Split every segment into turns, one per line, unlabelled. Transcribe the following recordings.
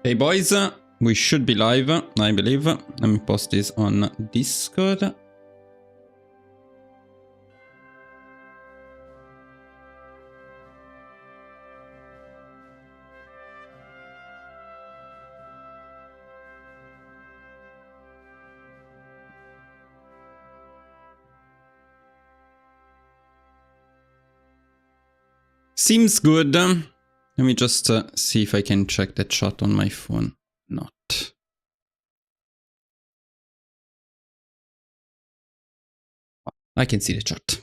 Hey boys, we should be live, I believe. Let me post this on Discord. Seems good. Let me just see if I can check the chat on my phone. Not. I can see the chat.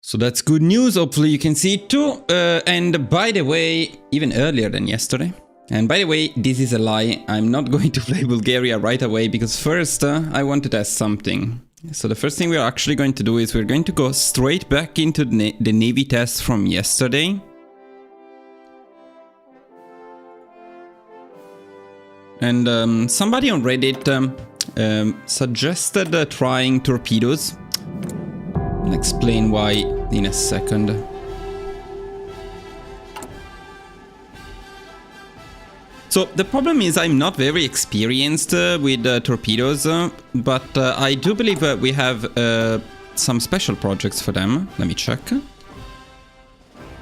So that's good news. Hopefully you can see it too. And by the way, even earlier than yesterday. And by the way, this is a lie. I'm not going to play Bulgaria right away because first I want to test something. So the first thing we're actually going to do is we're going to go straight back into the Navy test from yesterday. And somebody on Reddit suggested trying torpedoes. I'll explain why in a second. So the problem is I'm not very experienced with torpedoes, but I do believe we have some special projects for them. Let me check.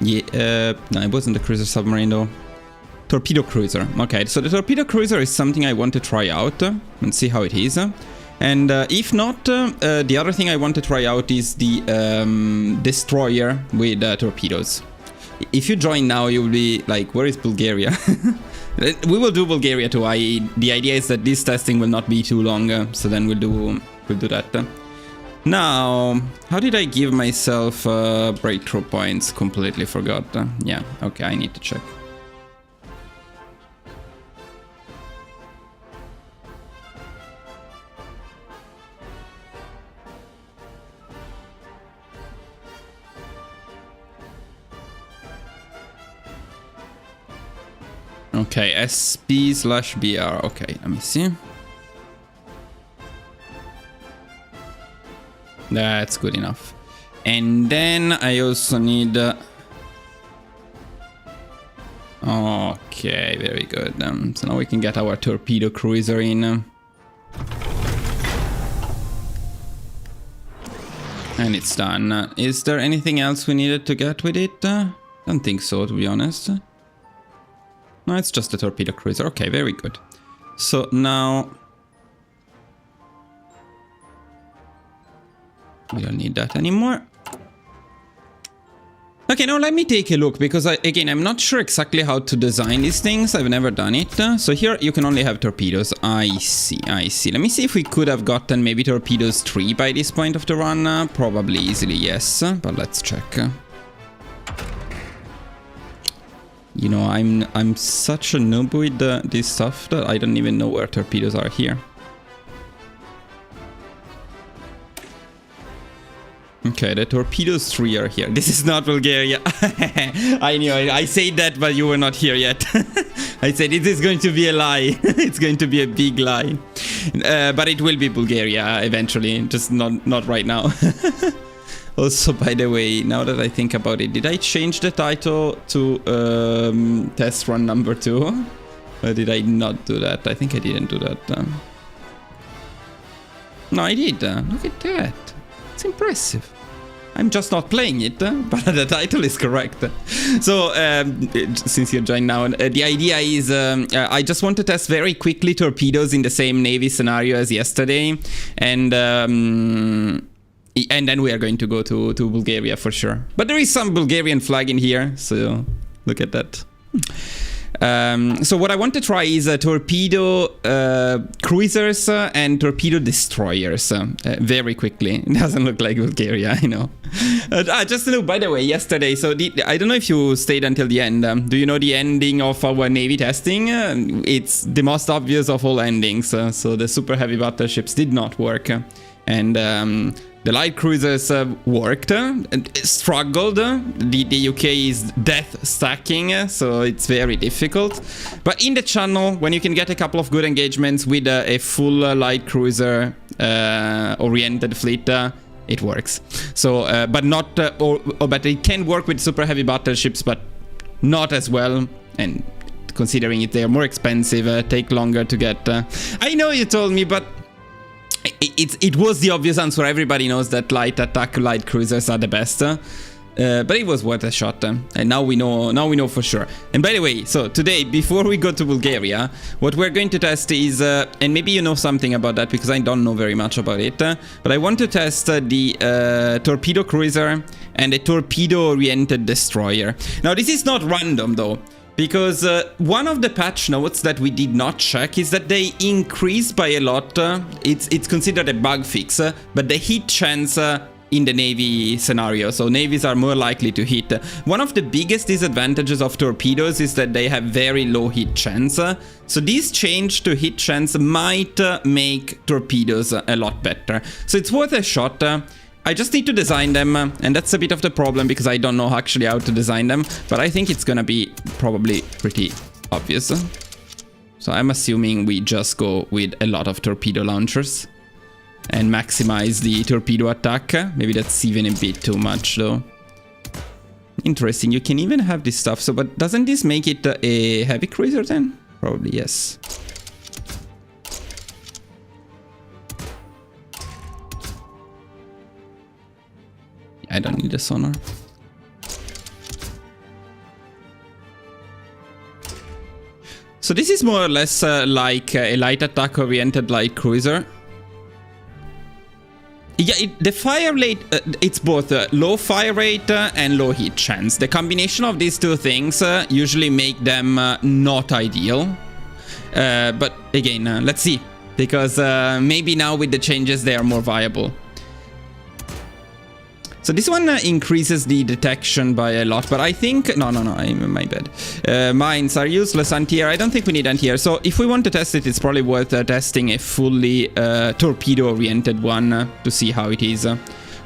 Yeah, no, it wasn't the cruiser submarine though. Torpedo cruiser. Okay, so the torpedo cruiser is something I want to try out and see how it is. And if not, the other thing I want to try out is the destroyer with torpedoes. If you join now, you'll be like, where is Bulgaria? We will do Bulgaria too. The idea is that this testing will not be too long, so then we'll do that. Now, how did I give myself breakthrough points? Completely forgot. Yeah, okay, I need to check. Okay, SP/BR. Okay, let me see. That's good enough. And then I also need... Okay, very good. So now we can get our torpedo cruiser in. And it's done. Is there anything else we needed to get with it? Don't think so, to be honest. No, it's just a torpedo cruiser. Okay, very good. So now... we don't need that anymore. Okay, now let me take a look, because again, I'm not sure exactly how to design these things. I've never done it. So here you can only have torpedoes. I see, I see. Let me see if we could have gotten maybe torpedoes 3 by this point of the run. Probably easily, yes. But let's check. You know, I'm such a noob with this stuff that I don't even know where torpedoes are here. Okay, the torpedoes 3 are here. This is not Bulgaria. I knew it. I said that, but you were not here yet. I said it is going to be a lie. It's going to be a big lie. But it will be Bulgaria eventually, just not right now. Also, by the way, now that I think about it, did I change the title to test run number 2? Or did I not do that? I think I didn't do that. No, I did. Look at that. It's impressive. I'm just not playing it, but the title is correct. So, since you're joined now, the idea is I just want to test very quickly torpedoes in the same Navy scenario as yesterday. And then we are going to go to Bulgaria for sure. But there is some Bulgarian flag in here, so look at that. So what I want to try is torpedo cruisers and torpedo destroyers very quickly. It doesn't look like Bulgaria, I know. Just to know, by the way, yesterday, so I don't know if you stayed until the end. Do you know the ending of our Navy testing? It's the most obvious of all endings. So the super heavy battleships did not work. And the light cruisers worked, struggled. The UK is death stacking, so it's very difficult. But in the channel, when you can get a couple of good engagements with a full light cruiser oriented fleet, it works. So, but not, but it can work with super heavy battleships, but not as well. And considering it they're more expensive, take longer to get. I know you told me, but it was the obvious answer. Everybody knows that light attack light cruisers are the best. But it was worth a shot, and now we know for sure. And by the way, so today, before we go to Bulgaria, what we're going to test is, and maybe you know something about that because I don't know very much about it, but I want to test the torpedo cruiser and a torpedo-oriented destroyer. Now, this is not random though, because one of the patch notes that we did not check is that they increased by a lot. It's considered a bug fix, but the hit chance in the Navy scenario, so navies are more likely to hit. One of the biggest disadvantages of torpedoes is that they have very low hit chance, so this change to hit chance might make torpedoes a lot better. So it's worth a shot. I just need to design them, and that's a bit of the problem because I don't know actually how to design them, but I think it's gonna be probably pretty obvious. So I'm assuming we just go with a lot of torpedo launchers and maximize the torpedo attack. Maybe that's even a bit too much though. Interesting, you can even have this stuff. So, but doesn't this make it a heavy cruiser then? Probably yes. I don't need a sonar. So this is more or less like a light attack oriented light cruiser. Yeah, the fire rate, it's both low fire rate and low hit chance. The combination of these two things usually make them not ideal. But again, let's see. Because maybe now with the changes they are more viable. So this one increases the detection by a lot, but I think... No, my bad. Mines are useless anti-air. I don't think we need anti-air. So if we want to test it, it's probably worth testing a fully torpedo-oriented one to see how it is.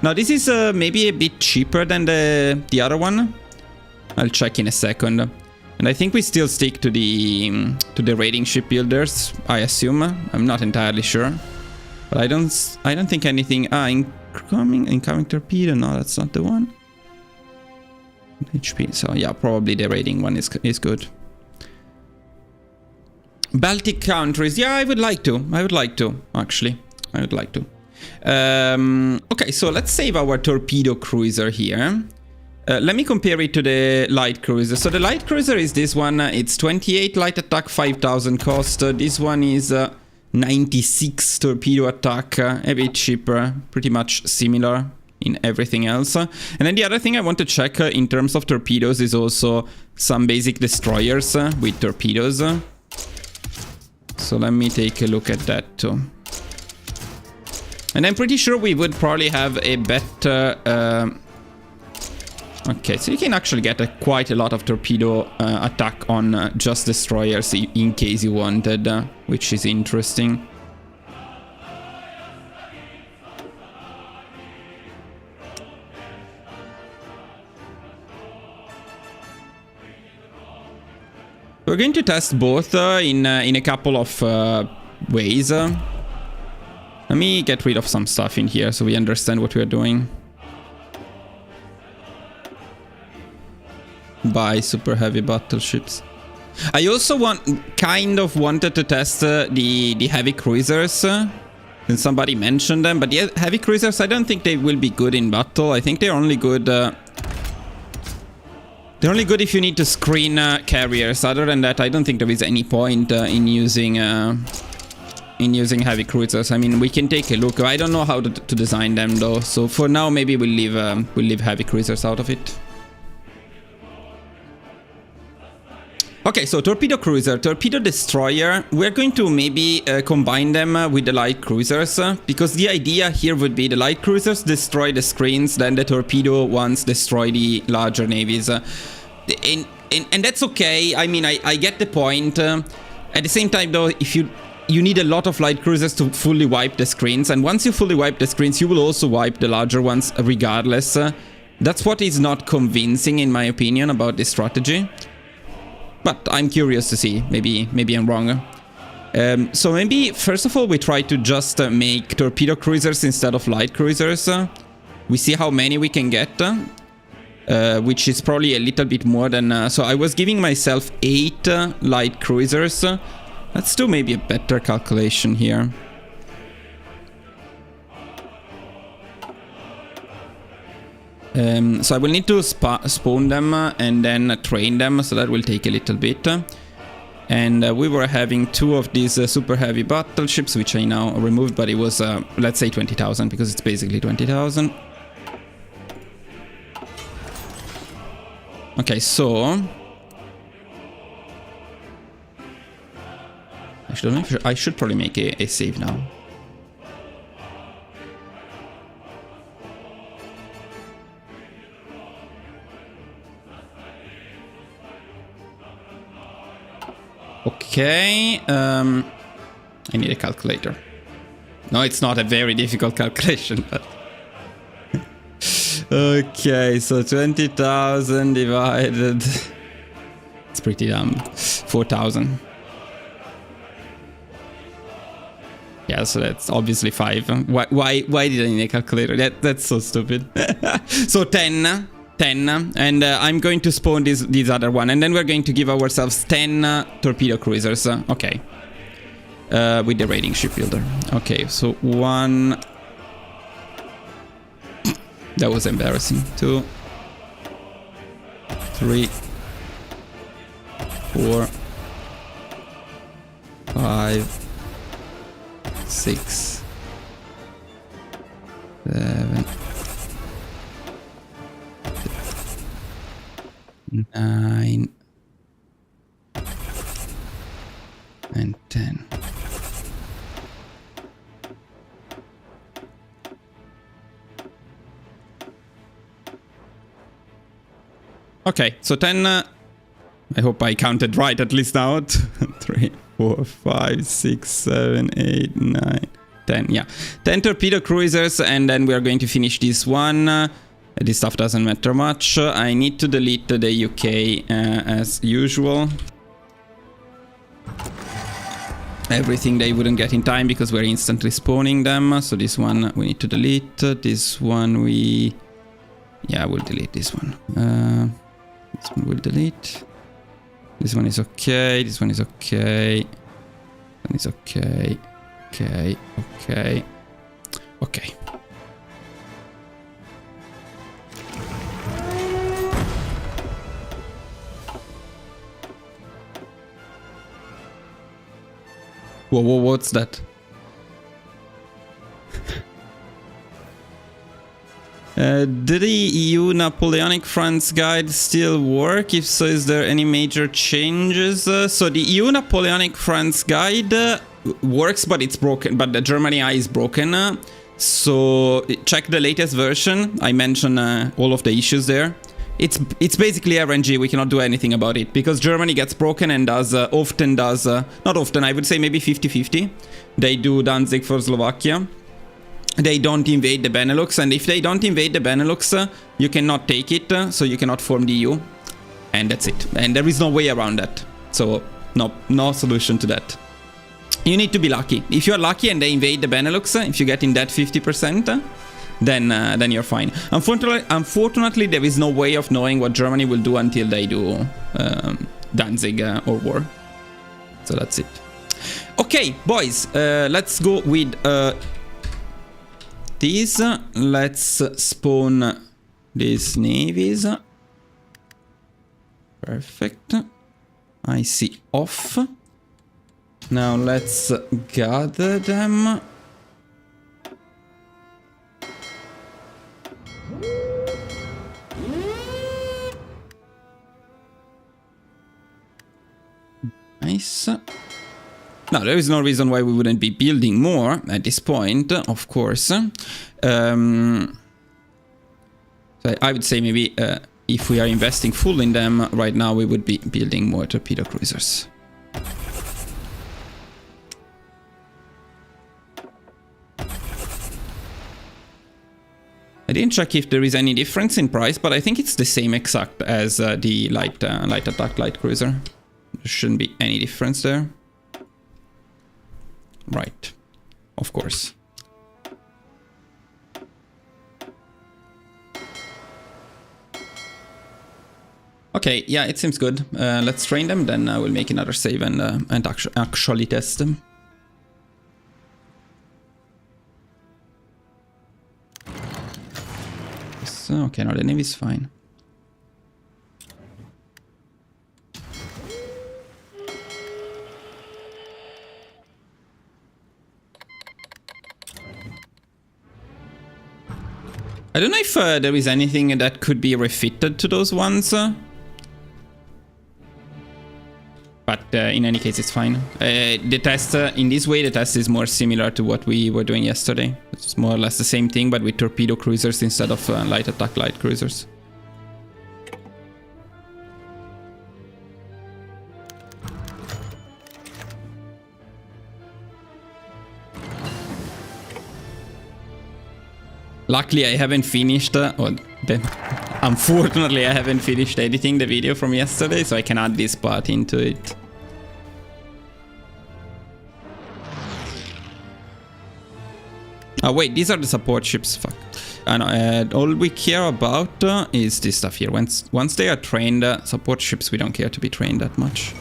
Now this is maybe a bit cheaper than the other one. I'll check in a second. And I think we still stick to the raiding shipbuilders, I assume. I'm not entirely sure. But I don't think anything... Incoming torpedo, no, that's not the one. HP, so yeah, probably the raiding one is good. Baltic countries, yeah, I would like to, actually. I would like to. Okay, so let's save our torpedo cruiser here. Let me compare it to the light cruiser. So the light cruiser is this one, it's 28 light attack, 5,000 cost. This one is... 96 torpedo attack, a bit cheaper, pretty much similar in everything else. And then the other thing I want to check in terms of torpedoes is also some basic destroyers with torpedoes. So let me take a look at that too. And I'm pretty sure we would probably have a better... Okay, so you can actually get quite a lot of torpedo attack on just destroyers in case you wanted, which is interesting. We're going to test both in a couple of ways. Let me get rid of some stuff in here so we understand what we're doing. Buy super heavy battleships. I also kind of wanted to test the heavy cruisers. And somebody mentioned them, but the heavy cruisers, I don't think they will be good in battle. I think they're only good. They're only good if you need to screen carriers. Other than that, I don't think there is any point in using heavy cruisers. I mean, we can take a look. I don't know how to design them though. So for now, maybe we'll leave heavy cruisers out of it. Okay, so torpedo cruiser, torpedo destroyer, we're going to maybe combine them with the light cruisers, because the idea here would be the light cruisers destroy the screens, then the torpedo ones destroy the larger navies. And that's okay, I mean, I get the point. At the same time though, if you need a lot of light cruisers to fully wipe the screens, and once you fully wipe the screens, you will also wipe the larger ones regardless. That's what is not convincing in my opinion about this strategy. But I'm curious to see. Maybe I'm wrong. So maybe, first of all, we try to just make torpedo cruisers instead of light cruisers. We see how many we can get. which is probably a little bit more than... so I was giving myself 8 light cruisers. Let's do maybe a better calculation here. So I will need to spawn them and then train them, so that will take a little bit. And we were having 2 of these super heavy battleships, which I now removed, but it was, let's say 20,000, because it's basically 20,000. Okay, so... I should probably make a save now. Okay, I need a calculator. No, it's not a very difficult calculation, but... Okay, so 20,000 divided... It's pretty dumb. 4,000. Yeah, so that's obviously 5. Why did I need a calculator? That's so stupid. So 10, and I'm going to spawn this other one, and then we're going to give ourselves 10 torpedo cruisers. Okay, with the raiding shipbuilder. Okay, so 1. That was embarrassing. 2, 3, 4, 5, 6, 7, 9, and 10. Okay, so 10. I hope I counted right at least now. 3, 4, 5, 6, 7, 8, 9, 10. Yeah, 10 torpedo cruisers, and then we are going to finish this one. This stuff doesn't matter much. I need to delete the UK as usual. Everything they wouldn't get in time because we're instantly spawning them. So this one we need to delete. This one we... Yeah, we'll delete this one. This one we'll delete. This one is okay. This one is okay. This one is okay. Okay. Okay. Okay. Whoa, what's that? Did the EU Napoleonic France guide still work? If so, is there any major changes? So the EU Napoleonic France guide works, but it's broken. But the Germany I is broken. So check the latest version. I mentioned all of the issues there. It's basically RNG. We cannot do anything about it because Germany gets broken and does not often, I would say maybe 50-50. They do Danzig for Slovakia. They don't invade the Benelux, and if they don't invade the Benelux, you cannot take it, so you cannot form the EU. And that's it. And there is no way around that. So no solution to that. You need to be lucky. If you're lucky and they invade the Benelux, if you get in that 50%, then you're fine. Unfortunately, there is no way of knowing what Germany will do until they do Danzig or war. So that's it. Okay, boys, let's go with these. Let's spawn these navies. Perfect. I see off. Now let's gather them. Nice. Now, there is no reason why we wouldn't be building more at this point, of course. So I would say maybe if we are investing full in them right now, we would be building more torpedo cruisers. I didn't check if there is any difference in price, but I think it's the same exact as the light attack light cruiser. There shouldn't be any difference there. Right, of course. Okay, yeah, it seems good. Let's train them, then I will make another save and actually test them. So, okay, no, the navy is fine. I don't know if there is anything that could be refitted to those ones. But in any case, it's fine. The test, in this way, the test is more similar to what we were doing yesterday. It's more or less the same thing, but with torpedo cruisers instead of light attack light cruisers. Luckily, I haven't finished, unfortunately, I haven't finished editing the video from yesterday, so I can add this part into it. Oh wait, these are the support ships, fuck. And all we care about is this stuff here. Once they are trained, support ships we don't care to be trained that much.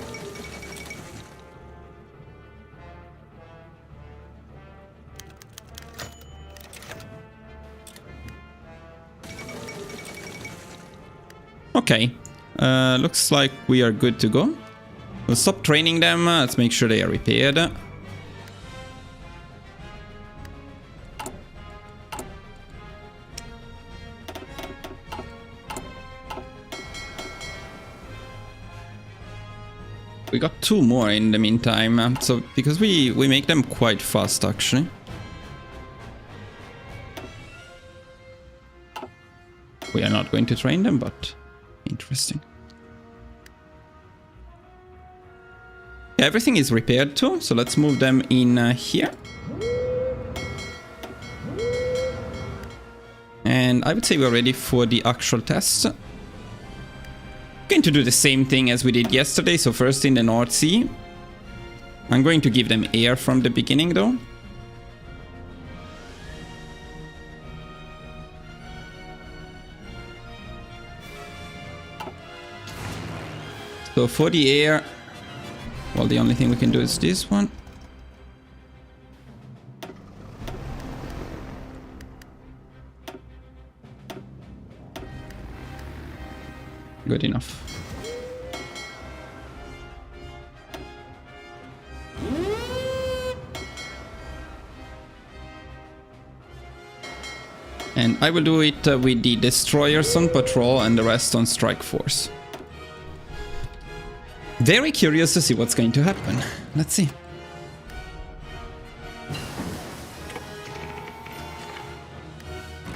Okay, looks like we are good to go. We'll stop training them, let's make sure they are repaired. We got 2 more in the meantime, so because we make them quite fast actually. We are not going to train them, but interesting. Yeah, everything is repaired too, so let's move them in here. And I would say we're ready for the actual test. Going to do the same thing as we did yesterday, so first in the North Sea. I'm going to give them air from the beginning though. So for the air, well, the only thing we can do is this one. Good enough. And I will do it with the destroyers on patrol and the rest on strike force. Very curious to see what's going to happen. Let's see.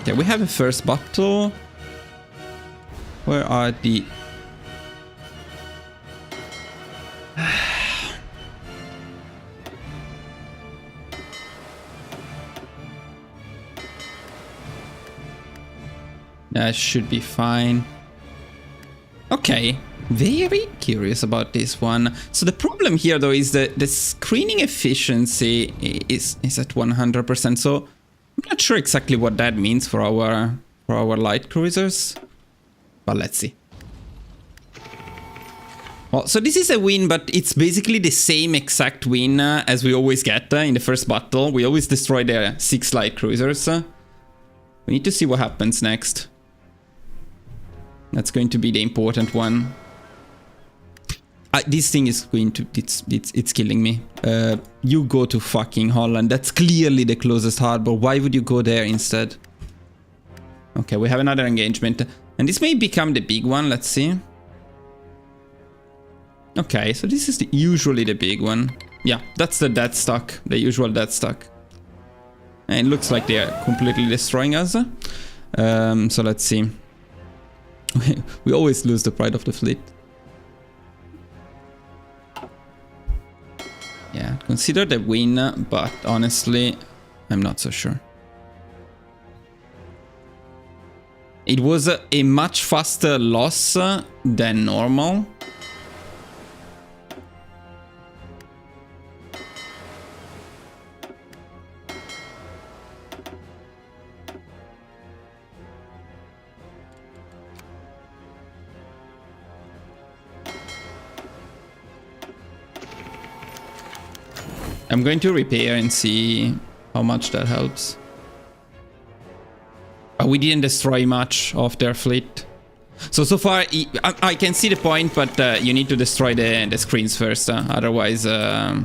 Okay, we have a first battle. Where are the... That should be fine. Okay, very curious about this one. So the problem here though is that the screening efficiency is at 100%. So I'm not sure exactly what that means for our light cruisers. But let's see. Well, so this is a win, but it's basically the same exact win as we always get in the first battle. We always destroy their 6 light cruisers. We need to see what happens next. That's going to be the important one. This thing is going to... It's killing me. You go to fucking Holland. That's clearly the closest harbor. Why would you go there instead? Okay, we have another engagement. And this may become the big one. Let's see. Okay, so this is usually the big one. Yeah, that's the dead stock. The usual dead stock. And it looks like they are completely destroying us. So let's see. We always lose the pride of the fleet. Yeah, consider the win, but honestly, I'm not so sure. It was a much faster loss than normal. I'm going to repair and see how much that helps. We didn't destroy much of their fleet. So far, I can see the point, but you need to destroy the screens first. Otherwise that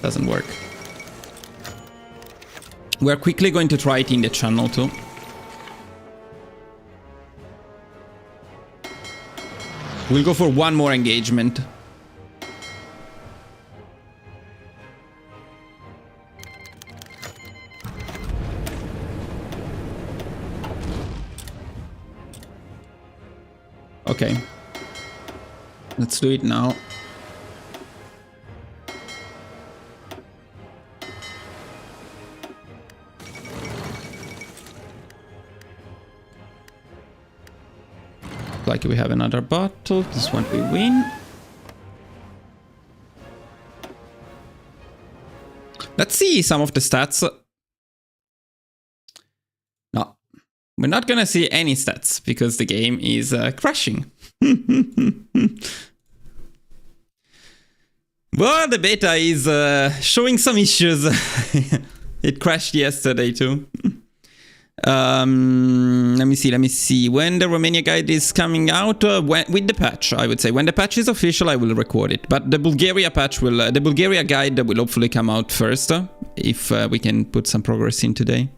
doesn't work. We're quickly going to try it in the channel too. We'll go for one more engagement. Okay. Let's do it now. Like we have another battle. This one we win. Let's see some of the stats. No, we're not gonna see any stats because the game is crashing. Well, the beta is showing some issues. It crashed yesterday too. Let me see. When the Romania guide is coming out, with the patch, I would say. When the patch is official, I will record it. But the Bulgaria patch will, the Bulgaria guide will hopefully come out first, if we can put some progress in today.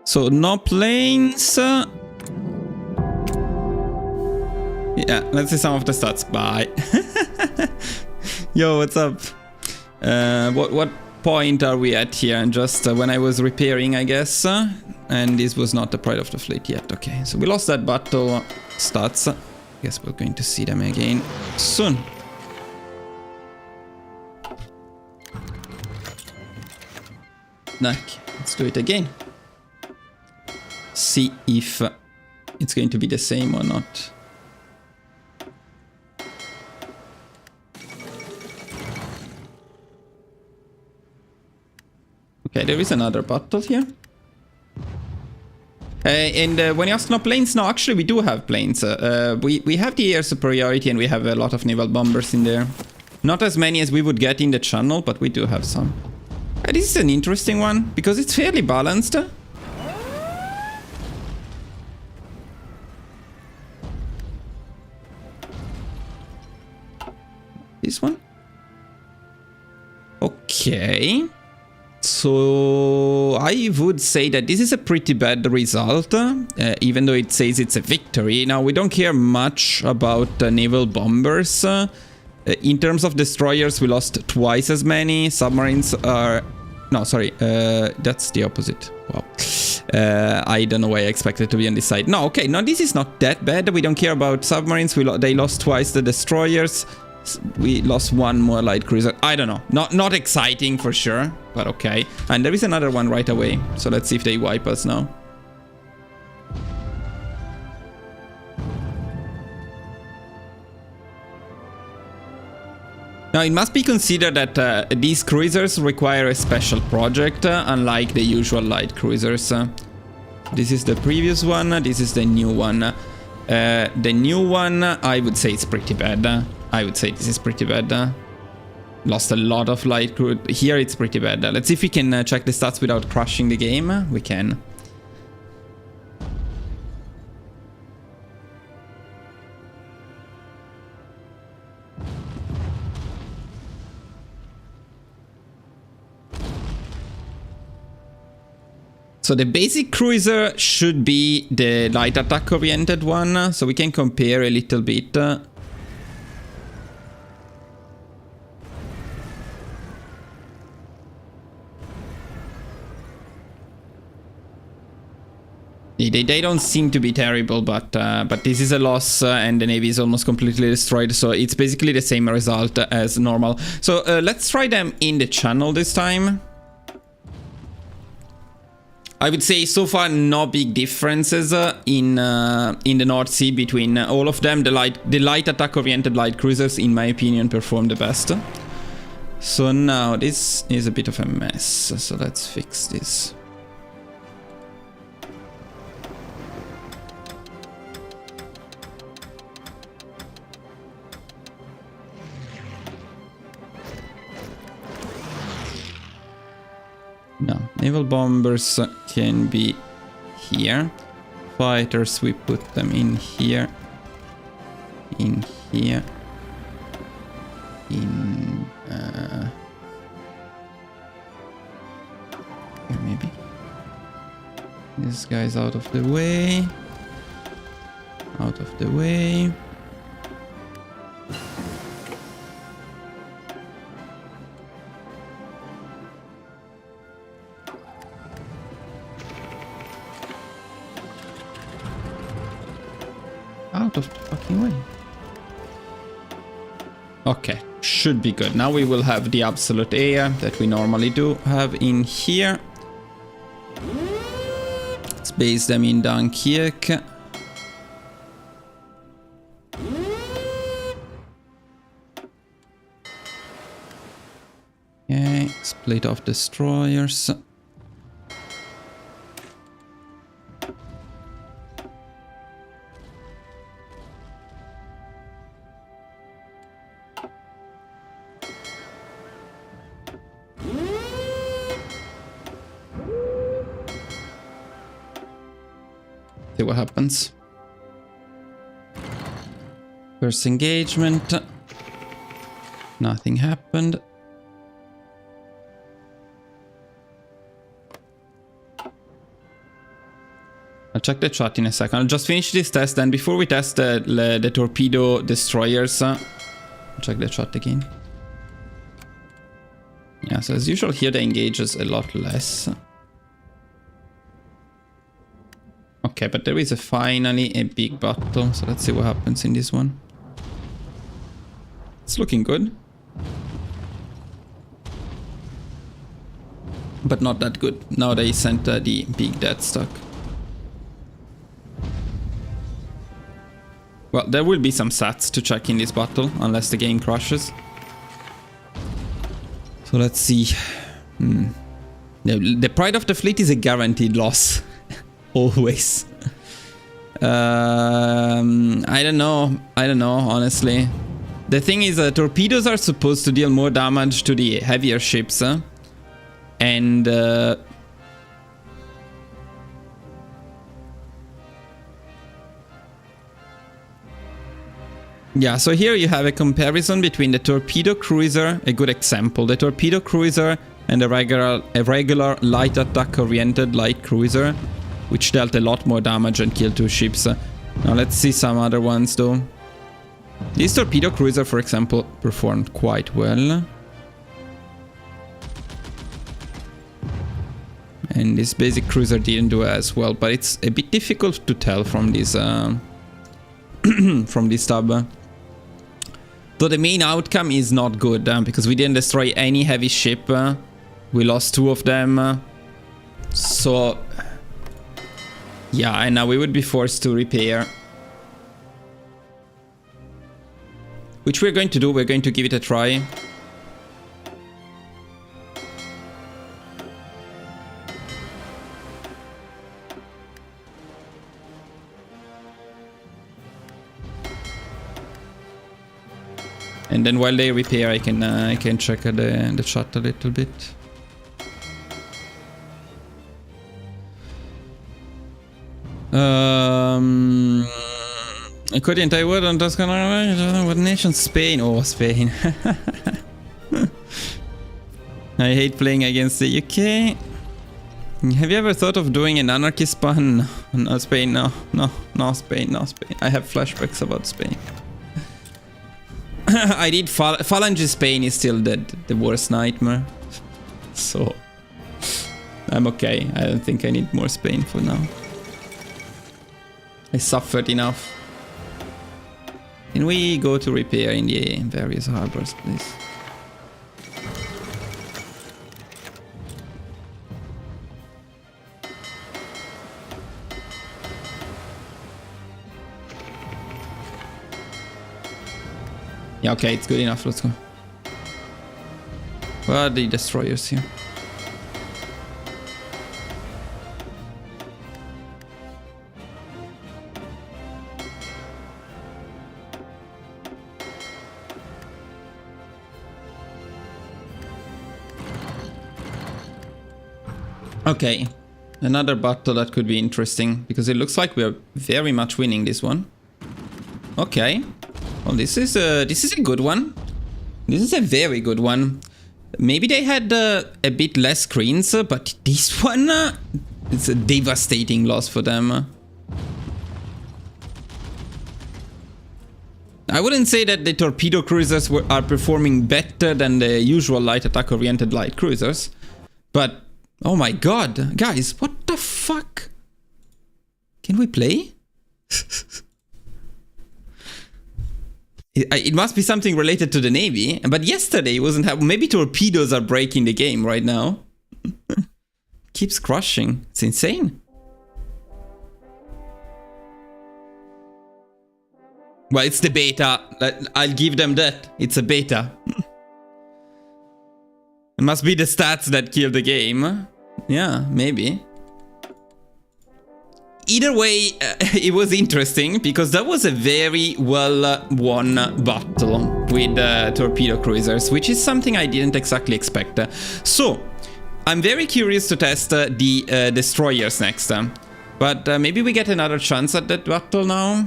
So no planes. Yeah, let's see some of the stats. Bye. Yo, what's up? What point are we at here? And just when I was repairing, I guess. And this was not the pride of the fleet yet. Okay, so we lost that battle stats. Guess we're going to see them again soon. Let's do it again. See if it's going to be the same or not. Okay, there is another battle here. And when you ask no planes, no, actually we do have planes. We have the air superiority and we have a lot of naval bombers in there. Not as many as we would get in the channel, but we do have some. This is an interesting one, because it's fairly balanced. This one? Okay. So I would say that this is a pretty bad result, even though it says it's a victory. Now, we don't care much about naval bombers. In terms of destroyers, we lost twice as many. Submarines are... No, sorry, that's the opposite. Wow. I don't know why I expected to be on this side. No, okay, no, this is not that bad. We don't care about submarines. They lost twice the destroyers. We lost one more light cruiser. I don't know. Not exciting for sure, but okay. And there is another one right away. So let's see if they wipe us now. Now, it must be considered that these cruisers require a special project, unlike the usual light cruisers. This is the previous one. This is the new one. The new one, I would say it's pretty bad. I would say this is pretty bad. Lost a lot of light crew. Here it's pretty bad. Let's see if we can check the stats without crashing the game. We can. So the basic cruiser should be the light attack oriented one. So we can compare a little bit. They don't seem to be terrible, but this is a loss and the navy is almost completely destroyed, so it's basically the same result as normal. So let's try them in the channel this time. I would say so far no big differences in the North Sea between all of them. The light attack oriented light cruisers, in my opinion, perform the best. So now this is a bit of a mess, so let's fix this. No, naval bombers can be here. Fighters, we put them in here. In here. In... here maybe. This guy's out of the way. Out of the way. Out of the fucking way. Okay, should be good. Now we will have the absolute air that we normally do have in here. Let's base them in Dunkirk. Okay, split off destroyers. See what happens. First engagement. Nothing happened. I'll check the chat in a second. I'll just finish this test, and before we test the torpedo destroyers, I'll check the chat again. Yeah, so as usual here they engage us a lot less. Okay, but there is finally a big battle, so let's see what happens in this one. It's looking good. But not that good. Now they sent the big death stock. Well, there will be some sats to check in this battle, unless the game crashes. So let's see. The pride of the fleet is a guaranteed loss. Always. I don't know, honestly. The thing is, torpedoes are supposed to deal more damage to the heavier ships. And... yeah, so here you have a comparison between the torpedo cruiser, a good example, the torpedo cruiser and a regular light attack oriented light cruiser, which dealt a lot more damage and killed 2 ships. Now let's see some other ones though. This torpedo cruiser, for example, performed quite well. And this basic cruiser didn't do as well, but it's a bit difficult to tell from this from this tab. So the main outcome is not good, because we didn't destroy any heavy ship. We lost 2 of them. So... yeah, and now we would be forced to repair. Which we're going to do, we're going to give it a try. And then while they repair, I can check the chat a little bit. According I word on Toscana, what nation? Spain. Oh, Spain. I hate playing against the UK. Have you ever thought of doing an anarchy spawn? No, Spain, no, Spain. I have flashbacks about Spain. I did Phalange Spain is still the worst nightmare. So I'm okay. I don't think I need more Spain for now. I suffered enough. Can we go to repair in the various harbors, please? Yeah, okay, it's good enough. Let's go. Where are the destroyers here? Okay, another battle that could be interesting, because it looks like we're very much winning this one. Okay, well this is a good one. This is a very good one. Maybe they had a bit less screens, but this one, it's a devastating loss for them. I wouldn't say that the torpedo cruisers are performing better than the usual light attack-oriented light cruisers, but oh my god, guys, what the fuck? Can we play? It must be something related to the Navy, but yesterday it wasn't happening. Maybe torpedoes are breaking the game right now. Keeps crushing. It's insane. Well, it's the beta. I'll give them that. It's a beta. It must be the stats that kill the game. Yeah, maybe. Either way, it was interesting because that was a very well won battle with torpedo cruisers, which is something I didn't exactly expect. So, I'm very curious to test the destroyers next. But maybe we get another chance at that battle now?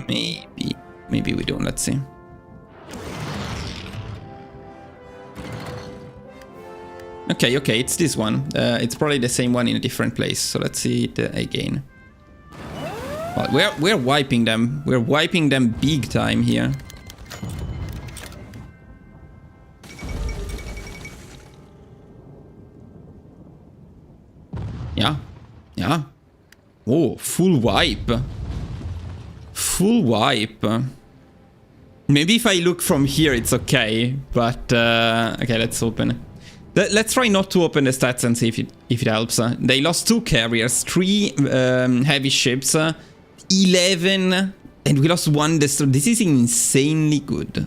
Maybe. Maybe we don't. Let's see. Okay, okay, it's this one. It's probably the same one in a different place. So let's see it again. Well, we're wiping them. We're wiping them big time here. Yeah, yeah. Oh, full wipe. Full wipe. Maybe if I look from here, it's okay. But okay, let's open it. Let's try not to open the stats and see if it helps. They lost 2 carriers, 3 heavy ships, 11, and we lost 1 destroyer. This is insanely good.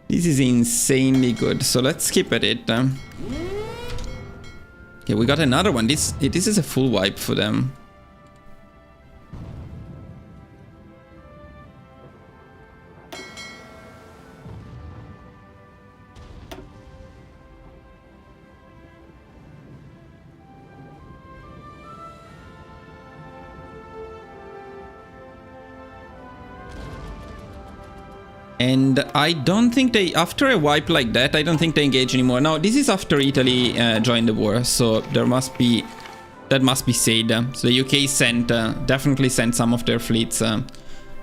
This is insanely good. So let's skip at it. Okay, we got another one. This is a full wipe for them. And I don't think they, after a wipe like that, I don't think they engage anymore. Now, this is after Italy joined the war, so there must be, that must be said. So the UK sent, definitely sent some of their fleets in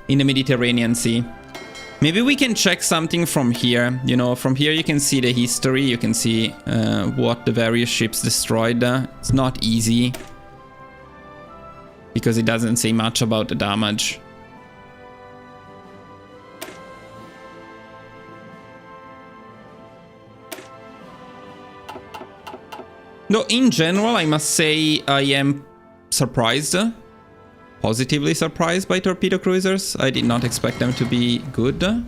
the Mediterranean Sea. Maybe we can check something from here. You know, from here you can see the history, you can see what the various ships destroyed. It's not easy, because it doesn't say much about the damage. No, in general, I must say I am surprised, positively surprised by torpedo cruisers. I did not expect them to be good, and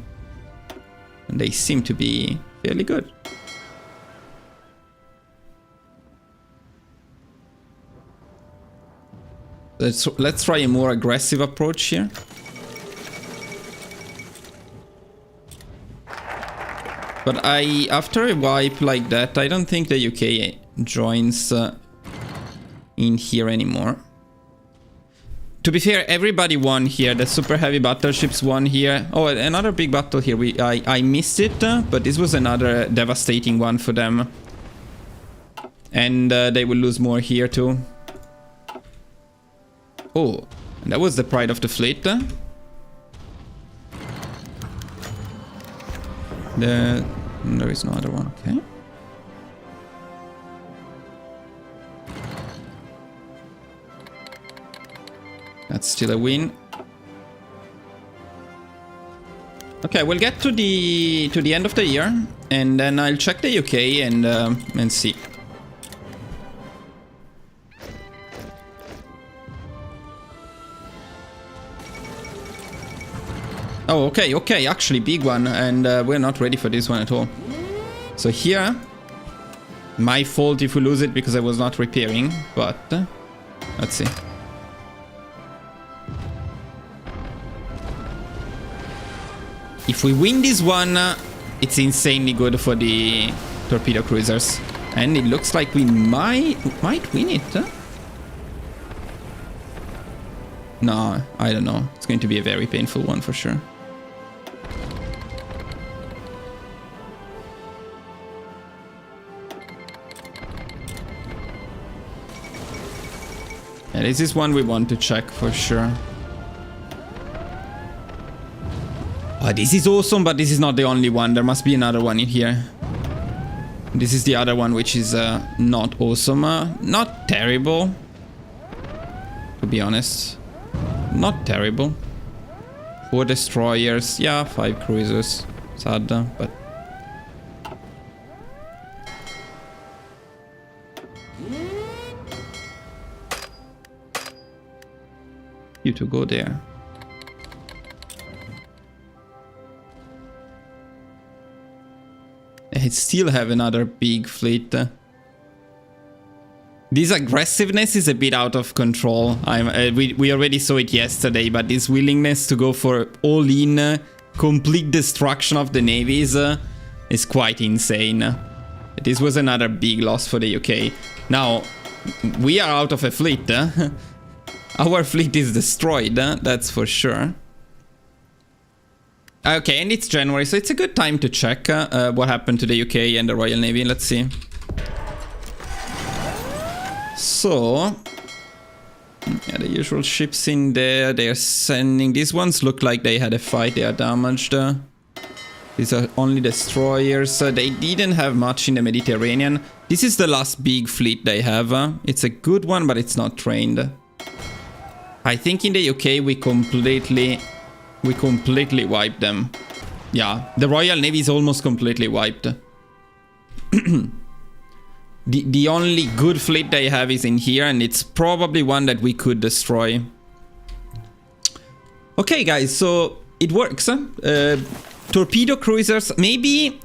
they seem to be fairly good. Let's try a more aggressive approach here. But after a wipe like that, I don't think the UK joins in here anymore. To be fair, everybody won here. The super heavy battleships won here. Oh, another big battle here. I missed it, but this was another devastating one for them. And they will lose more here too. Oh, and that was the pride of the fleet. There is no other one, okay. That's still a win. Okay, we'll get to the end of the year, and then I'll check the UK and see. Oh, okay, okay, actually big one, and we're not ready for this one at all. So here, my fault if we lose it because I was not repairing, but let's see. If we win this one, it's insanely good for the torpedo cruisers. And it looks like we might win it. Huh? No, I don't know. It's going to be a very painful one for sure. Yeah, this is one we want to check for sure. Oh, this is awesome, but this is not the only one. There must be another one in here. This is the other one, which is not awesome. Not terrible, to be honest. Not terrible. 4 destroyers. Yeah, 5 cruisers. Sad, but... You to go there. I still have another big fleet. This aggressiveness is a bit out of control. We already saw it yesterday, but this willingness to go for all-in, complete destruction of the navies is quite insane. This was another big loss for the UK. Now, we are out of a fleet. Our fleet is destroyed, that's for sure. Okay, and it's January, so it's a good time to check what happened to the UK and the Royal Navy. Let's see. So, yeah, the usual ships in there. They're sending... These ones look like they had a fight. They are damaged. These are only destroyers. They didn't have much in the Mediterranean. This is the last big fleet they have. It's a good one, but it's not trained. I think in the UK we completely wiped them. Yeah, the Royal Navy is almost completely wiped. The only good fleet they have is in here, and it's probably one that we could destroy. Okay, guys, so it works. Torpedo cruisers, maybe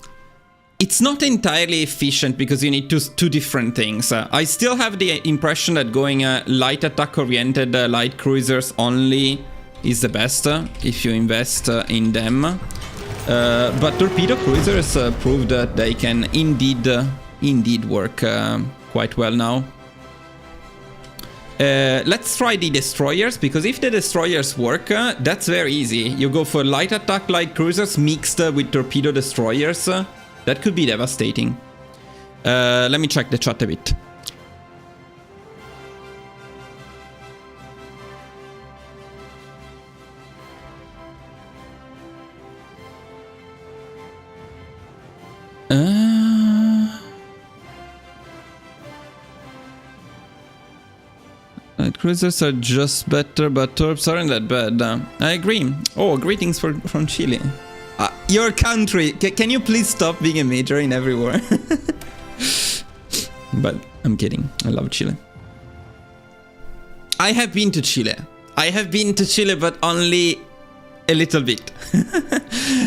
it's not entirely efficient because you need two different things. I still have the impression that going light attack oriented light cruisers only is the best if you invest in them. But torpedo cruisers prove that they can indeed work quite well now. Let's try the destroyers, because if the destroyers work, that's very easy. You go for light attack light cruisers mixed with torpedo destroyers. That could be devastating. Let me check the chat a bit. Light cruisers are just better, but torps aren't that bad. I agree. Oh, greetings from Chile. Your country. Can you please stop being a major in every war? But I'm kidding. I love Chile. I have been to Chile. But only a little bit.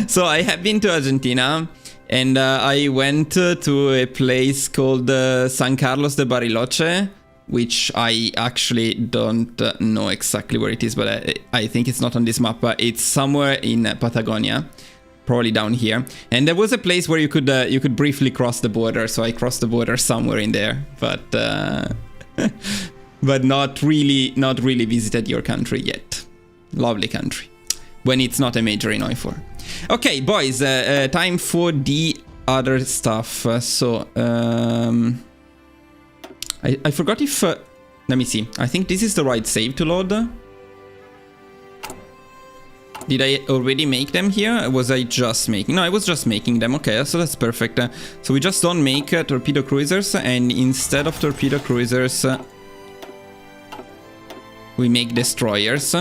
So I have been to Argentina. And I went to a place called San Carlos de Bariloche, which I actually don't know exactly where it is, but I think it's not on this map. It's somewhere in Patagonia, probably down here. And there was a place where you could briefly cross the border, so I crossed the border somewhere in there, but but not really visited your country yet. Lovely country, when it's not a major in HOI4. Okay, boys, time for the other stuff. So, I forgot if... let me see. I think this is the right save to load. Did I already make them here? Or was I just making... No, I was just making them. Okay, so that's perfect. So we just don't make torpedo cruisers, and instead of torpedo cruisers, we make destroyers.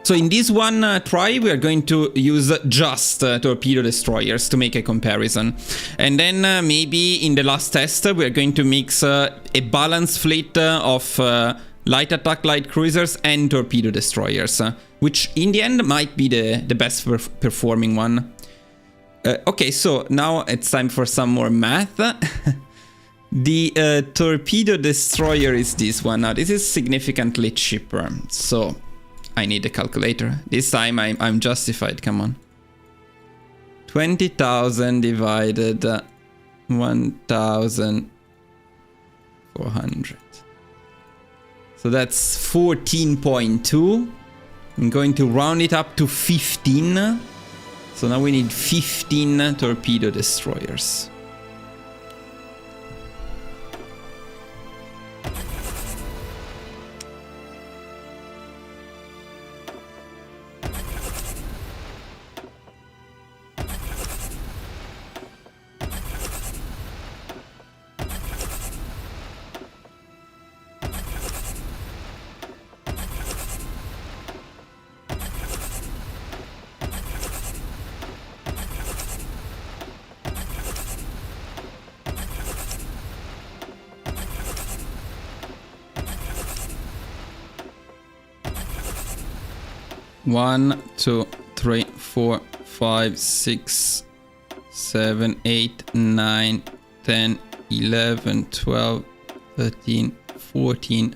So in this one try, we are going to use just torpedo destroyers to make a comparison. And then maybe in the last test, we are going to mix a balanced fleet of light attack light cruisers and torpedo destroyers, which in the end might be the best performing one. Okay, so now it's time for some more math. The torpedo destroyer is this one. Now this is significantly cheaper, so I need a calculator. This time I'm justified, come on. 20,000 divided 1,400. So that's 14.2. I'm going to round it up to 15. So now we need 15 torpedo destroyers. One, 2, 3, 4, 5, 6, 7, 8, 9, 10, 11, 12, 13, 14,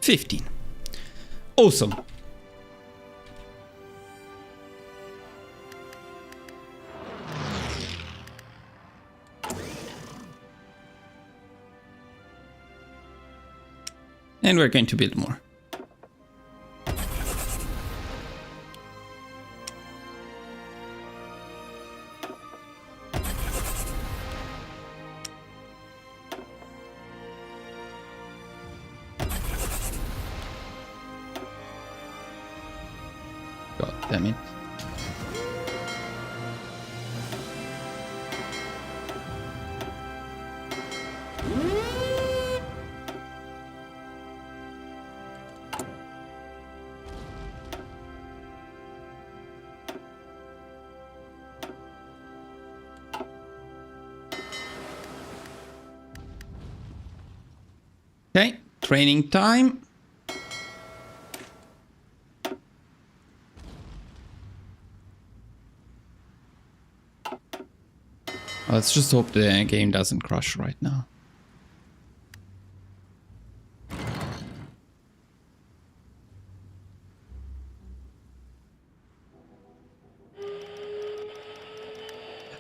15. Awesome. And we're going to build more. God damn it. Okay, training time. Let's just hope the game doesn't crash right now.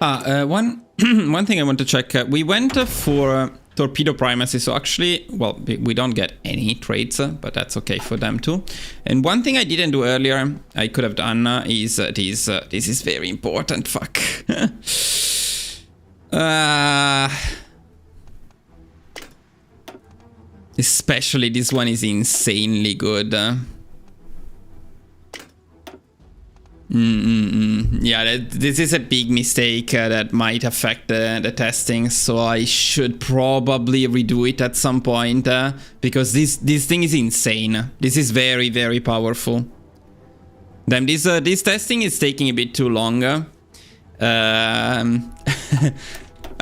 One thing I want to check. We went for torpedo primacy, so actually, well, we don't get any traits, but that's okay for them too. And one thing I didn't do earlier, I could have done, is this is very important. Fuck. Especially this one is insanely good. Yeah, this is a big mistake that might affect the testing, so I should probably redo it at some point, because this thing is insane. This is very, very powerful. Damn, this testing is taking a bit too long.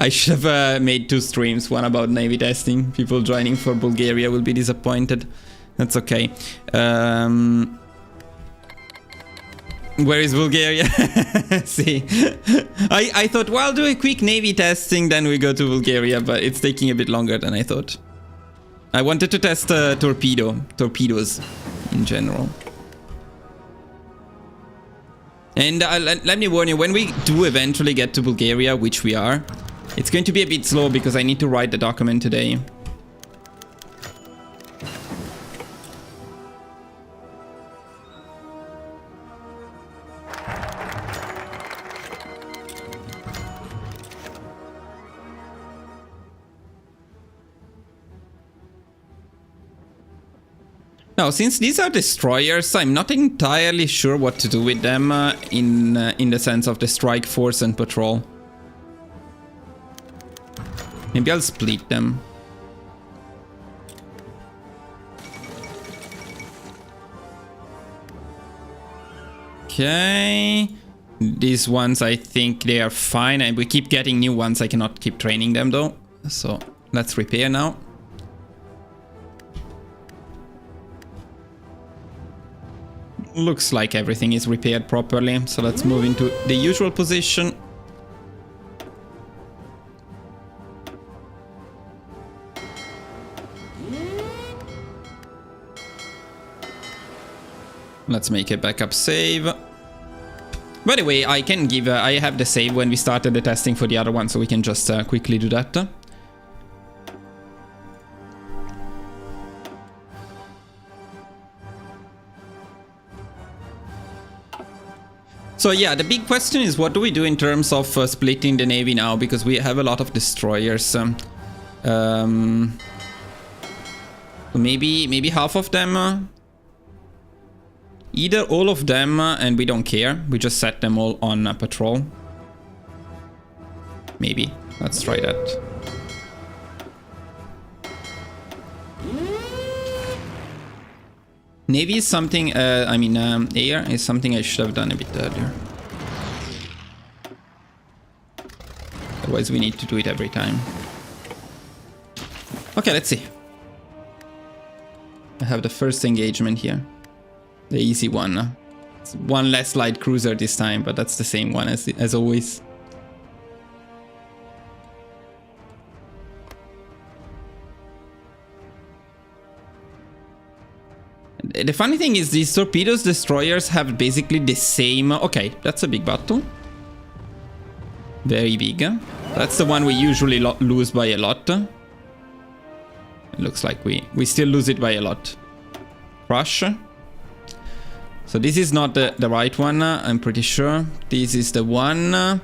I should have made 2 streams, one about Navy testing. People joining for Bulgaria will be disappointed. That's okay. Where is Bulgaria? See, I thought, well, I'll do a quick Navy testing, then we go to Bulgaria, but it's taking a bit longer than I thought. I wanted to test torpedoes in general. And let me warn you, when we do eventually get to Bulgaria, which we are, it's going to be a bit slow because I need to write the document today. Now, since these are destroyers, I'm not entirely sure what to do with them in the sense of the strike force and patrol. Maybe I'll split them. Okay. These ones, I think they are fine. And we keep getting new ones. I cannot keep training them though. So let's repair now. Looks like everything is repaired properly, so let's move into the usual position. Let's make a backup save. By the way, I can give... I have the save when we started the testing for the other one, so we can just quickly do that. So yeah, the big question is what do we do in terms of splitting the navy now, because we have a lot of destroyers. Maybe half of them. Either all of them and we don't care. We just set them all on patrol. Maybe. Let's try that. Navy is something, air is something I should have done a bit earlier. Otherwise we need to do it every time. Okay, let's see. I have the first engagement here. The easy one. It's one less light cruiser this time, but that's the same one as always. The funny thing is these torpedoes destroyers have basically the same... Okay, that's a big battle. Very big. That's the one we usually lose by a lot. It looks like we still lose it by a lot. Crush. So this is not the right one, I'm pretty sure. This is the one.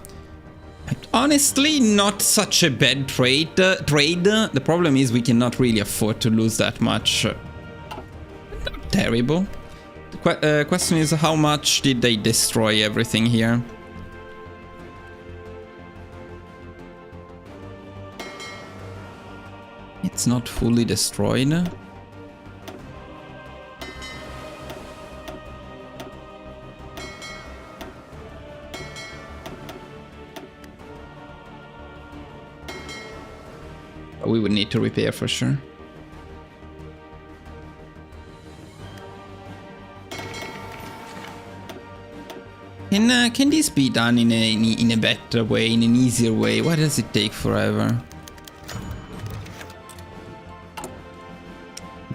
Honestly, not such a bad trade. The problem is we cannot really afford to lose that much. Not terrible. The question is how much did they destroy everything here? It's not fully destroyed. We would need to repair for sure. Can this be done in a better way, in an easier way? Why does it take forever?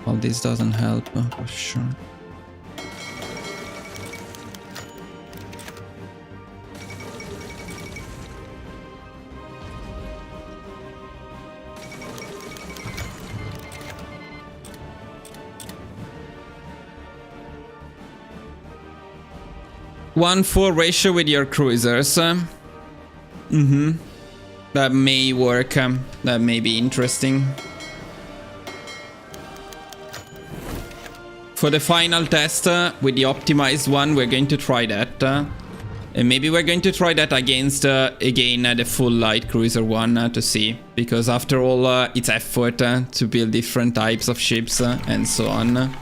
Well, this doesn't help for sure. (1:4) ratio with your cruisers. That may work. That may be interesting. For the final test with the optimized one, we're going to try that. And maybe we're going to try that against, again, the full light cruiser one to see. Because after all, it's effort to build different types of ships and so on.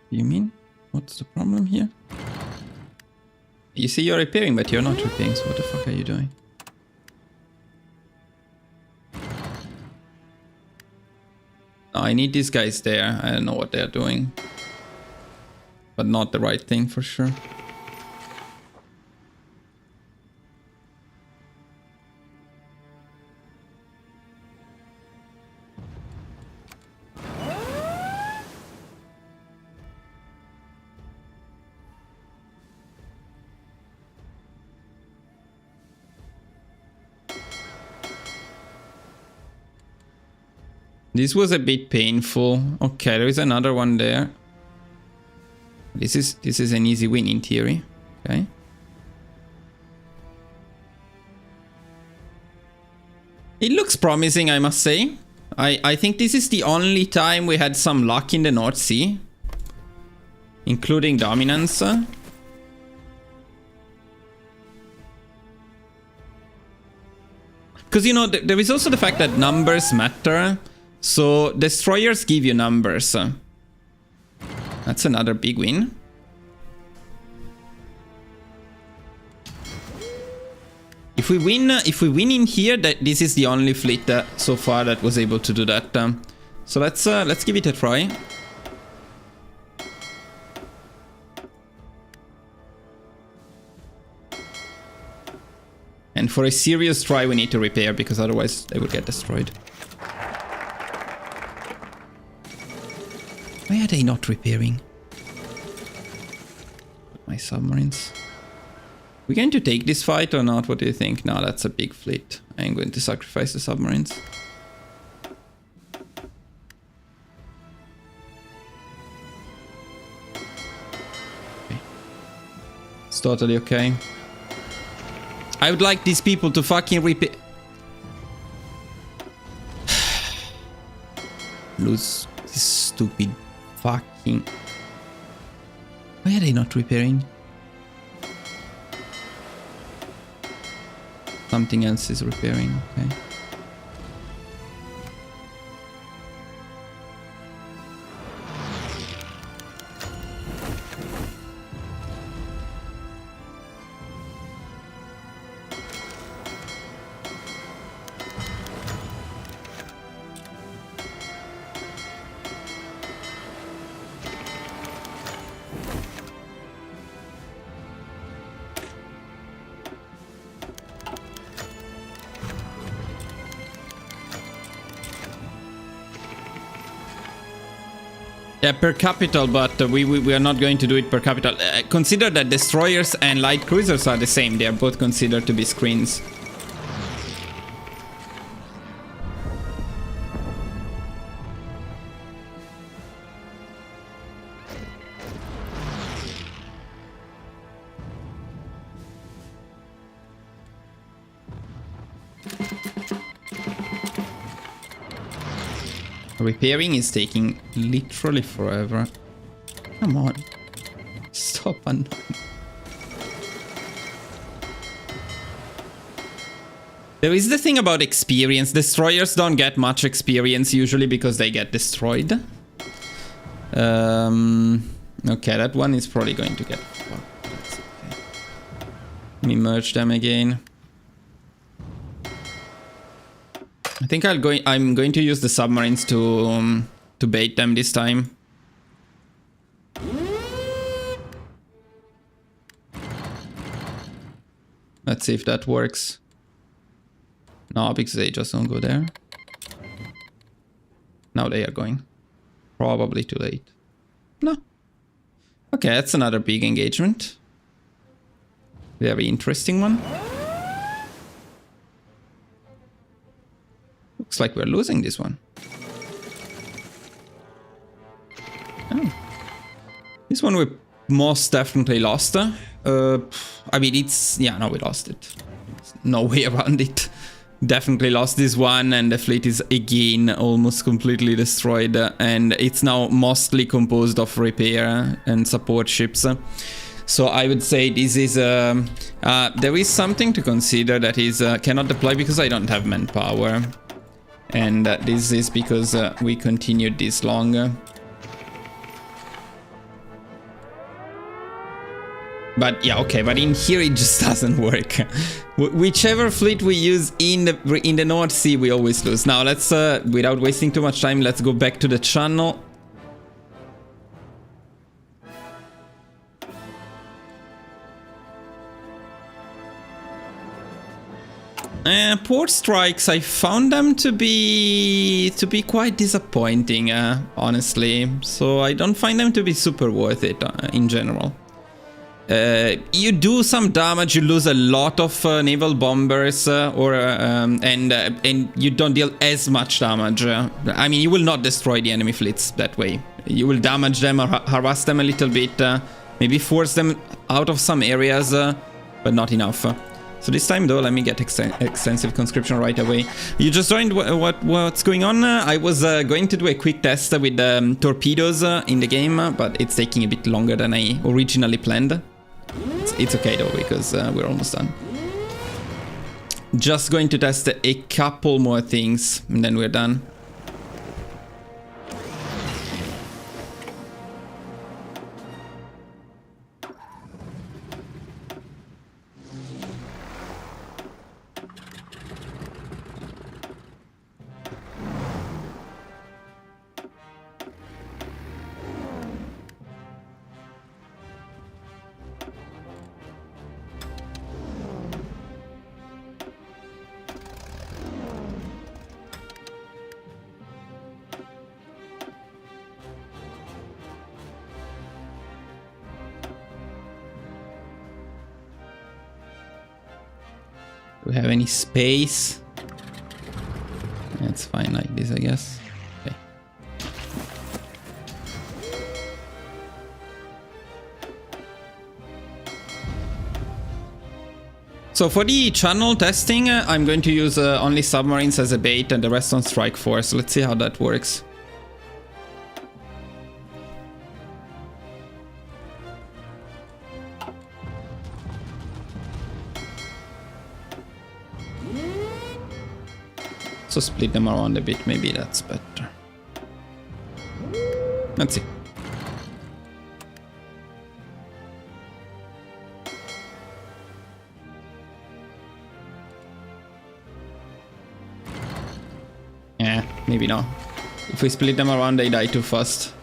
You mean? What's the problem here? You see you're repairing, but you're not repairing, so what the fuck are you doing? Oh, I need these guys there. I don't know what they're doing. But not the right thing for sure. This was a bit painful. Okay, there is another one there. This is an easy win in theory. Okay. It looks promising, I must say. I think this is the only time we had some luck in the North Sea, including dominance. Because, you know, there is also the fact that numbers matter. So, destroyers give you numbers. That's another big win. If we win in here, this is the only fleet so far that was able to do that. So let's give it a try. And for a serious try, we need to repair, because otherwise they would get destroyed. Why are they not repairing? My submarines. We're going to take this fight or not? What do you think? No, that's a big fleet. I'm going to sacrifice the submarines. Okay. It's totally okay. I would like these people to fucking repair. Lose this stupid fucking. Why are they not repairing? Something else is repairing, okay. Yeah, per capital, but we are not going to do it per capital. Consider that destroyers and light cruisers are the same. They are both considered to be screens. Repairing is taking literally forever. Come on. Stop annoying. There is the thing about experience. Destroyers don't get much experience usually because they get destroyed. Okay, that one is probably going to get fucked. That's okay. Let me merge them again. I think I'm going to use the submarines to bait them this time. Let's see if that works. No, because they just don't go there. Now they are going. Probably too late. No. Okay, that's another big engagement. Very interesting one. Looks like we're losing this one. Oh. This one we most definitely lost. I mean, it's... Yeah, no, we lost it. There's no way around it. Definitely lost this one, and the fleet is again almost completely destroyed. And it's now mostly composed of repair and support ships. So I would say this is... there is something to consider that is cannot deploy because I don't have manpower. And this is because we continued this longer. But yeah, okay, but in here it just doesn't work. Whichever fleet we use in the North Sea, we always lose. Now let's, without wasting too much time, let's go back to the channel. Port strikes, I found them to be quite disappointing, honestly. So I don't find them to be super worth it in general. You do some damage, you lose a lot of naval bombers, and you don't deal as much damage. I mean, you will not destroy the enemy fleets that way. You will damage them or harass them a little bit, maybe force them out of some areas, but not enough. So this time though, let me get extensive conscription right away. You just joined what's going on? I was going to do a quick test with torpedoes in the game, but it's taking a bit longer than I originally planned. It's okay though, because we're almost done. Just going to test a couple more things, and then we're done. Do we have any space? It's fine like this, I guess. Okay. So for the channel testing, I'm going to use only submarines as a bait and the rest on strike force. Let's see how that works. So split them around a bit, maybe that's better. Let's see. Yeah, maybe not. If we split them around, they die too fast.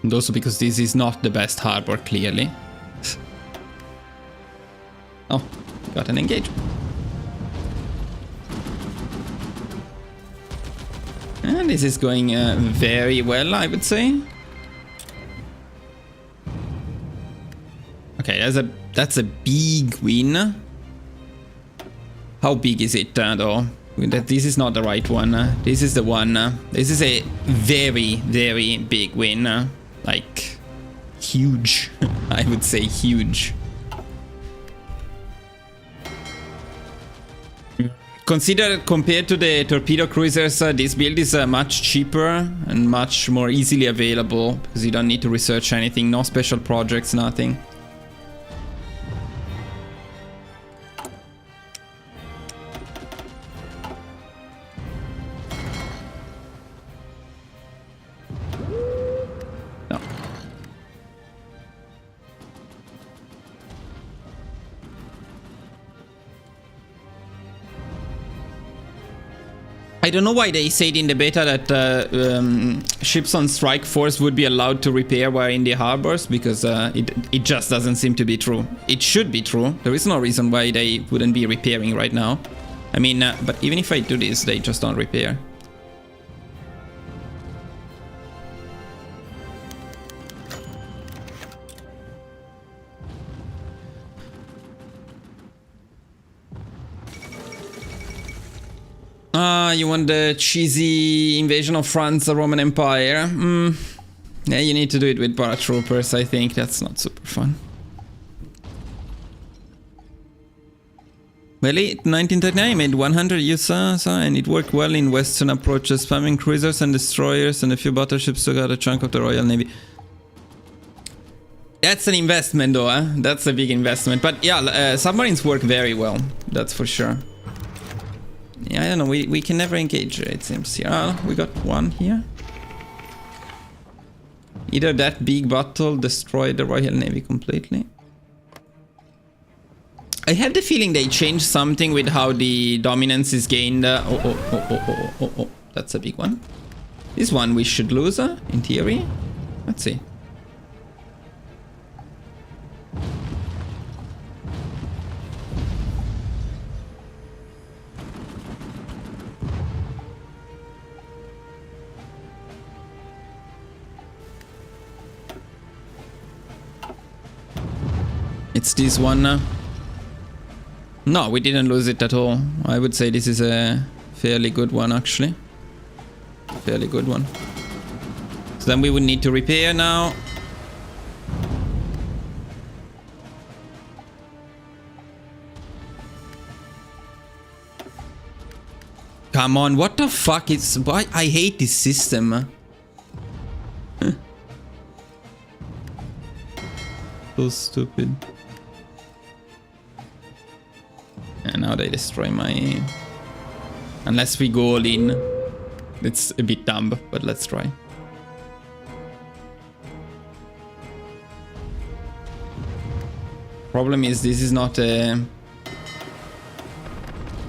And also because this is not the best harbor, clearly. Oh. Got an engagement. And this is going very well, I would say. Okay, that's a big win. How big is it, though? This is not the right one. This is the one. This is a very, very big win. Like, huge. I would say huge. Consider compared to the torpedo cruisers, this build is much cheaper and much more easily available because you don't need to research anything, no special projects, nothing. No. I don't know why they said in the beta that ships on strike force would be allowed to repair while in the harbors, because it just doesn't seem to be true. It should be true. There is no reason why they wouldn't be repairing right now. I mean, but even if I do this, they just don't repair. You want the cheesy invasion of France, the Roman Empire? Yeah, you need to do it with paratroopers, I think. That's not super fun. Well, in 1939 made 100 USAs, and it worked well in western approaches, spamming cruisers and destroyers, and a few battleships took out a chunk of the Royal Navy. That's an investment, though, eh? That's a big investment. But yeah, submarines work very well, that's for sure. Yeah, I don't know, we can never engage, it seems. Yeah, we got one here. Either that big battle destroyed the Royal Navy completely. I have the feeling they changed something with how the dominance is gained. Oh, that's a big one. This one we should lose, in theory. Let's see. It's this one. No, we didn't lose it at all. I would say this is a fairly good one, actually. Fairly good one. So then we would need to repair now. Come on, what the fuck is... Why? I hate this system. So stupid. And now they destroy my... Unless we go all in. It's a bit dumb, but let's try. Problem is, this is not a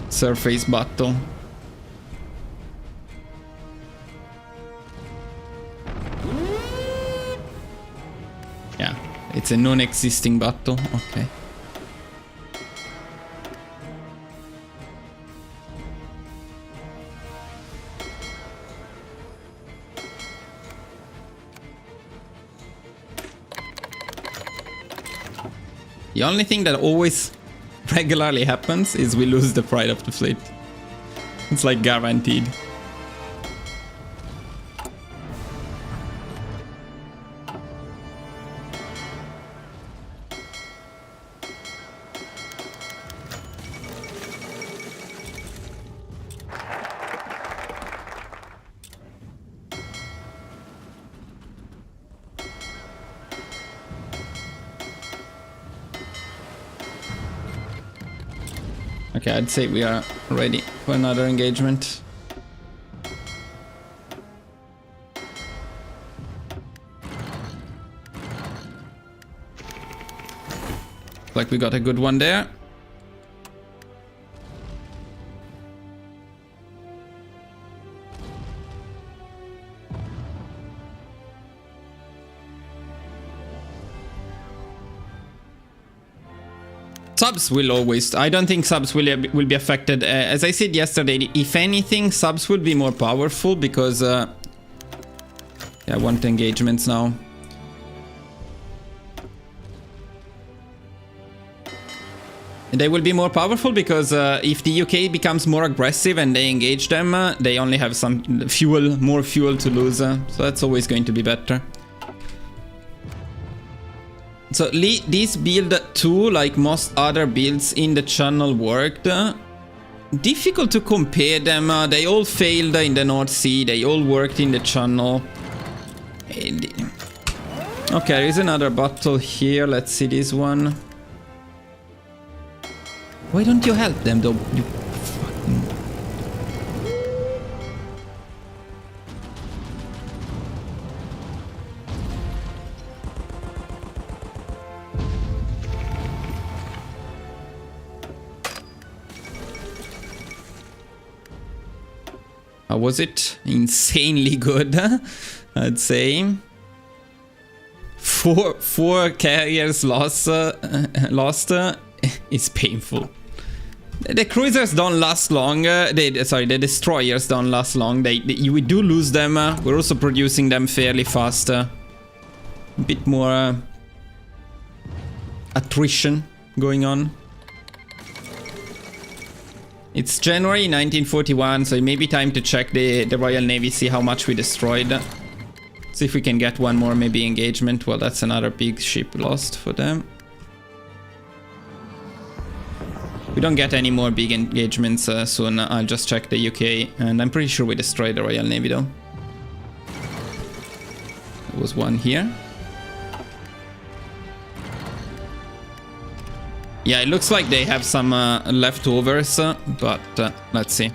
surface battle. Yeah, it's a non-existing battle. Okay. The only thing that always regularly happens is we lose the pride of the fleet. It's like guaranteed. Okay, I'd say we are ready for another engagement. Like we got a good one there. Subs will always... I don't think subs will be affected. As I said yesterday, if anything, subs will be more powerful because... yeah, I want engagements now. They will be more powerful because if the UK becomes more aggressive and they engage them, they only have some fuel, more fuel to lose. So that's always going to be better. So this build too, like most other builds in the channel, worked. Difficult to compare them. They all failed in the North Sea. They all worked in the channel. Okay, there is another battle here. Let's see this one. Why don't you help them though? You fucking... How was it? Insanely good, I'd say. Four carriers lost is painful. The cruisers don't last long. The destroyers don't last long. We do lose them. We're also producing them fairly fast. A bit more attrition going on. It's January 1941, so it may be time to check the Royal Navy, see how much we destroyed. See if we can get one more maybe engagement. Well, that's another big ship lost for them. We don't get any more big engagements soon. I'll just check the UK, and I'm pretty sure we destroyed the Royal Navy though. There was one here. Yeah, it looks like they have some leftovers, but let's see.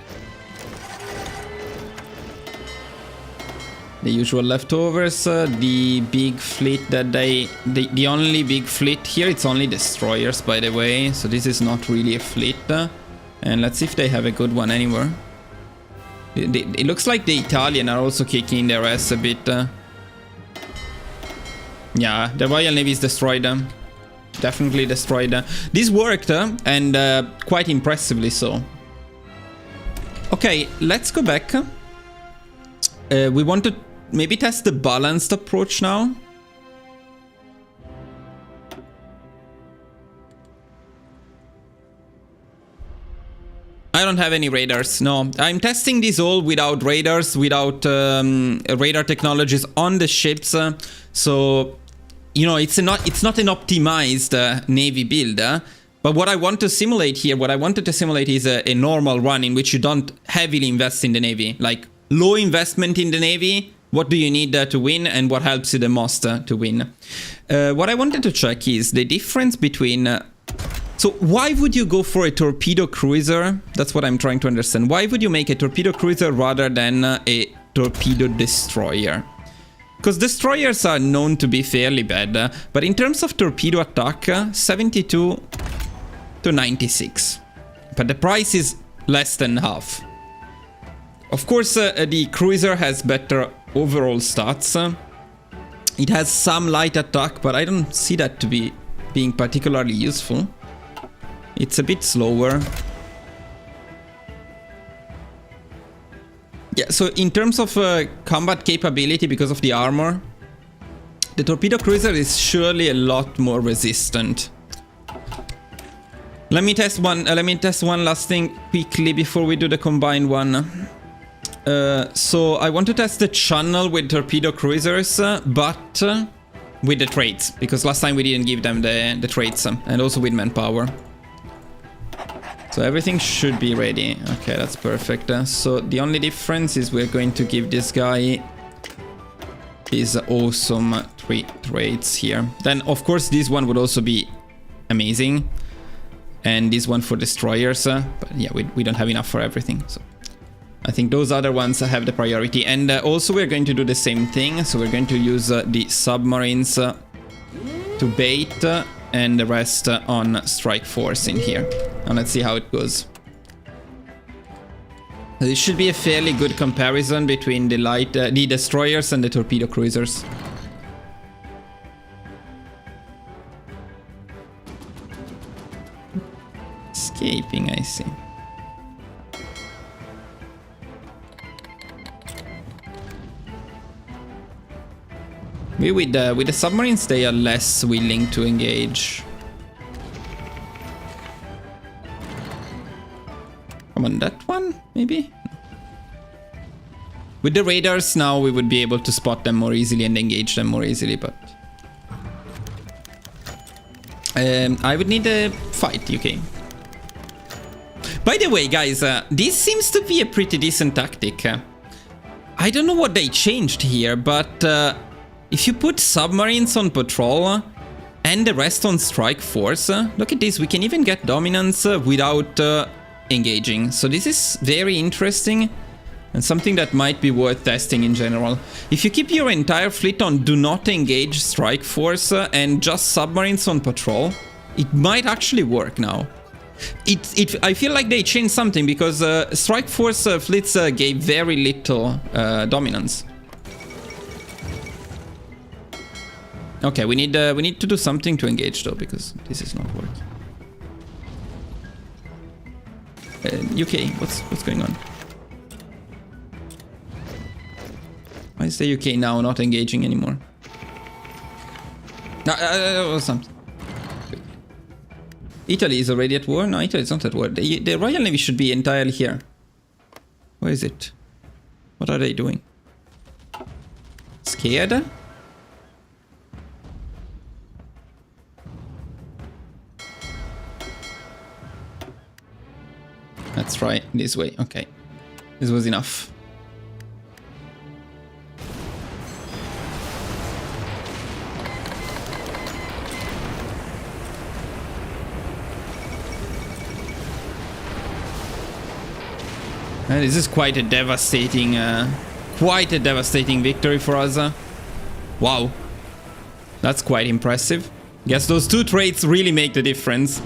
The usual leftovers, the big fleet that the only big fleet here, it's only destroyers by the way, so this is not really a fleet. And let's see if they have a good one anywhere. It looks like the Italian are also kicking their ass a bit. Yeah, the Royal Navy is destroyed. Definitely destroyed. This worked, and quite impressively so. Okay, let's go back. We want to maybe test the balanced approach now. I don't have any radars, no. I'm testing this all without radars, without radar technologies on the ships. So, you know, it's not an optimized Navy build. But what I want to simulate here, what I wanted to simulate is a normal run in which you don't heavily invest in the Navy. Like, low investment in the Navy, what do you need to win, and what helps you the most to win? What I wanted to check is the difference between... so why would you go for a torpedo cruiser? That's what I'm trying to understand. Why would you make a torpedo cruiser rather than a torpedo destroyer? Because destroyers are known to be fairly bad, but in terms of torpedo attack, 72 to 96. But the price is less than half. Of course, the cruiser has better overall stats. It has some light attack, but I don't see that to be being particularly useful. It's a bit slower. Yeah, so in terms of combat capability, because of the armor, the torpedo cruiser is surely a lot more resistant. Let me test one. Let me test one last thing quickly before we do the combined one. So I want to test the channel with torpedo cruisers, but with the traits, because last time we didn't give them the traits, and also with manpower. So everything should be ready. Okay, that's perfect. So the only difference is we're going to give this guy these awesome 3 traits here. Then of course this one would also be amazing, and this one for destroyers, but yeah, we don't have enough for everything, so I think those other ones have the priority. And also we're going to do the same thing, so we're going to use the submarines to bait, and the rest on strike force in here. And let's see how it goes. This should be a fairly good comparison between the destroyers and the torpedo cruisers. Escaping, I see. Maybe with the submarines, they are less willing to engage. Come on, that one, maybe? With the radars now, we would be able to spot them more easily and engage them more easily, but... I would need a fight, UK. By the way, guys, this seems to be a pretty decent tactic. I don't know what they changed here, but... if you put submarines on patrol and the rest on strike force, look at this, we can even get dominance without engaging. So this is very interesting and something that might be worth testing in general. If you keep your entire fleet on do not engage strike force and just submarines on patrol, it might actually work now. I feel like they changed something because strike force fleets gave very little dominance. Okay, we need to do something to engage though, because this is not working. UK, what's going on? Why is the UK now not engaging anymore? No, something. Italy is already at war? No, Italy is not at war. The Royal Navy should be entirely here. Where is it? What are they doing? Scared? Let's try this way. Okay. This was enough. And this is quite a devastating victory for us. Wow. That's quite impressive. Guess those 2 traits really make the difference.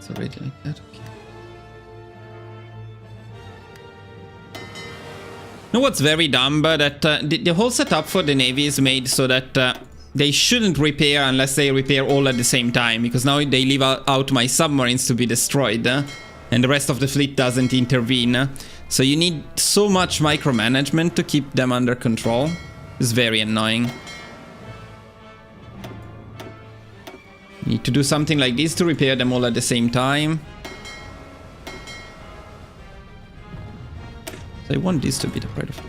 Already like that, okay. You know what's very dumb? That the whole setup for the Navy is made so that they shouldn't repair unless they repair all at the same time, because now they leave out my submarines to be destroyed, and the rest of the fleet doesn't intervene. So you need so much micromanagement to keep them under control. It's very annoying. Need to do something like this to repair them all at the same time. So I want this to be the pride of the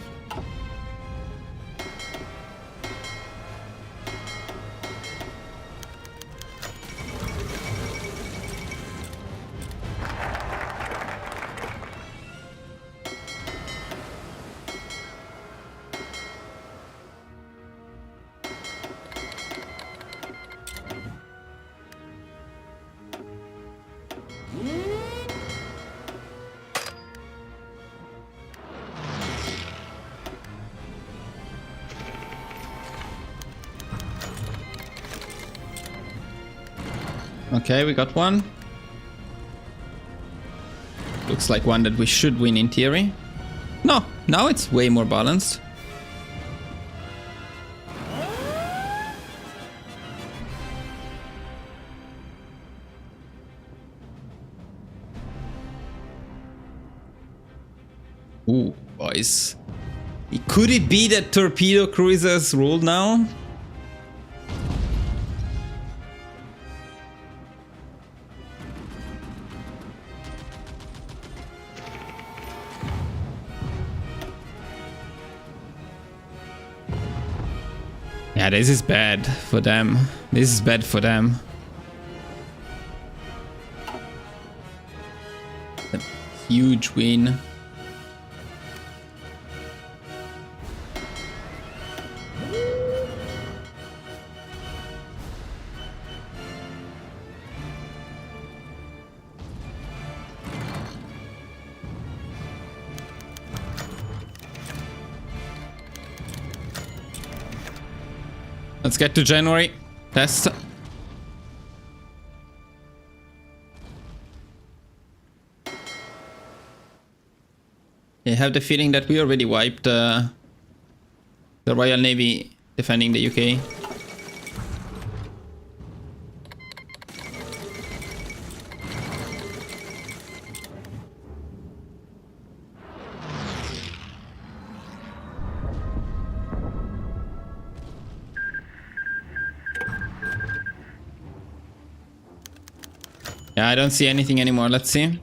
Okay, we got one. Looks like one that we should win in theory. No, now it's way more balanced. Ooh, boys. Could it be that torpedo cruisers rule now? Yeah, this is bad for them. This is bad for them. A huge win. Let's get to January. Test. I have the feeling that we already wiped the Royal Navy defending the UK. Yeah, I don't see anything anymore. Let's see.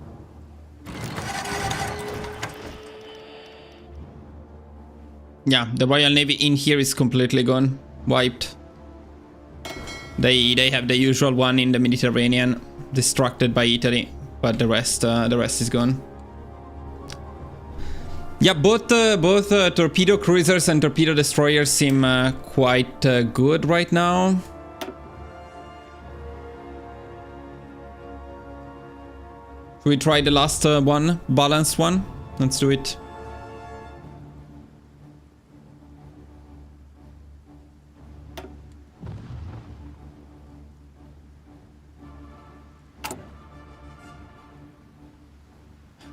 Yeah, the Royal Navy in here is completely gone. Wiped. They have the usual one in the Mediterranean, distracted by Italy, but the rest is gone. Yeah, both torpedo cruisers and torpedo destroyers seem quite good right now. Should we try the last one, balanced one? Let's do it.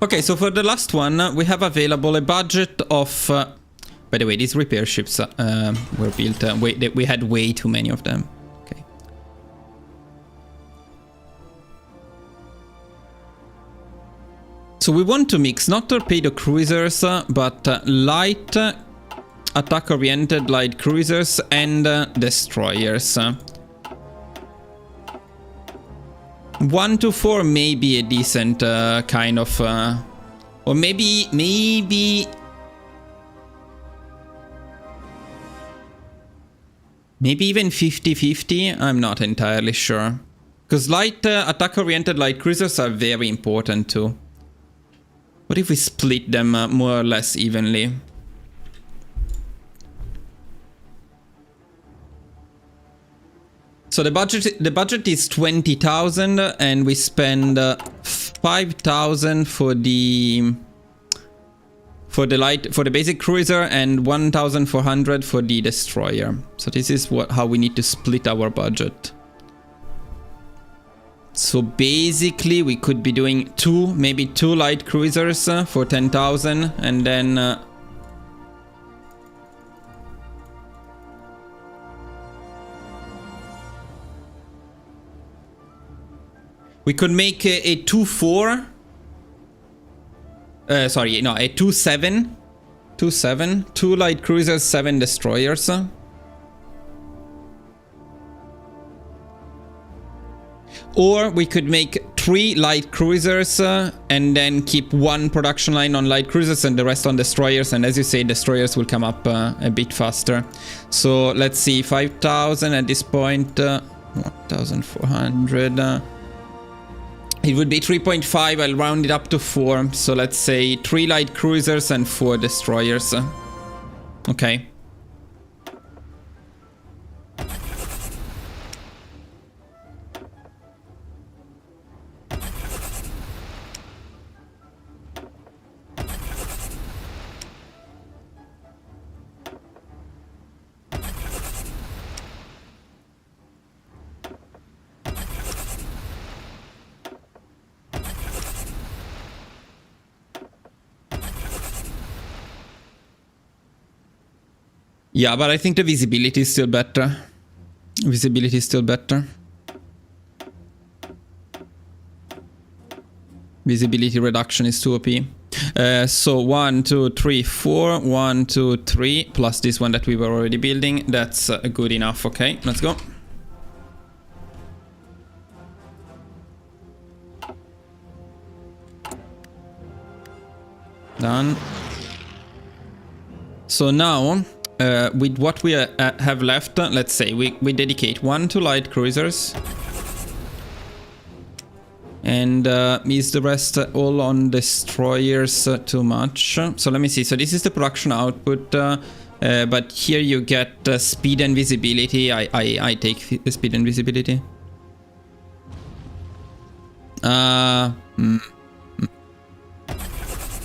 Okay, so for the last one, we have available a budget of... by the way, these repair ships were built... we had way too many of them. Okay. So we want to mix not torpedo cruisers, but light, attack-oriented light cruisers and destroyers. 1 to 4 may be a decent kind of... or maybe... Maybe even 50-50? I'm not entirely sure. Because light, attack-oriented light cruisers are very important too. What if we split them more or less evenly? So the budget is 20,000 and we spend 5,000 for the basic cruiser and 1,400 for the destroyer. So this is how we need to split our budget. So basically we could be doing maybe two light cruisers for 10,000 and then we could make a 2-4. Sorry, no, a 2-7. 2-7. 2 light cruisers, 7 destroyers. Or we could make 3 light cruisers and then keep 1 production line on light cruisers and the rest on destroyers. And as you say, destroyers will come up a bit faster. So let's see, 5,000 at this point, 1,400. It would be 3.5, I'll round it up to 4. So let's say 3 light cruisers and 4 destroyers. Okay. Yeah, but I think the visibility is still better. Visibility is still better. Visibility reduction is too OP. So 1, 2, 3, 4. 1, 2, 3. Plus this one that we were already building. That's good enough. Okay, let's go. Done. So now, with what we have left, let's say we dedicate 1 to light cruisers. And is the rest all on destroyers too much? So let me see. So this is the production output. But here you get speed and visibility. I take the speed and visibility.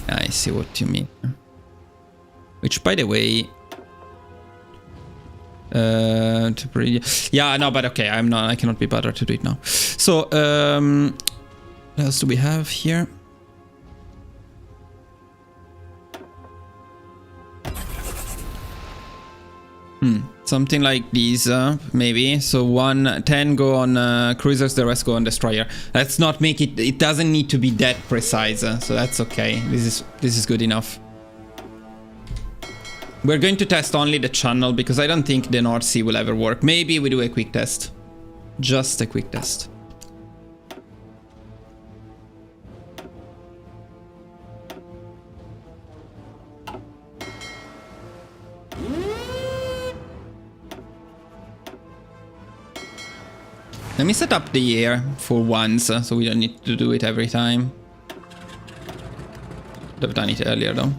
I see what you mean. Which, by the way, yeah, no, but okay, I cannot be bothered to do it now. So, what else do we have here? Something like these, maybe. So 10 go on cruisers, the rest go on destroyer. Let's not make it. It doesn't need to be that precise, so that's okay. This is good enough. We're going to test only the channel because I don't think the North Sea will ever work. Maybe we do a quick test, just a quick test. Let me set up the air for once, so we don't need to do it every time. Would have done it earlier though.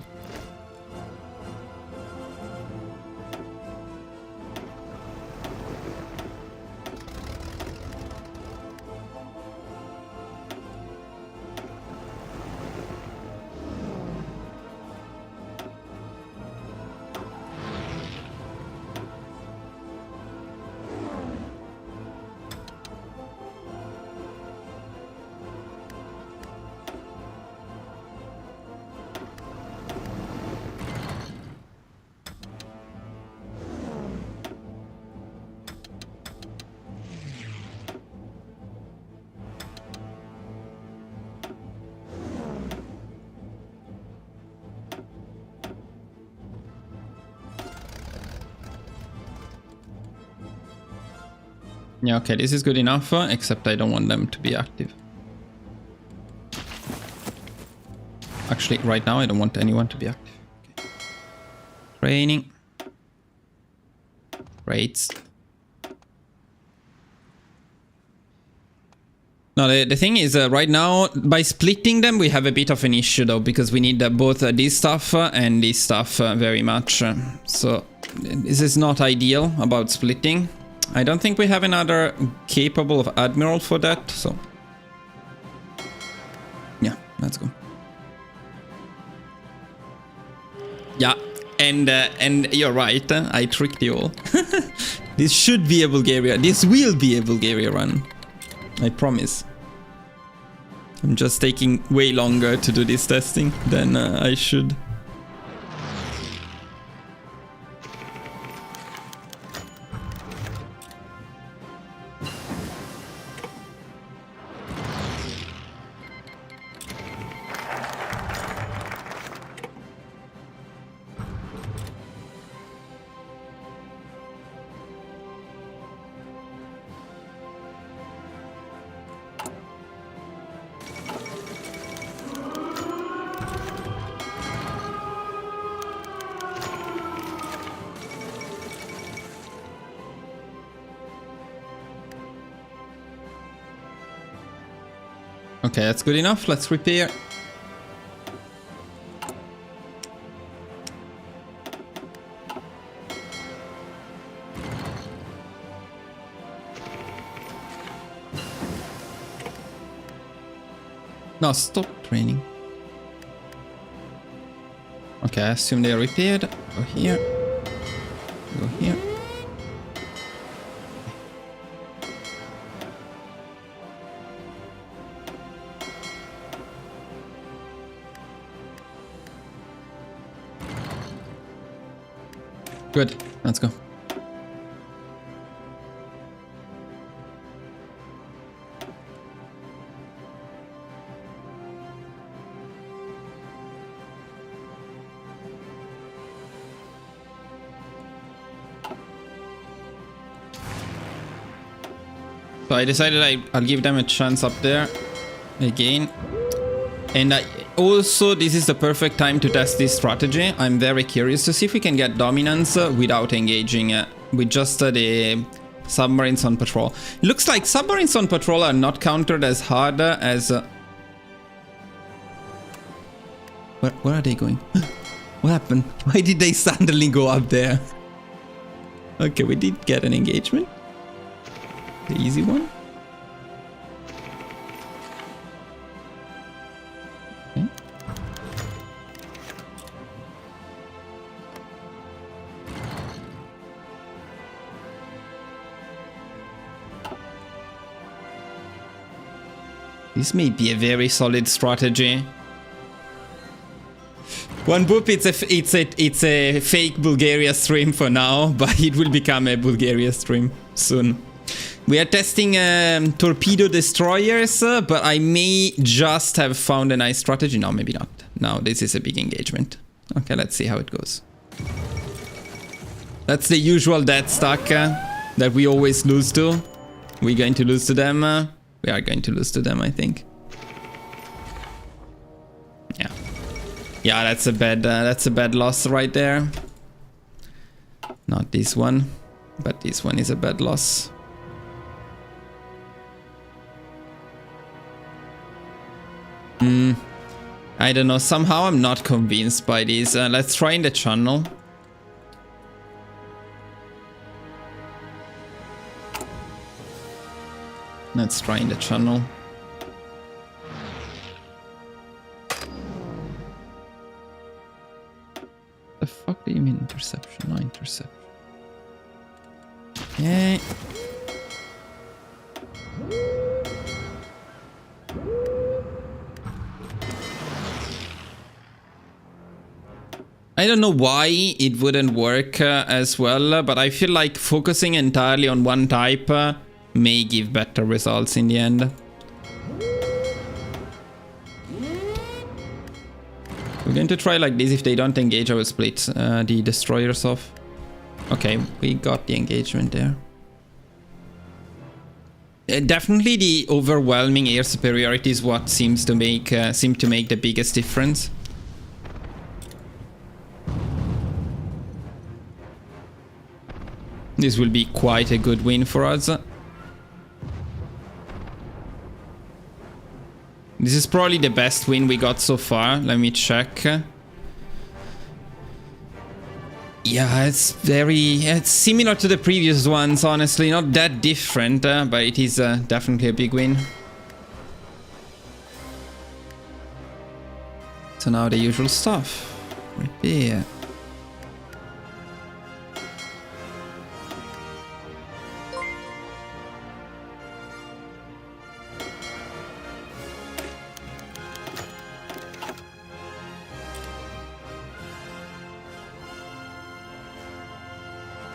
Yeah, okay, this is good enough, except I don't want them to be active. Actually, right now I don't want anyone to be active. Okay. Training. Rates. No, the thing is, right now, by splitting them, we have a bit of an issue, though, because we need both this stuff and this stuff very much. So, this is not ideal about splitting. I don't think we have another capable of admiral for that, so... yeah, let's go. Yeah, and you're right, I tricked you all. This should be a Bulgaria, this will be a Bulgaria run. I promise. I'm just taking way longer to do this testing than I should. Okay, that's good enough. Let's repair. No, stop training. Okay, I assume they are repaired. Go here. Go here. Good, let's go. So I decided I'll give them a chance up there again. And also, this is the perfect time to test this strategy. I'm very curious to see if we can get dominance without engaging with just the submarines on patrol. Looks like submarines on patrol are not countered as hard as... Where are they going? What happened? Why did they suddenly go up there? Okay, we did get an engagement. The easy one. Okay. This may be a very solid strategy. One boop, it's a fake Bulgaria stream for now, but it will become a Bulgaria stream soon. We are testing torpedo destroyers, but I may just have found a nice strategy. No, maybe not. No, this is a big engagement. Okay, let's see how it goes. That's the usual dead stack that we always lose to. We're going to lose to them. We are going to lose to them, I think. Yeah. Yeah, that's a bad loss right there. Not this one, but this one is a bad loss. I don't know, somehow I'm not convinced by this. Let's try in the channel. Let's try in the channel. The fuck do you mean interception? No interception. Okay. I don't know why it wouldn't work as well, but I feel like focusing entirely on one type may give better results in the end. We're going to try like this. If they don't engage, I will split the destroyers off. Okay, we got the engagement there. Definitely the overwhelming air superiority is what seems to make the biggest difference. This will be quite a good win for us. This is probably the best win we got so far. Let me check. Yeah, it's similar to the previous ones, honestly. Not that different, but it is definitely a big win. So now the usual stuff. Right there.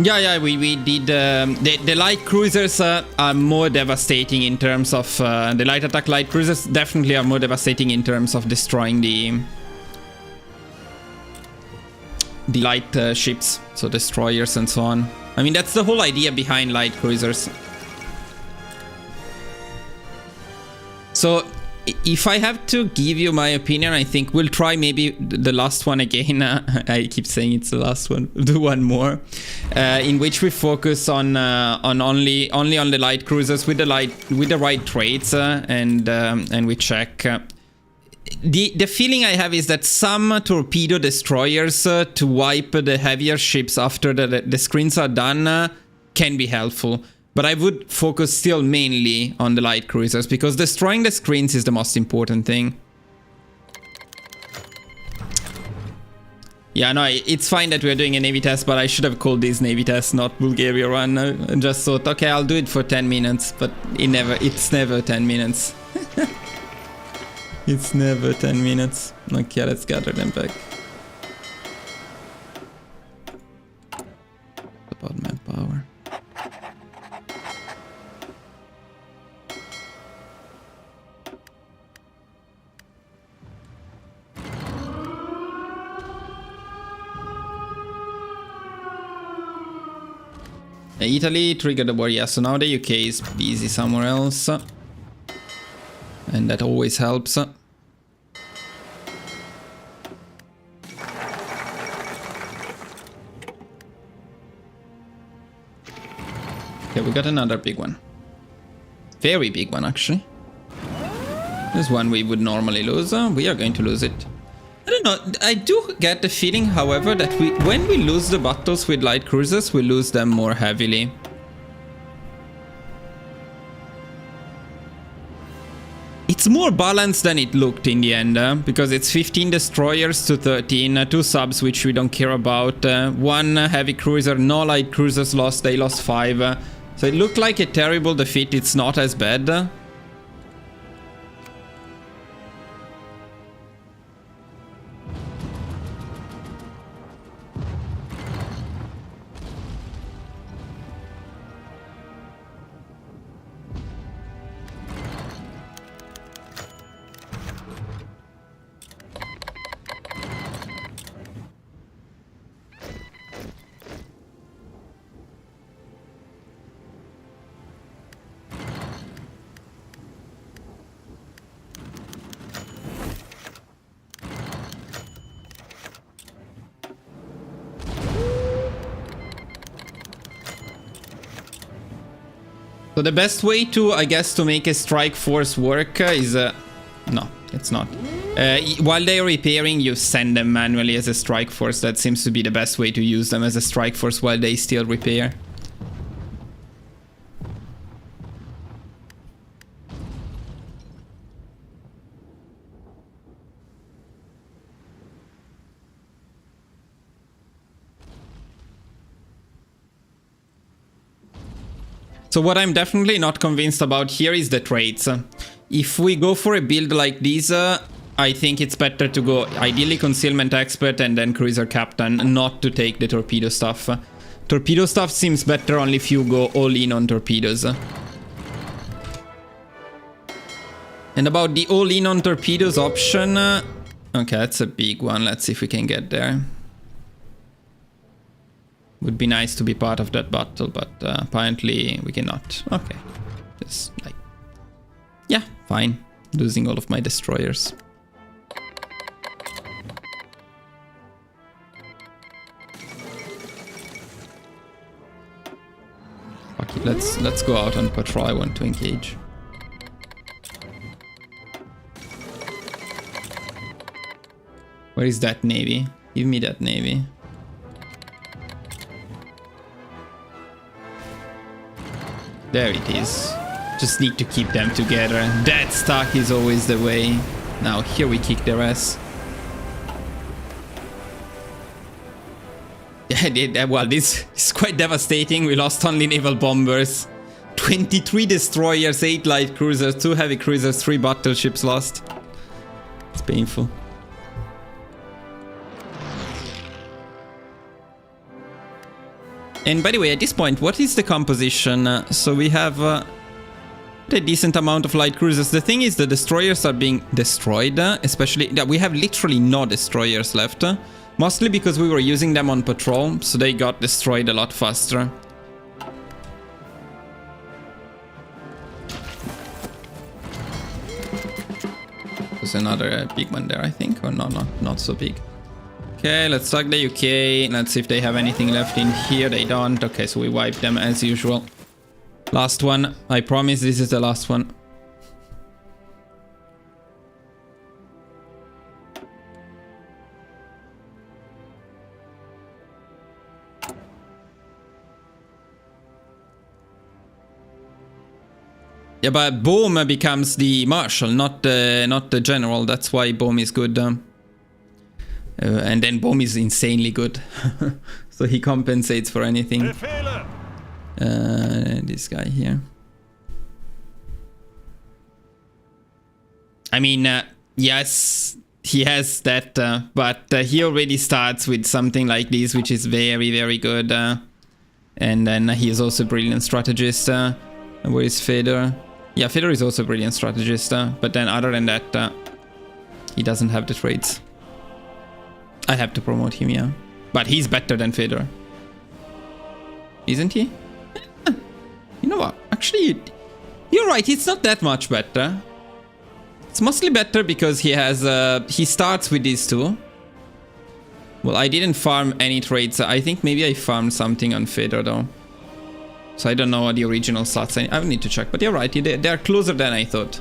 Yeah, we did. The light cruisers are more devastating in terms of the light attack light cruisers. Definitely are more devastating in terms of destroying the light ships, so destroyers and so on. I mean, that's the whole idea behind light cruisers. So, if I have to give you my opinion, I think we'll try maybe the last one again. I keep saying it's the last one. We'll do one more, in which we focus on only on the light cruisers with the right traits, and we check. The feeling I have is that some torpedo destroyers to wipe the heavier ships after the screens are done can be helpful. But I would focus still mainly on the light cruisers, because destroying the screens is the most important thing. Yeah, no, it's fine that we're doing a Navy test, but I should have called this Navy test, not Bulgaria run. I just thought, okay, I'll do it for 10 minutes, but it's never 10 minutes. It's never 10 minutes. Okay, let's gather them back. About manpower. Italy triggered the war, yeah, so now the UK is busy somewhere else. And that always helps. Okay, we got another big one. Very big one, actually. This one we would normally lose. We are going to lose it. I don't know. I do get the feeling, however, that when we lose the battles with light cruisers, we lose them more heavily. It's more balanced than it looked in the end, because it's 15 destroyers to 13, 2 subs which we don't care about, 1 heavy cruiser, no light cruisers lost, they lost 5. So it looked like a terrible defeat, it's not as bad. So the best way to, I guess, to make a strike force work is... no, it's not. While they're repairing, you send them manually as a strike force. That seems to be the best way to use them as a strike force while they still repair. So what I'm definitely not convinced about here is the traits. If we go for a build like this, I think it's better to go ideally concealment expert and then cruiser captain, not to take the torpedo stuff. Torpedo stuff seems better only if you go all in on torpedoes. And about the all in on torpedoes option, okay, that's a big one. Let's see if we can get there. Would be nice to be part of that battle, but apparently we cannot. Okay. Just like... yeah, fine. Losing all of my destroyers. Fuck it, let's go out on patrol. I want to engage. Where is that navy? Give me that navy. There it is. Just need to keep them together. That stack is always the way. Now here we kick their ass. Yeah, well, this is quite devastating. We lost only naval bombers. 23 destroyers, 8 light cruisers, 2 heavy cruisers, 3 battleships lost. It's painful. And by the way, at this point, what is the composition? So we have a decent amount of light cruisers. The thing is, the destroyers are being destroyed, especially... yeah, we have literally no destroyers left. Mostly because we were using them on patrol, so they got destroyed a lot faster. There's another big one there, I think. Or no, not so big. Okay, let's tag the UK. Let's see if they have anything left in here. They don't. Okay, so we wipe them as usual. Last one. I promise this is the last one. Yeah, but Bohm becomes the marshal, not the general. That's why Bohm is good. And then Bohm is insanely good. So he compensates for anything. This guy here. I mean, yes, he has that, but he already starts with something like this, which is very, very good. And then he is also a brilliant strategist. Where is Fedor? Yeah, Fedor is also a brilliant strategist, but then other than that, he doesn't have the traits. I have to promote him, yeah. But he's better than Fedor. Isn't he? You know what? Actually, you're right. It's not that much better. It's mostly better because he has he starts with these two. Well, I didn't farm any trades. I think maybe I farmed something on Fedor though. So I don't know what the original slots. I would need to check. But you're right. They're closer than I thought.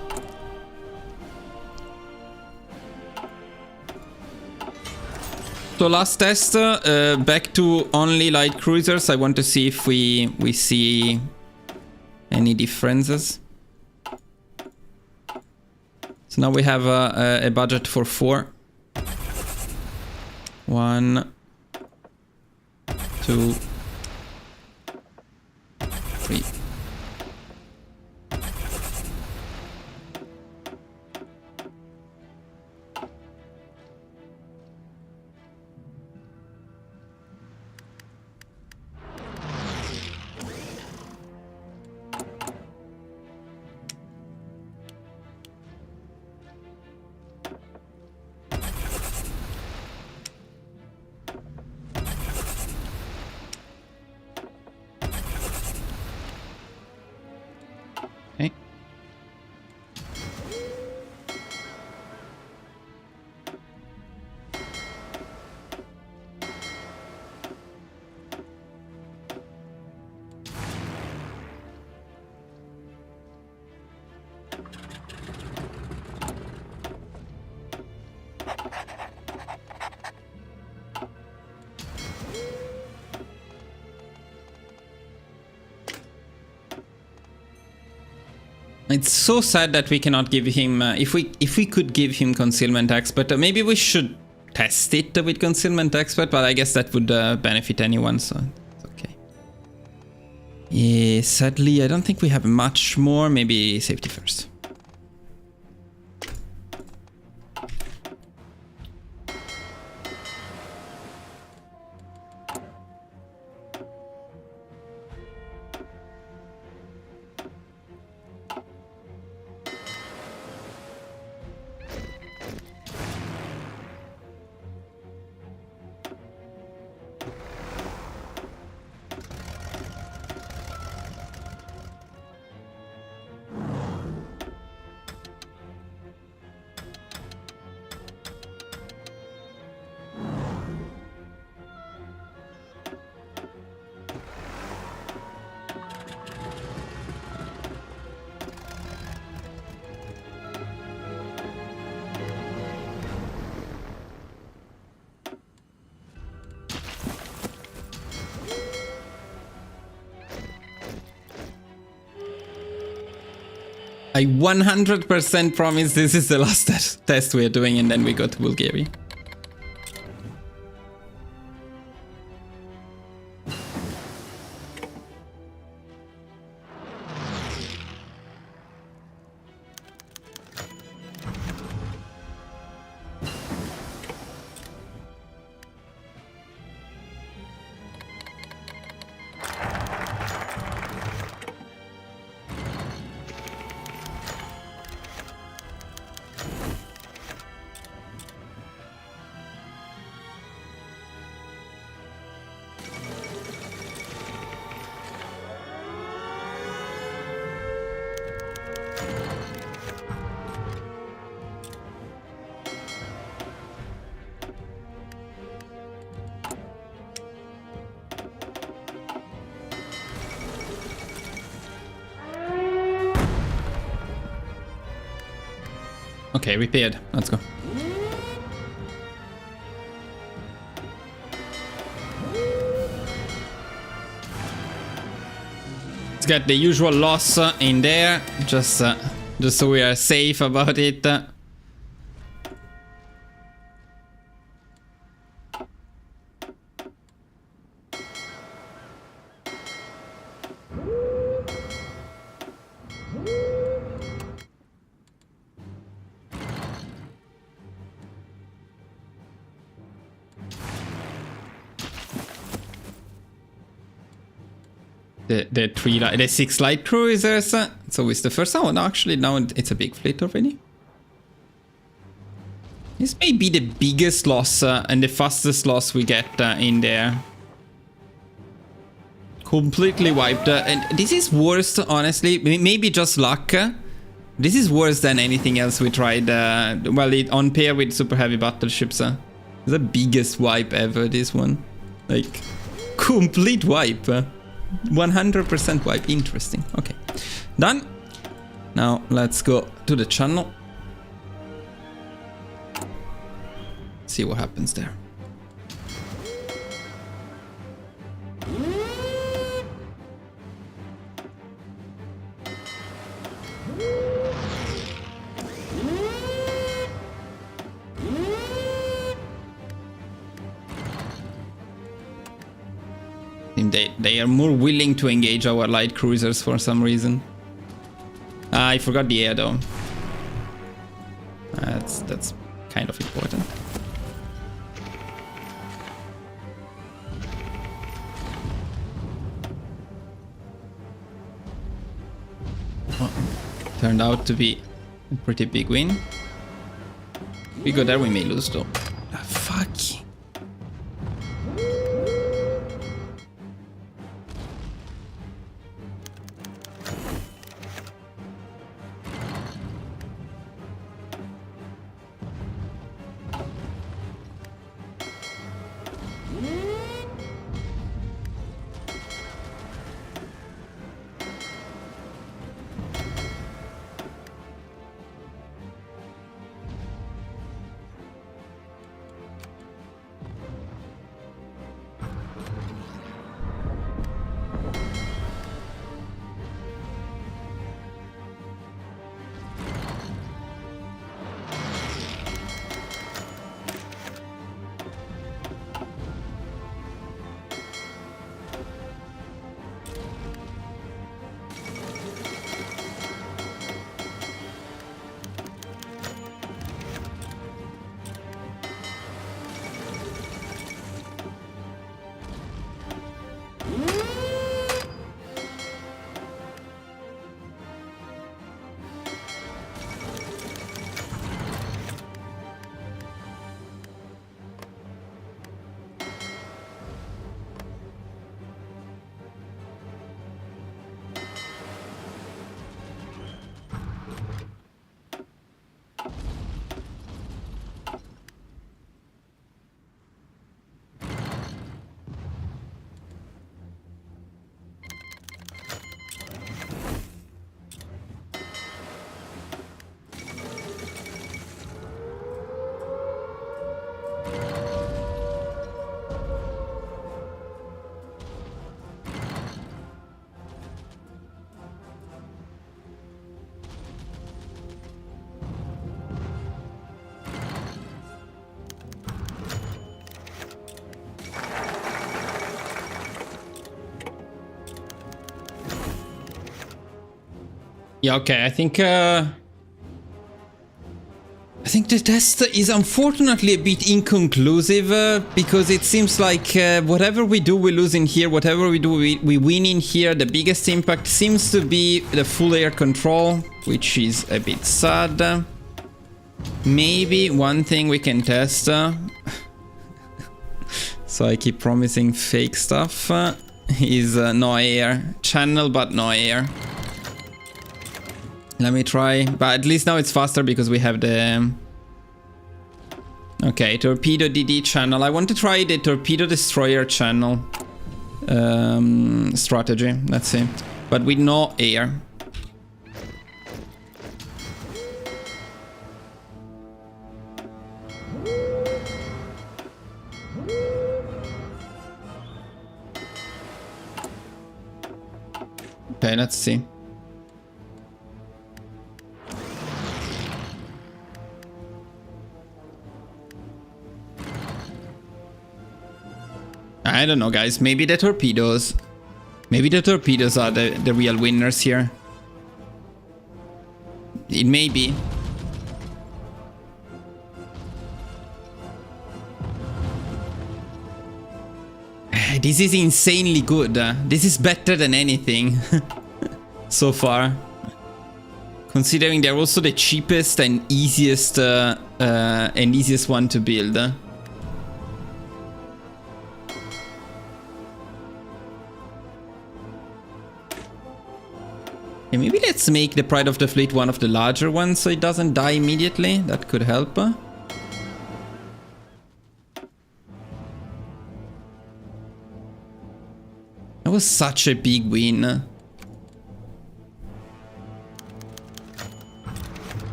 So last test, back to only light cruisers. I want to see if we see any differences. So now we have a budget for 4. 1, 2, 3. Okay. It's so sad that we cannot give him, if we could give him Concealment Expert, maybe we should test it with Concealment Expert, but I guess that would benefit anyone, so it's okay. Yeah, sadly, I don't think we have much more, maybe safety first. I 100% promise this is the last test we are doing and then we go to Bulgaria. Okay, repaired. Let's go. Let's get the usual loss in there, just so we are safe about it. The 6 light cruisers. So it's the first. Oh no, actually now it's a big fleet already. This may be the biggest loss and the fastest loss we get in there. Completely wiped. And this is worse, honestly. Maybe just luck. This is worse than anything else we tried. Well, on pair with super heavy battleships. The biggest wipe ever, this one. Like, complete wipe. 100% wipe. Interesting. Okay. Done. Now, let's go to the channel. See what happens there. They are more willing to engage our light cruisers for some reason. I forgot the air though. That's kind of important. Well, turned out to be a pretty big win. If we go there, we may lose though. Ah, fuck. Yeah, okay, I think the test is unfortunately a bit inconclusive because it seems like whatever we do, we lose in here. Whatever we do, we win in here. The biggest impact seems to be the full air control, which is a bit sad. Maybe one thing we can test. So I keep promising fake stuff. Is no air. Channel, but no air. Let me try, but at least now it's faster because we have the... Okay, torpedo DD channel. I want to try the torpedo destroyer channel strategy. Let's see, but with no air. Okay, let's see. I don't know, guys. Maybe the torpedoes. Maybe the torpedoes are the real winners here. It may be. This is insanely good. This is better than anything so far. Considering they're also the cheapest and easiest one to build. Yeah, maybe let's make the Pride of the Fleet one of the larger ones so it doesn't die immediately. That could help. That was such a big win.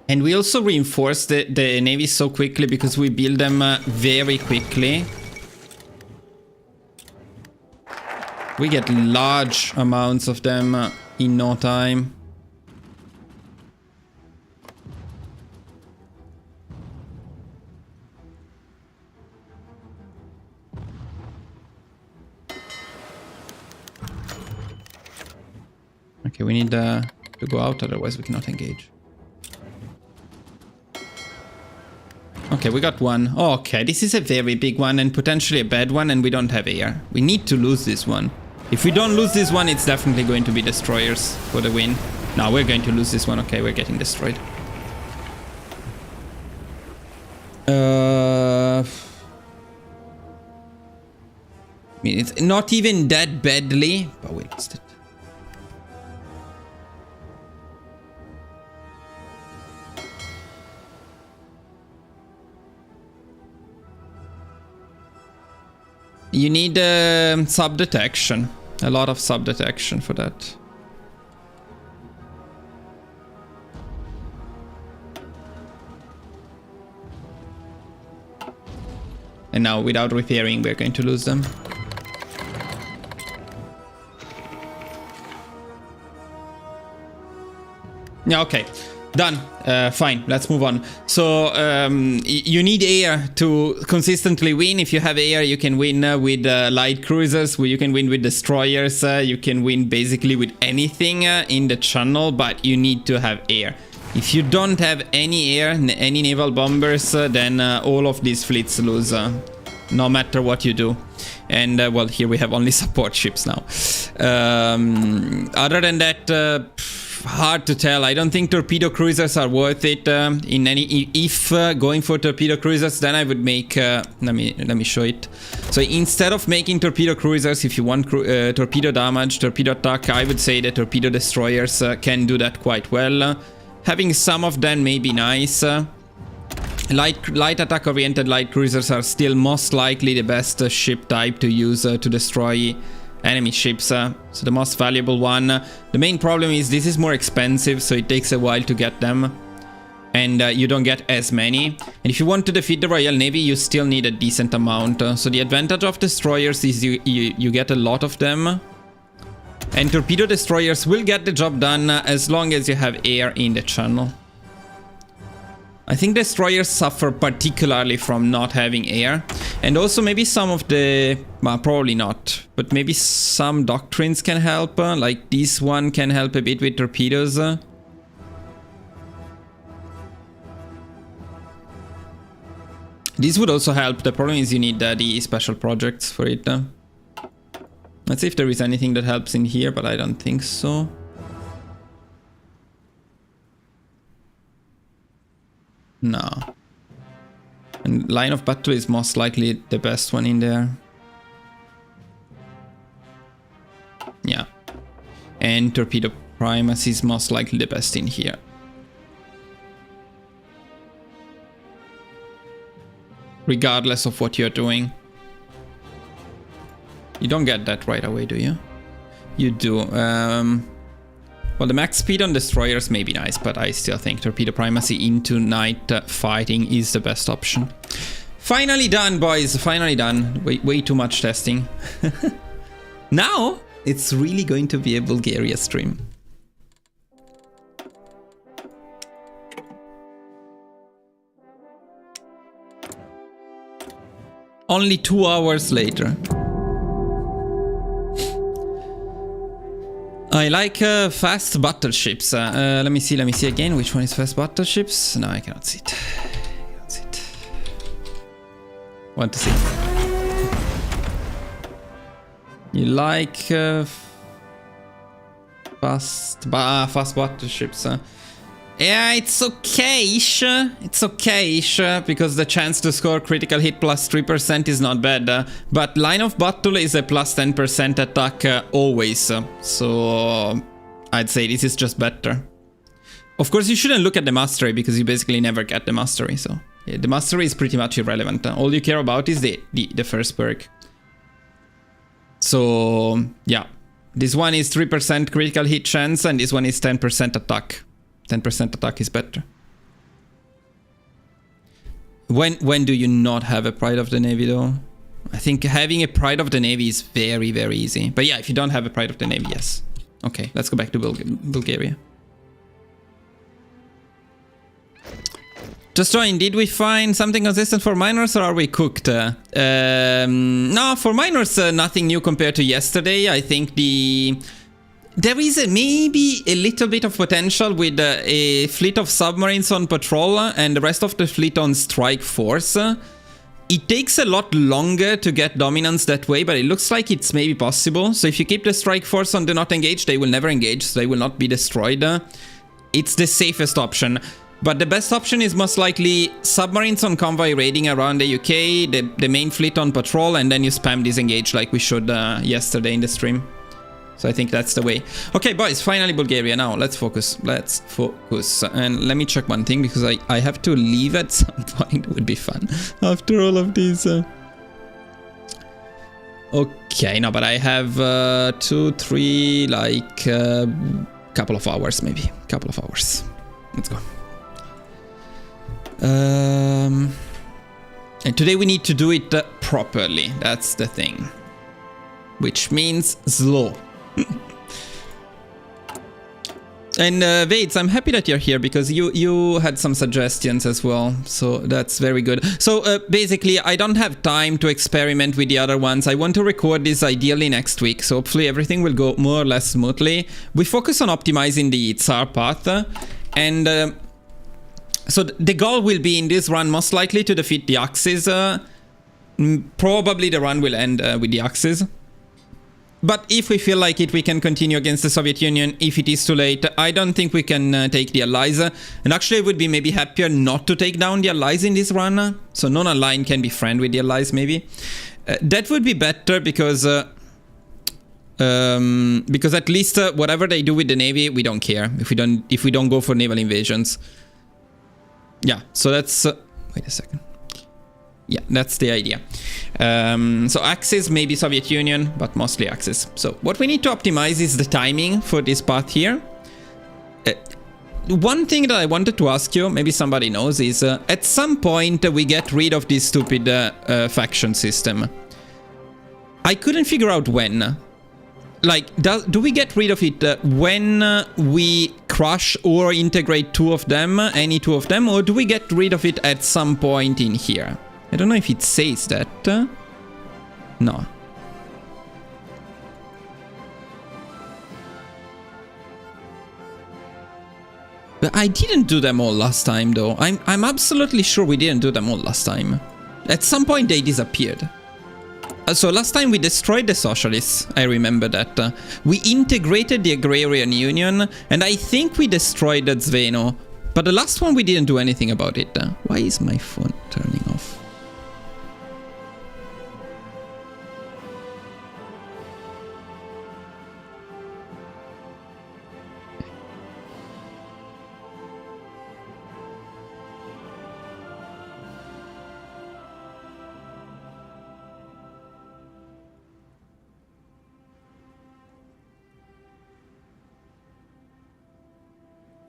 And we also reinforce the navy so quickly because we build them very quickly. We get large amounts of them in no time. Okay, we need to go out, otherwise we cannot engage. Okay, we got one. Oh, okay, this is a very big one and potentially a bad one, and we don't have air. We need to lose this one. If we don't lose this one, it's definitely going to be destroyers for the win. No, we're going to lose this one. Okay, we're getting destroyed. I mean, it's not even that badly, but we lost it. You need sub detection, a lot of sub detection for that. And now without repairing, we're going to lose them. Yeah, okay. Done. Fine, let's move on. So you need air to consistently win. If you have air, you can win with light cruisers, you can win with destroyers, you can win basically with anything in the channel, but you need to have air. If you don't have any air, any naval bombers, then all of these fleets lose, no matter what you do. And well, here we have only support ships now. Other than that, hard to tell. I don't think torpedo cruisers are worth it in any. If going for torpedo cruisers, then I would make. Let me show it. So instead of making torpedo cruisers, if you want torpedo damage, torpedo attack, I would say that torpedo destroyers can do that quite well. Having some of them may be nice. Light attack oriented light cruisers are still most likely the best ship type to use to destroy enemy ships, so the most valuable one. The main problem is this is more expensive, so it takes a while to get them, and you don't get as many. And if you want to defeat the Royal Navy, you still need a decent amount. So the advantage of destroyers is you get a lot of them, and torpedo destroyers will get the job done as long as you have air in the channel. I think destroyers suffer particularly from not having air, and also maybe some of the, well, probably not, but maybe some doctrines can help, like this one can help a bit with torpedoes. This would also help. The problem is you need the special projects for it. Let's see if there is anything that helps in here, but I don't think so. No. And line of battle is most likely the best one in there. Yeah. And torpedo primacy is most likely the best in here. Regardless of what you're doing. You don't get that right away, do you? You do. Well, the max speed on destroyers may be nice, but I still think torpedo primacy into night fighting is the best option. Finally done, boys. Finally done. Way too much testing. Now it's really going to be a Bulgaria stream. Only 2 hours later. I like fast battleships. Let me see again. Which one is fast battleships? No, I cannot see it. Want to see. You like fast battleships? Yeah, it's okay-ish. It's okay-ish because the chance to score critical hit plus 3% is not bad. But line of battle is a plus 10% attack always. So I'd say this is just better. Of course, you shouldn't look at the mastery because you basically never get the mastery. So yeah, the mastery is pretty much irrelevant. All you care about is the first perk. So yeah, this one is 3% critical hit chance and this one is 10% attack. 10% attack is better. When do you not have a Pride of the Navy though? I think having a Pride of the Navy is very, very easy. But yeah, if you don't have a Pride of the Navy, yes. Okay, let's go back to Bulgaria. Just join, did we find something consistent for minors or are we cooked? No, for minors, nothing new compared to yesterday. I think there is maybe a little bit of potential with a fleet of submarines on patrol and the rest of the fleet on strike force. It takes a lot longer to get dominance that way, but it looks like it's maybe possible. So if you keep the strike force on do not engage, they will never engage, so they will not be destroyed. It's the safest option. But the best option is most likely submarines on convoy raiding around the UK, the main fleet on patrol, and then you spam disengage like we showed yesterday in the stream. So I think that's the way. Okay, boys, finally Bulgaria. Now, let's focus. Let's focus. And let me check one thing, because I have to leave at some point. It would be fun after all of these. Okay, no, but I have 2, 3, like, couple of hours, maybe. Couple of hours. Let's go. And today we need to do it properly. That's the thing. Which means slow. And Vades, I'm happy that you're here because you had some suggestions as well, so that's very good. So basically, I don't have time to experiment with the other ones. I want to record this ideally next week, so hopefully everything will go more or less smoothly. We focus on optimizing the Tsar path, and so the goal will be in this run most likely to defeat the Axis. Probably the run will end with the Axis. But if we feel like it, we can continue against the Soviet Union. If it is too late, I don't think we can take the Allies. And actually, I would be maybe happier not to take down the Allies in this run. So non-aligned can be friend with the Allies, maybe. That would be better because at least whatever they do with the Navy, we don't care. If we don't go for naval invasions. Yeah, so that's... wait a second. Yeah, that's the idea. So Axis, maybe Soviet Union, but mostly Axis. So what we need to optimize is the timing for this path here. One thing that I wanted to ask you, maybe somebody knows, is at some point we get rid of this stupid faction system. I couldn't figure out when. Like, do we get rid of it when we crush or integrate two of them, any two of them, or do we get rid of it at some point in here? I don't know if it says that. No. But I didn't do them all last time, though. I'm absolutely sure we didn't do them all last time. At some point they disappeared. So last time we destroyed the socialists, I remember that. We integrated the Agrarian Union, and I think we destroyed the Zveno. But the last one we didn't do anything about it. Why is my phone turning off?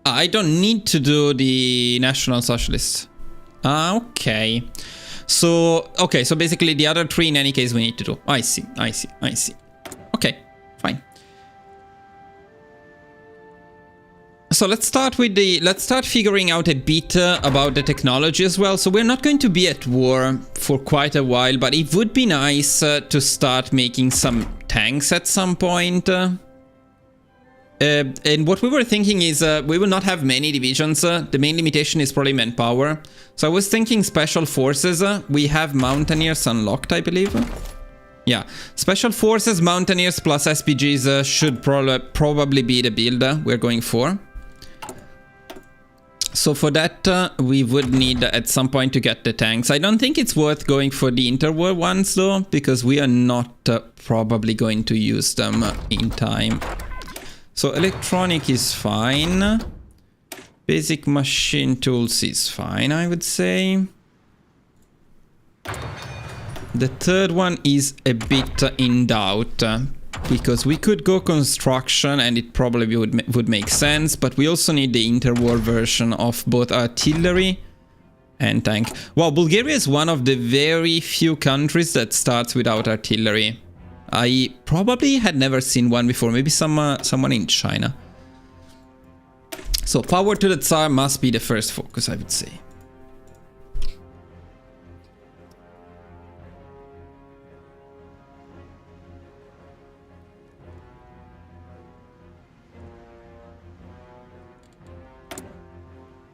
I don't need to do the National Socialists. Okay. So, so basically the other three in any case we need to do. I see. Okay. So let's start figuring out a bit about the technology as well. So we're not going to be at war for quite a while, but it would be nice to start making some tanks at some point. And what we were thinking is we will not have many divisions. The main limitation is probably manpower. So I was thinking special forces. We have mountaineers unlocked, I believe. Yeah, special forces, mountaineers plus SPGs should probably be the build we're going for. So for that, we would need at some point to get the tanks. I don't think it's worth going for the interwar ones though, because we are not probably going to use them in time. So electronic is fine. Basic machine tools is fine, I would say. The third one is a bit in doubt. Because we could go construction and it probably would make sense, but we also need the interwar version of both artillery and tank. Wow, Bulgaria is one of the very few countries that starts without artillery. I probably had never seen one before, maybe someone in China. So power to the Tsar must be the first focus, I would say.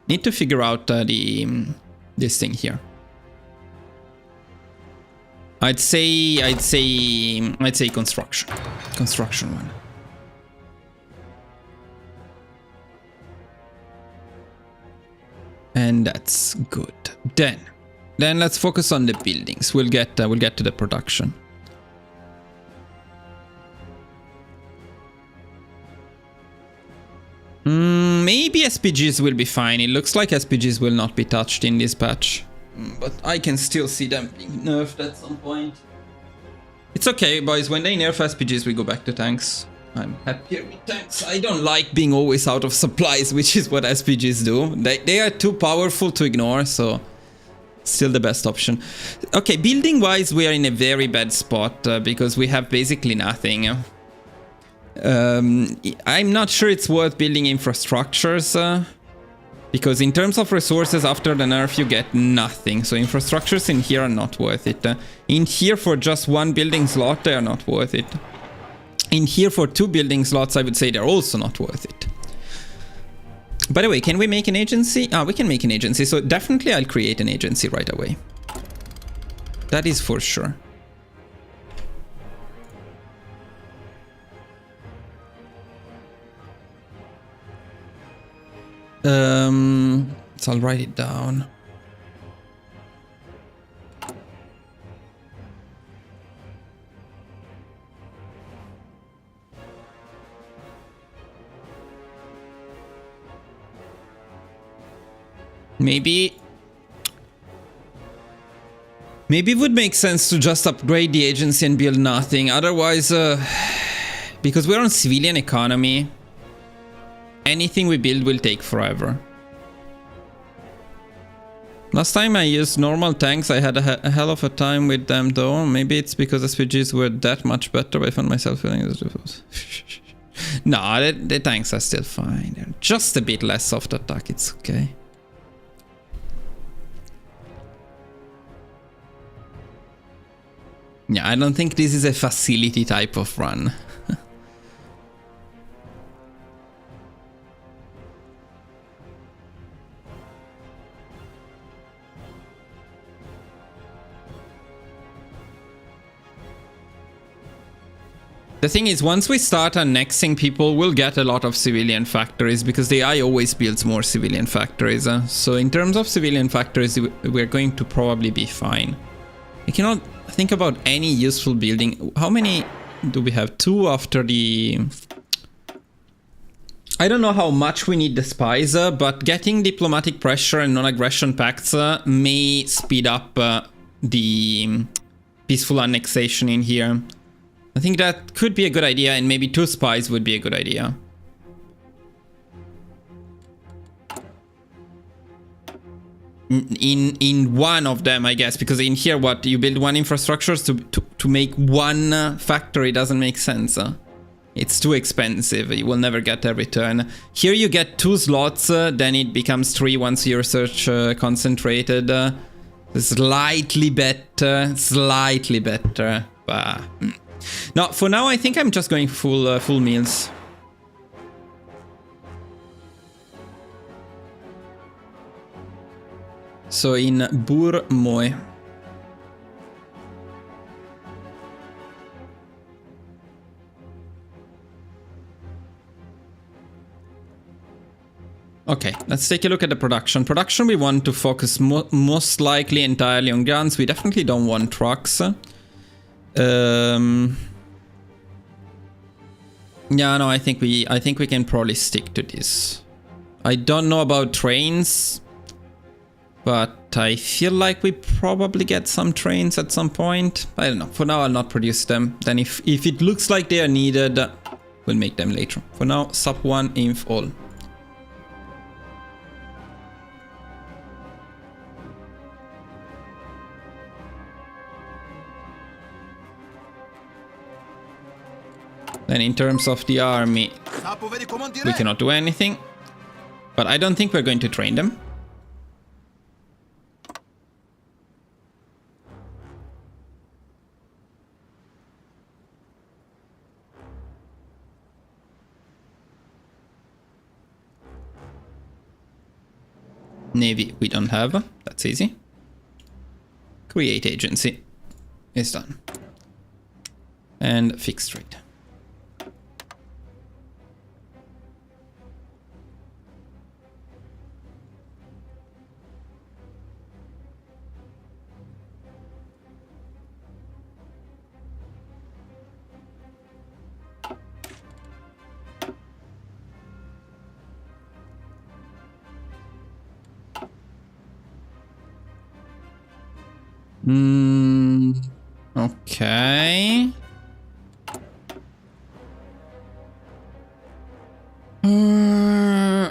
Need to figure out this thing here. I'd say construction. Construction one. And that's good. Then let's focus on the buildings. We'll get to the production. Maybe SPGs will be fine. It looks like SPGs will not be touched in this patch. But I can still see them being nerfed at some point. It's okay, boys. When they nerf SPGs, we go back to tanks. I'm happier with tanks. I don't like being always out of supplies, which is what SPGs do. They are too powerful to ignore, so still the best option. Okay, building-wise, we are in a very bad spot because we have basically nothing. I'm not sure it's worth building infrastructures because in terms of resources after the nerf you get nothing, so infrastructures in here are not worth it. In here for just one building slot they are not worth it. In here for 2 building slots I would say they're also not worth it. By the way, can we make an agency? We can make an agency, so definitely I'll create an agency right away. That is for sure. So I'll write it down. Maybe it would make sense to just upgrade the agency and build nothing. Otherwise, because we're on civilian economy, anything we build will take forever. Last time I used normal tanks, I had a hell of a time with them though. Maybe it's because SPGs were that much better, but I found myself feeling this. No, the tanks are still fine. They're just a bit less soft attack, it's okay. Yeah, I don't think this is a facility type of run. The thing is, once we start annexing people, we'll get a lot of civilian factories because the AI always builds more civilian factories. So in terms of civilian factories, we're going to probably be fine. I cannot think about any useful building. How many do we have? 2 after the... I don't know how much we need the spies, but getting diplomatic pressure and non-aggression pacts may speed up the peaceful annexation in here. I think that could be a good idea, and maybe 2 spies would be a good idea. In one of them, I guess, because in here, what, you build 1 infrastructure to make 1 factory doesn't make sense. It's too expensive. You will never get a return. Here you get 2 slots, then it becomes 3 once your research concentrated. Slightly better, slightly better. But no, for now I think I'm just going full meals. So in Burmoy. Okay, let's take a look at the production. Production, we want to focus most likely entirely on guns. We definitely don't want trucks. Yeah, no, I think we can probably stick to this. I don't know about trains, but I feel like we probably get some trains at some point. I don't know. For now, I'll not produce them. Then if it looks like they are needed, we'll make them later. For now, sub 1 inf all. Then in terms of the army, we cannot do anything. But I don't think we're going to train them. Navy, we don't have. That's easy. Create agency is done. And fixed rate. Okay.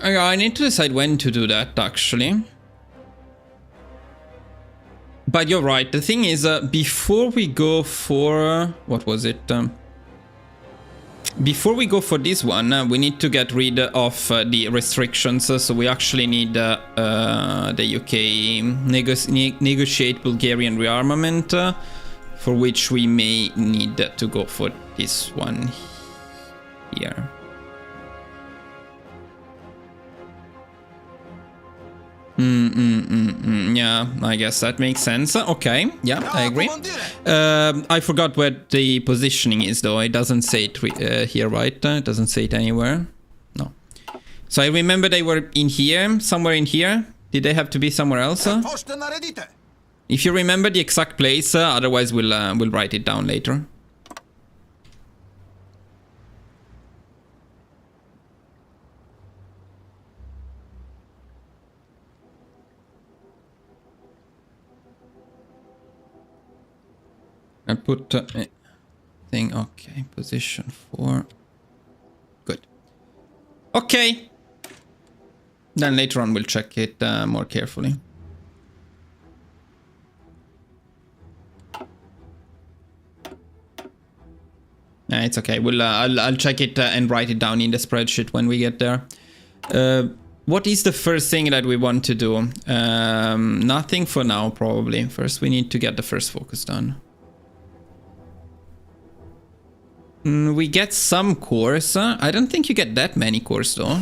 I need to decide when to do that, actually. But you're right. The thing is, before we go for... what was it? Before we go for this one, we need to get rid of the restrictions. So we actually need the UK negotiate Bulgarian rearmament, for which we may need to go for this one here. Yeah, I guess that makes sense. Okay, yeah, I agree. I forgot where the positioning is, though. It doesn't say it here, right? It doesn't say it anywhere. No. So I remember they were in here, somewhere in here. Did they have to be somewhere else? If you remember the exact place, otherwise we'll write it down later. I put thing, okay, position 4. Good. Okay. Then later on we'll check it more carefully. It's okay. I'll check it and write it down in the spreadsheet when we get there. What is the first thing that we want to do? Nothing for now, probably. First, we need to get the first focus done. We get some cores. I don't think you get that many cores, though.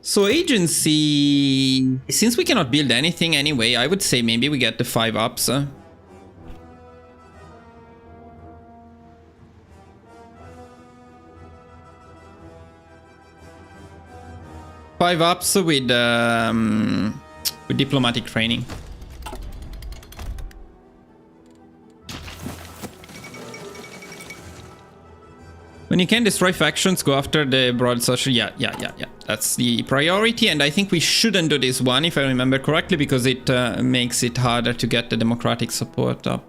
So agency... since we cannot build anything anyway, I would say maybe we get the 5 ups. 5 ups with diplomatic training. When you can destroy factions, go after the broad social. Yeah. That's the priority, and I think we shouldn't do this one, if I remember correctly, because it makes it harder to get the democratic support up.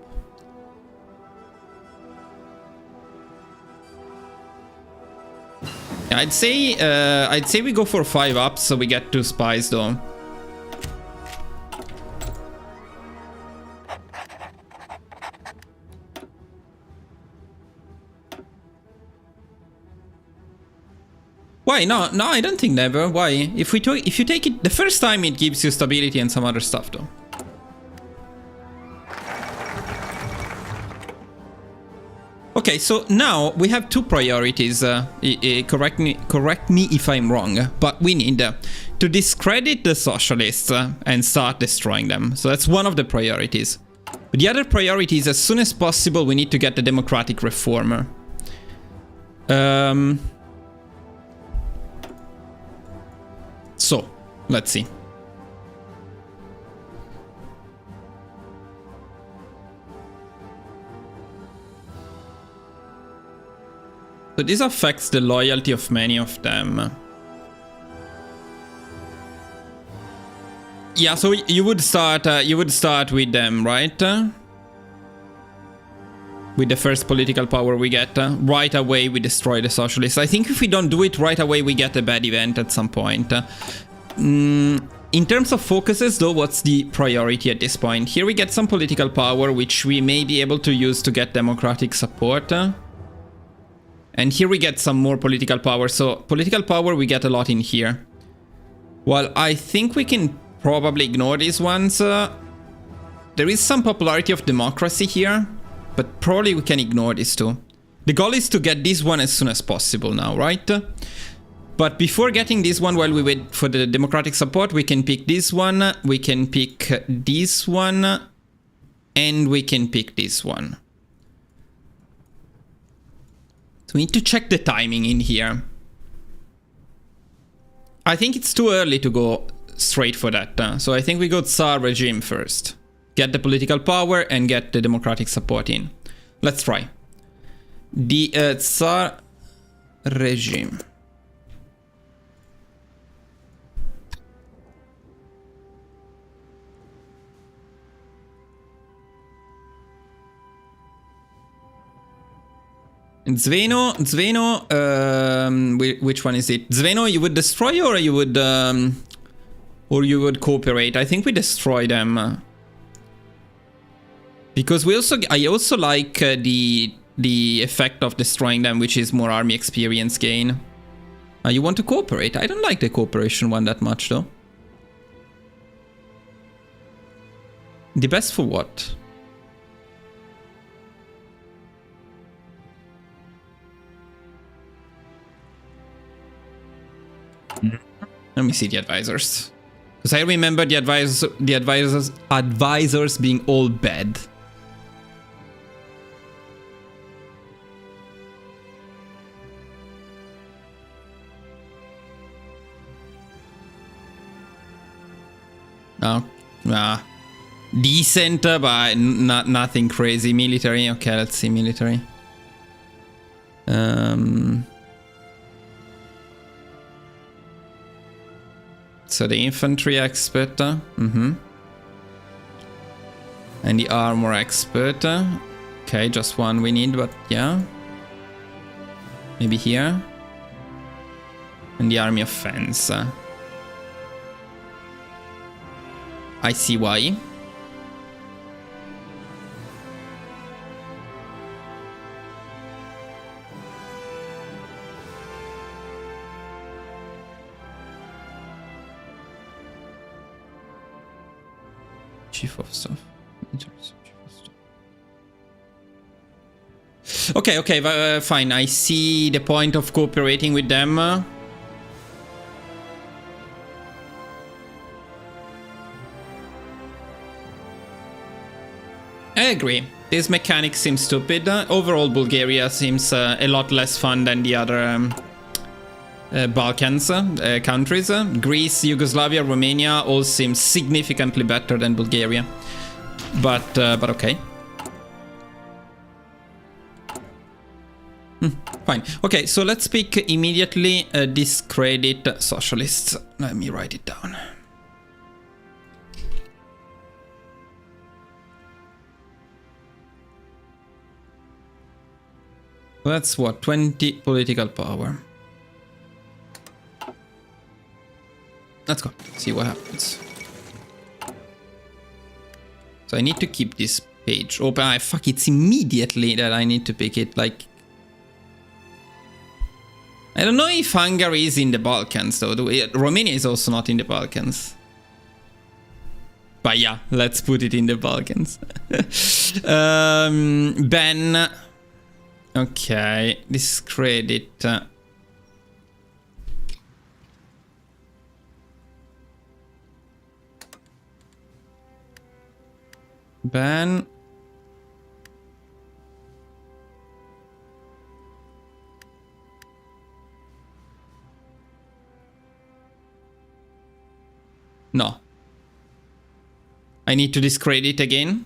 I'd say we go for 5 ups, so we get 2 spies, though. Why? No, I don't think never. Why? If you take it the first time, it gives you stability and some other stuff, though. Okay, so now we have two priorities. Correct me if I'm wrong, but we need to discredit the socialists and start destroying them. So that's one of the priorities. But the other priority is, as soon as possible, we need to get the democratic reformer. So, let's see. So this affects the loyalty of many of them. Yeah, so you would start with them, right? With the first political power we get, right away we destroy the socialists. I think if we don't do it right away, we get a bad event at some point. In terms of focuses, though, what's the priority at this point? Here we get some political power, which we may be able to use to get democratic support. And here we get some more political power. So political power, we get a lot in here. Well, I think we can probably ignore these ones. There is some popularity of democracy here, but probably we can ignore these two. The goal is to get this one as soon as possible now, right? But before getting this one, while we wait for the democratic support, we can pick this one, we can pick this one, and we can pick this one. So we need to check the timing in here. I think it's too early to go straight for that. So I think we go Tsar regime first. Get the political power and get the democratic support in. Let's try. The Tsar regime. Zveno, which one is it? Zveno, you would destroy or you would cooperate? I think we destroy them. Because I also like the effect of destroying them, which is more army experience gain. You want to cooperate? I don't like the cooperation one that much, though. The best for what? Let me see the advisors. Because I remember the advisors being all bad. Oh, decent, but nothing crazy. Military, okay, let's see military. So the infantry expert, and the armor expert. Okay, just one we need, but yeah. Maybe here. And the army offense. I see why. Chief of Staff. Okay, fine. I see the point of cooperating with them. I agree. This mechanic seems stupid. Overall, Bulgaria seems a lot less fun than the other Balkans countries. Greece, Yugoslavia, Romania all seem significantly better than Bulgaria. But okay. Fine. Okay, so let's pick immediately discredit socialists. Let me write it down. That's what, 20 political power. Let's go, see what happens. So I need to keep this page open. Fuck, it's immediately that I need to pick it, like... I don't know if Hungary is in the Balkans though. Romania is also not in the Balkans. But yeah, let's put it in the Balkans. Ben. Okay, discredit. Ban. No. I need to discredit again.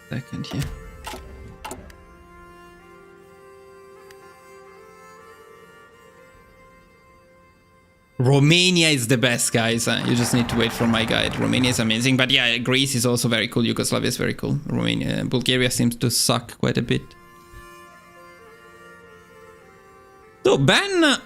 Second here. Romania is the best, guys. You just need to wait for my guide. Romania is amazing. But yeah, Greece is also very cool. Yugoslavia is very cool. Romania, Bulgaria seems to suck quite a bit. So ban,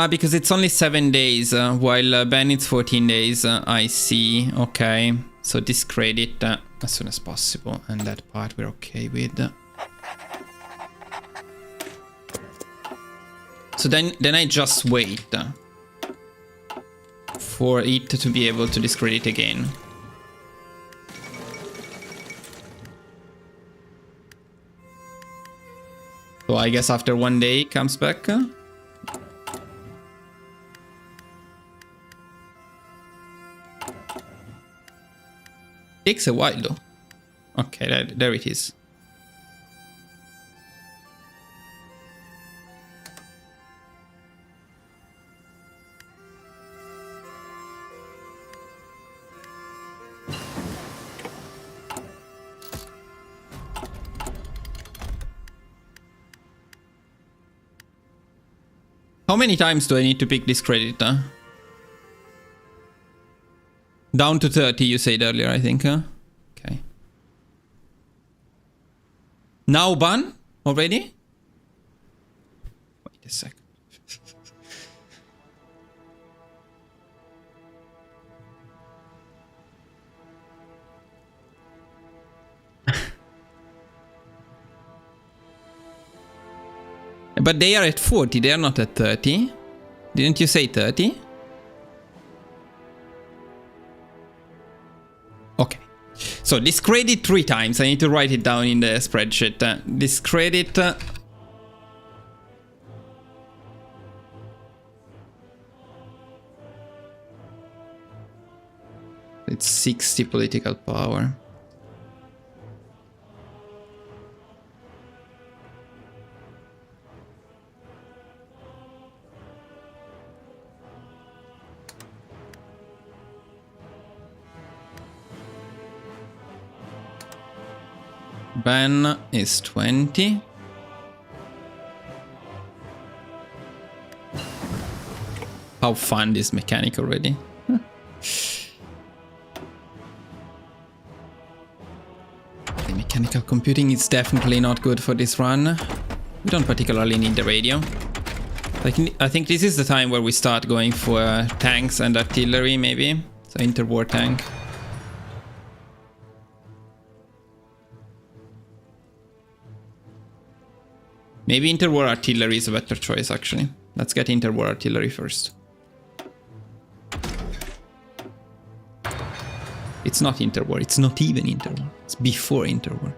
because it's only 7 days, while ban it's 14 days. I see. Okay. So discredit as soon as possible. And that part we're okay with. So then I just wait for it to be able to discredit again. So I guess after 1 day it comes back. Takes a while though. Okay, there it is. How many times do I need to pick discredit? Down to 30, you said earlier, I think. Okay. Now ban already? Wait a sec. But they are at 40, they are not at 30. Didn't you say 30? Okay. So discredit 3 times. I need to write it down in the spreadsheet. Discredit. It's 60 political power. Ban is 20. How fun this mechanic already. The mechanical computing is definitely not good for this run. We don't particularly need the radio. I think this is the time where we start going for tanks and artillery maybe. So interwar tank. Maybe interwar artillery is a better choice, actually. Let's get interwar artillery first. It's not interwar. It's not even interwar. It's before interwar.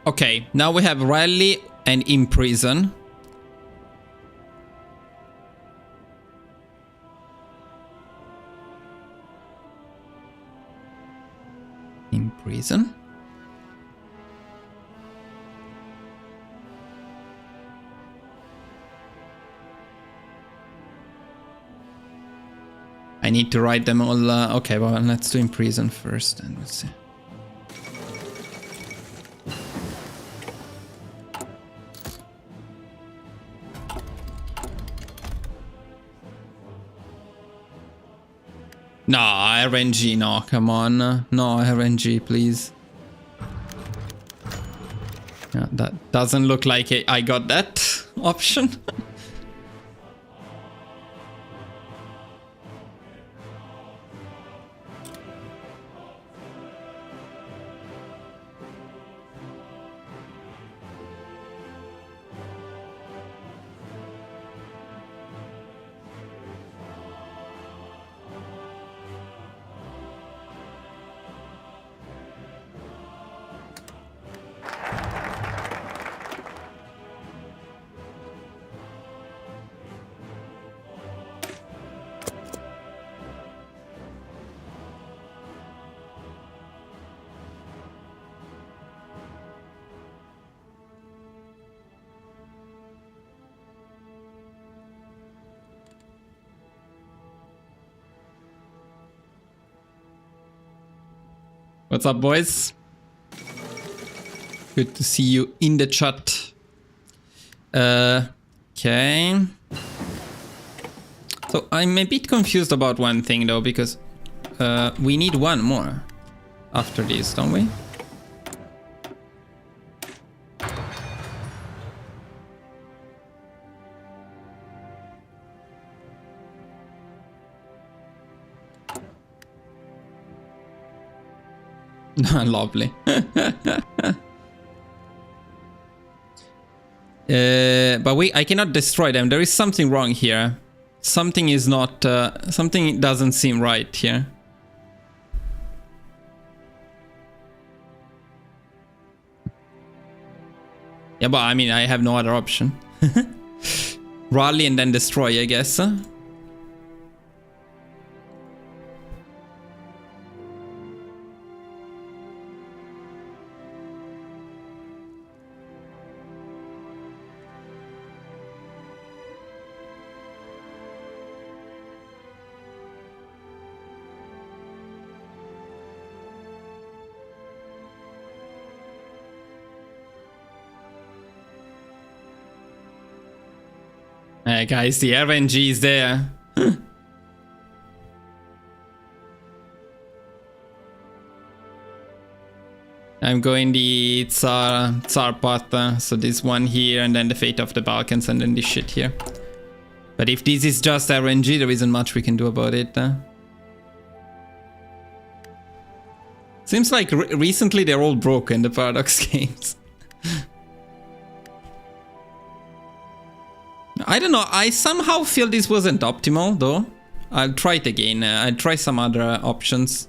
Okay, now we have rally and imprison. Imprison. I need to write them all. Okay, well, let's do imprison first and let's see. No, RNG, no, come on. No, RNG, please. Yeah, that doesn't look like I got that option. What's up, boys? Good to see you in the chat. Okay. So I'm a bit confused about one thing though, because we need one more after this, don't we? Lovely. But I cannot destroy them. There is something wrong here. Something is not, something doesn't seem right here. Yeah, but I mean, I have no other option. Rally and then destroy, I guess. Hey guys, the RNG is there. I'm going the Tsar path, so this one here, and then the Fate of the Balkans, and then this shit here. But if this is just RNG, there isn't much we can do about it. Seems like recently they're all broken, the Paradox games. I don't know, I somehow feel this wasn't optimal though. I'll try it again, I'll try some other options.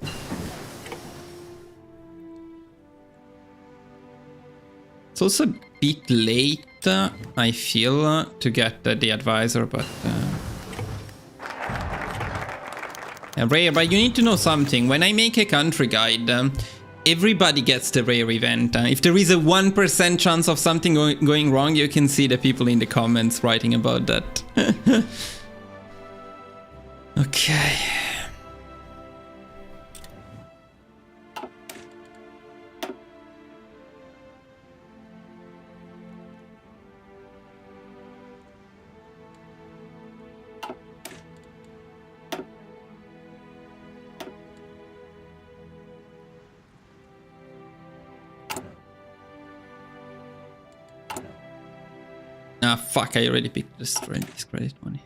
It's also a bit late, I feel, to get the advisor, but... Rare, but you need to know something. When I make a country guide, everybody gets the rare event. If there is a 1% chance of something going wrong, you can see the people in the comments writing about that. Okay. Ah, fuck, I already picked this credit money.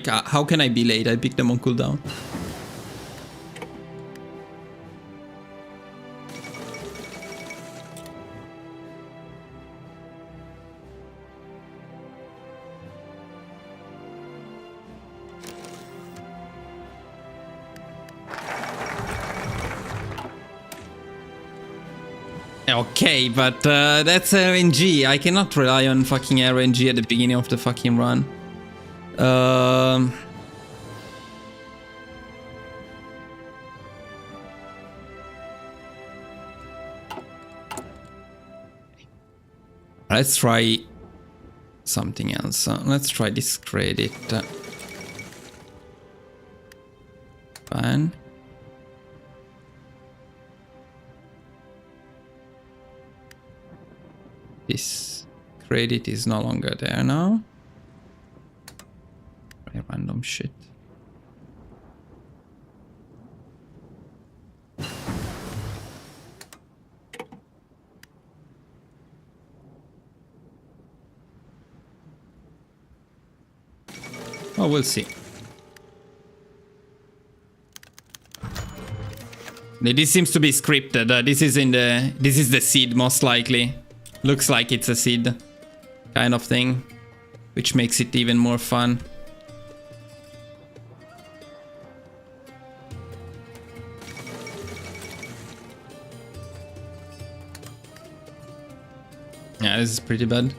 How can I be late? I picked them on cooldown. Okay, but that's RNG. I cannot rely on fucking RNG at the beginning of the fucking run. Let's try something else. Let's try this credit. Fine. This credit is no longer there now. Random shit. Oh, we'll see. This seems to be scripted. This is the seed, most likely. Looks like it's a seed kind of thing, which makes it even more fun. Yeah, this is pretty bad.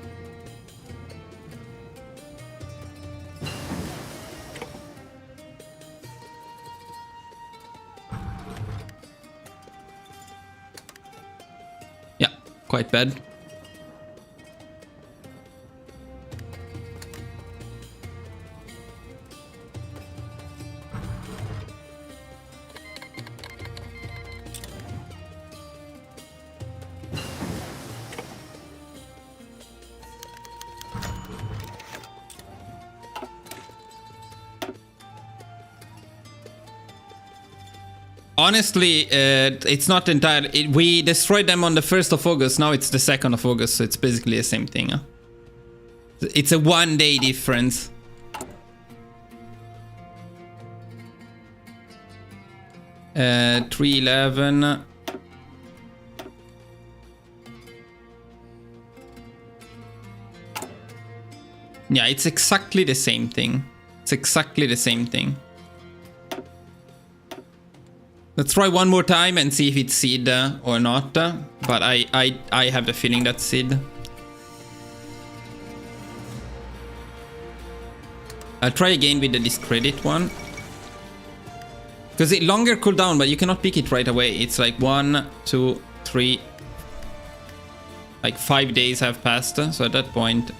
Yeah, quite bad. Honestly, it's not entirely... we destroyed them on the 1st of August, now it's the 2nd of August, so it's basically the same thing. Huh? It's a 1 day difference. Uh, 311. Yeah, it's exactly the same thing. It's exactly the same thing. Let's try one more time and see if it's seed or not. But I have the feeling that's seed. I'll try again with the discredit one. Because it longer cooldown, but you cannot pick it right away. It's like 1, 2, 3. Like 5 days have passed. So at that point...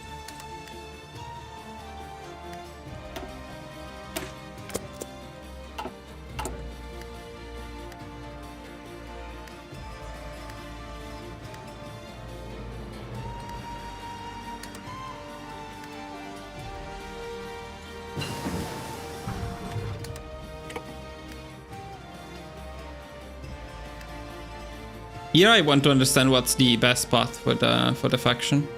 Here I want to understand what's the best path for the faction.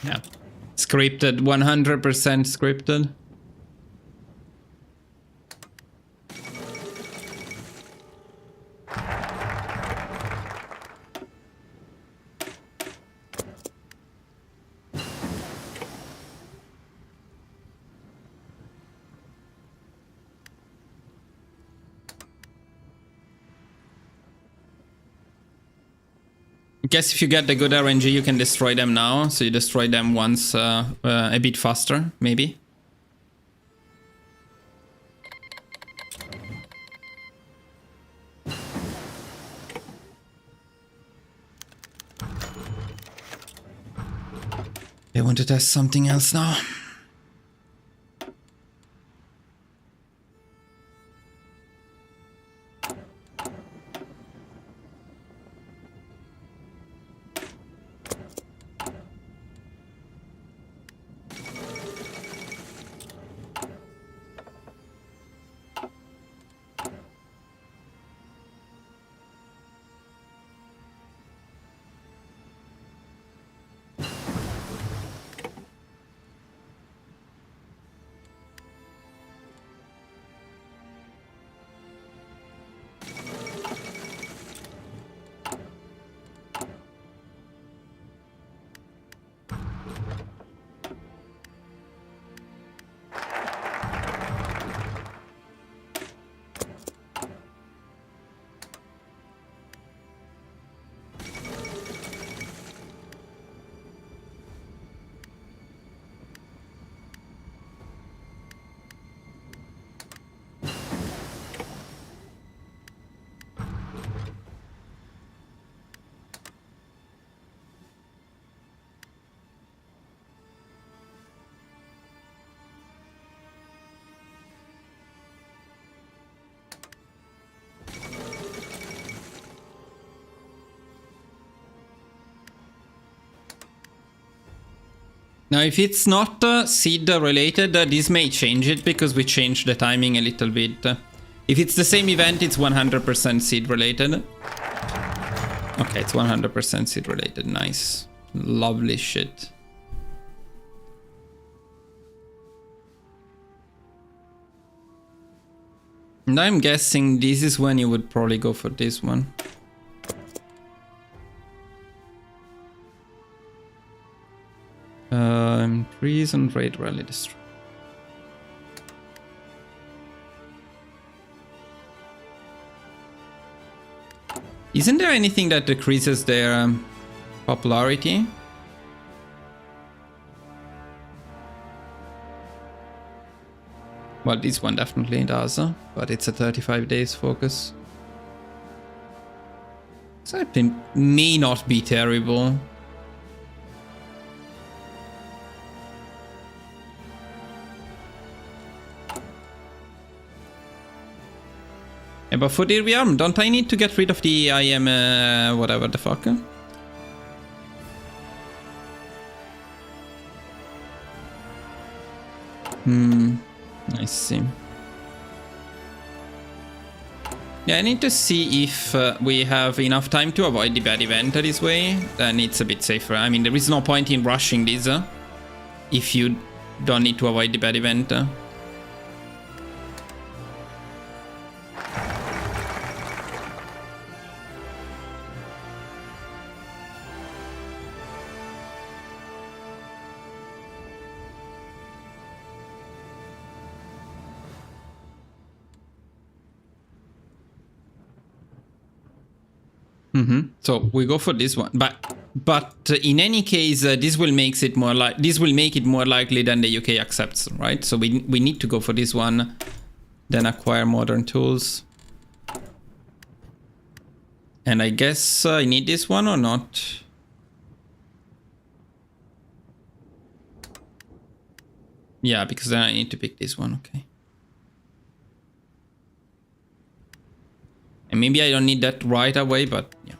Yeah, scripted, 100% scripted. I guess if you get the good RNG, you can destroy them now. So you destroy them once a bit faster, maybe. I want to test something else now. Now, if it's not seed related, this may change it because we changed the timing a little bit. If it's the same event, it's 100% seed related. Okay, it's 100% seed related. Nice. Lovely shit. And I'm guessing this is when you would probably go for this one. Increase on raid rally destroy. Isn't there anything that decreases their popularity? Well, this one definitely does, but it's a 35 days focus. So it may not be terrible. Yeah, but for the rearm, don't I need to get rid of the IM whatever the fuck? I see. Yeah, I need to see if we have enough time to avoid the bad event this way. Then it's a bit safer. I mean, there is no point in rushing this if you don't need to avoid the bad event. So we go for this one, but in any case, this will make it more likely than the UK accepts, right? So we need to go for this one, then acquire modern tools, and I guess I need this one or not. Yeah, because then I need to pick this one. Okay. And maybe I don't need that right away, but yeah.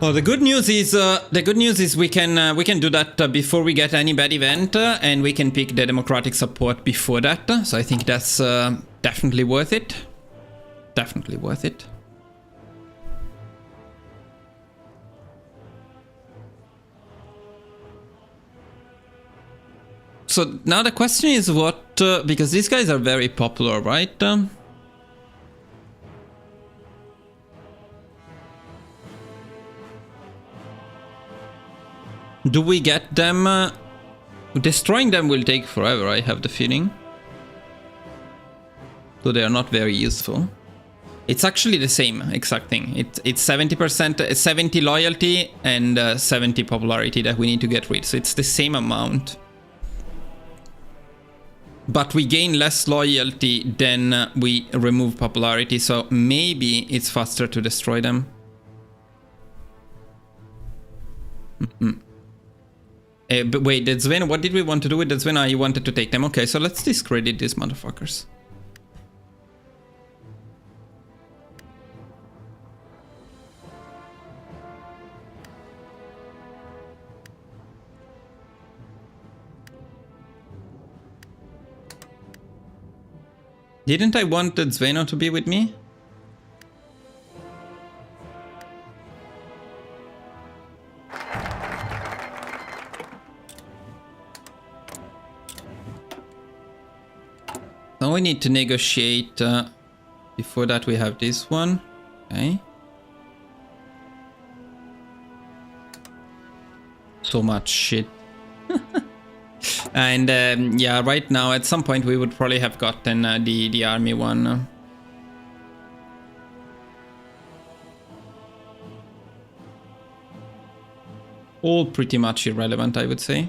Well, the good news is we can do that before we get any bad event, and we can pick the democratic support before that. So I think that's definitely worth it. Definitely worth it. So now the question is what, because these guys are very popular, right? Do we get them? Destroying them will take forever, I have the feeling. So they are not very useful. It's actually the same exact thing. It's 70%, 70 loyalty and 70 popularity that we need to get rid. So it's the same amount. But we gain less loyalty than we remove popularity. So maybe it's faster to destroy them. But wait, that's Sven. What did we want to do with that Sven? You wanted to take them. Okay, so let's discredit these motherfuckers. Didn't I want that Sveno to be with me? Now we need to negotiate. Before that we have this one. Okay. So much shit. And yeah, right now at some point we would probably have gotten the army one. All pretty much irrelevant, I would say.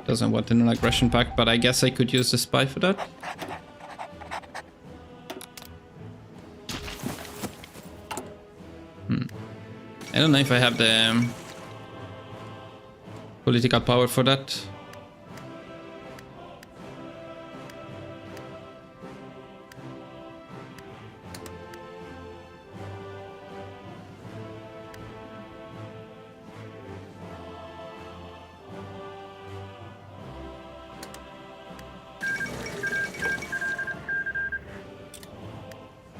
Doesn't want an aggression pact, but I guess I could use the spy for that. I don't know if I have the political power for that.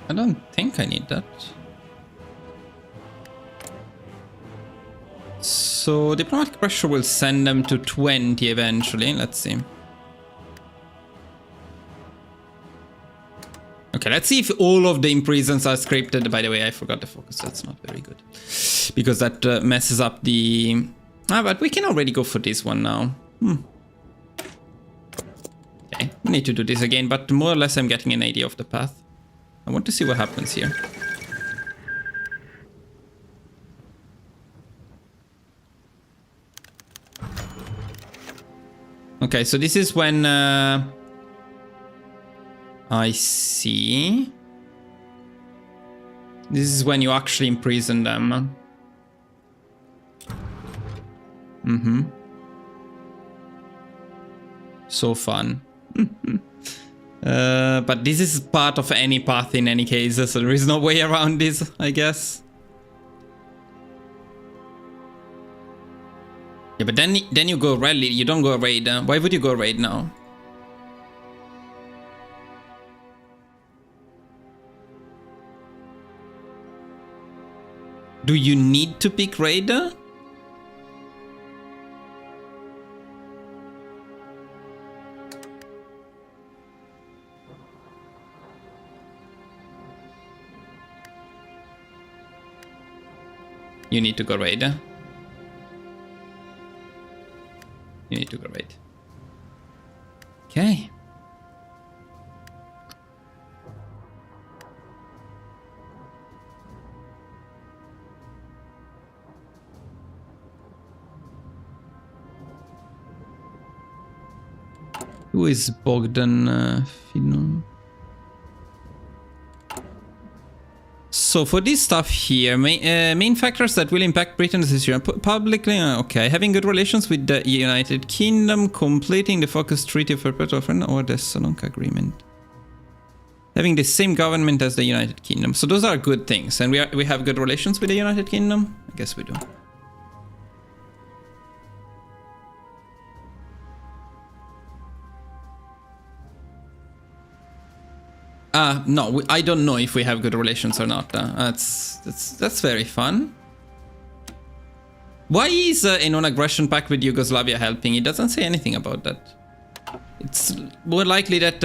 I don't think I need that. So diplomatic pressure will send them to 20 eventually. Let's see. Okay, let's see if all of the imprisons are scripted. By the way, I forgot the focus. That's not very good. Because that messes up the... but we can already go for this one now. Okay, we need to do this again, but more or less I'm getting an idea of the path. I want to see what happens here. Okay, so this is when I see. This is when you actually imprison them. So fun. But this is part of any path in any case, so there is no way around this, I guess. Yeah, but then you go rally, you don't go raid. Why would you go raid now? Do you need to pick raid? You need to go raid. You need to go raid. Okay. Who is Bogdan Fino? So for this stuff here, main factors that will impact Britain's decision publicly, okay, having good relations with the United Kingdom, completing the Focus Treaty of Perpetual Friend or the Salonka Agreement. Having the same government as the United Kingdom. So those are good things. And we have good relations with the United Kingdom? I guess we do. No, I don't know if we have good relations or not. That's very fun. Why is a non-aggression pact with Yugoslavia helping? It doesn't say anything about that. It's more likely that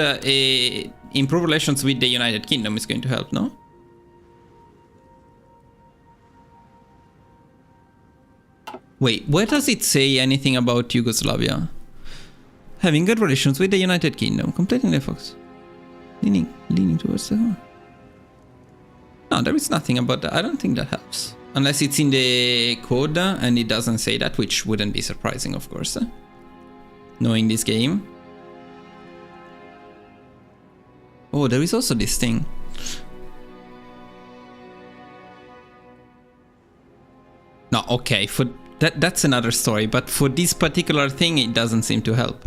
improved relations with the United Kingdom is going to help, no? Wait, where does it say anything about Yugoslavia? Having good relations with the United Kingdom, completing the Fox. Leaning towards the... No, there is nothing about that. I don't think that helps. Unless it's in the code and it doesn't say that, which wouldn't be surprising, of course. Knowing this game. Oh, there is also this thing. No, okay, for that's another story, but for this particular thing, it doesn't seem to help.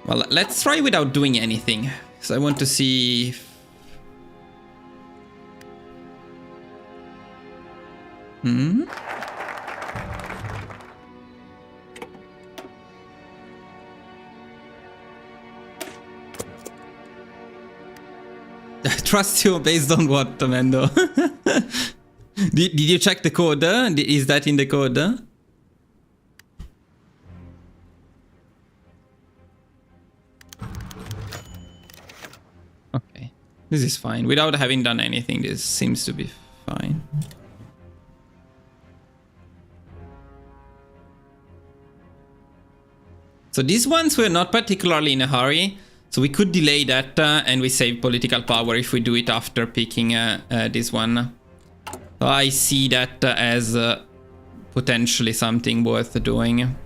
Well, let's try without doing anything. So I want to see... Trust you based on what, Mendo? Did you check the code? Is that in the code? Okay, this is fine. Without having done anything, this seems to be fine. So these ones were not particularly in a hurry, so we could delay that and we save political power if we do it after picking this one. So I see that as potentially something worth doing.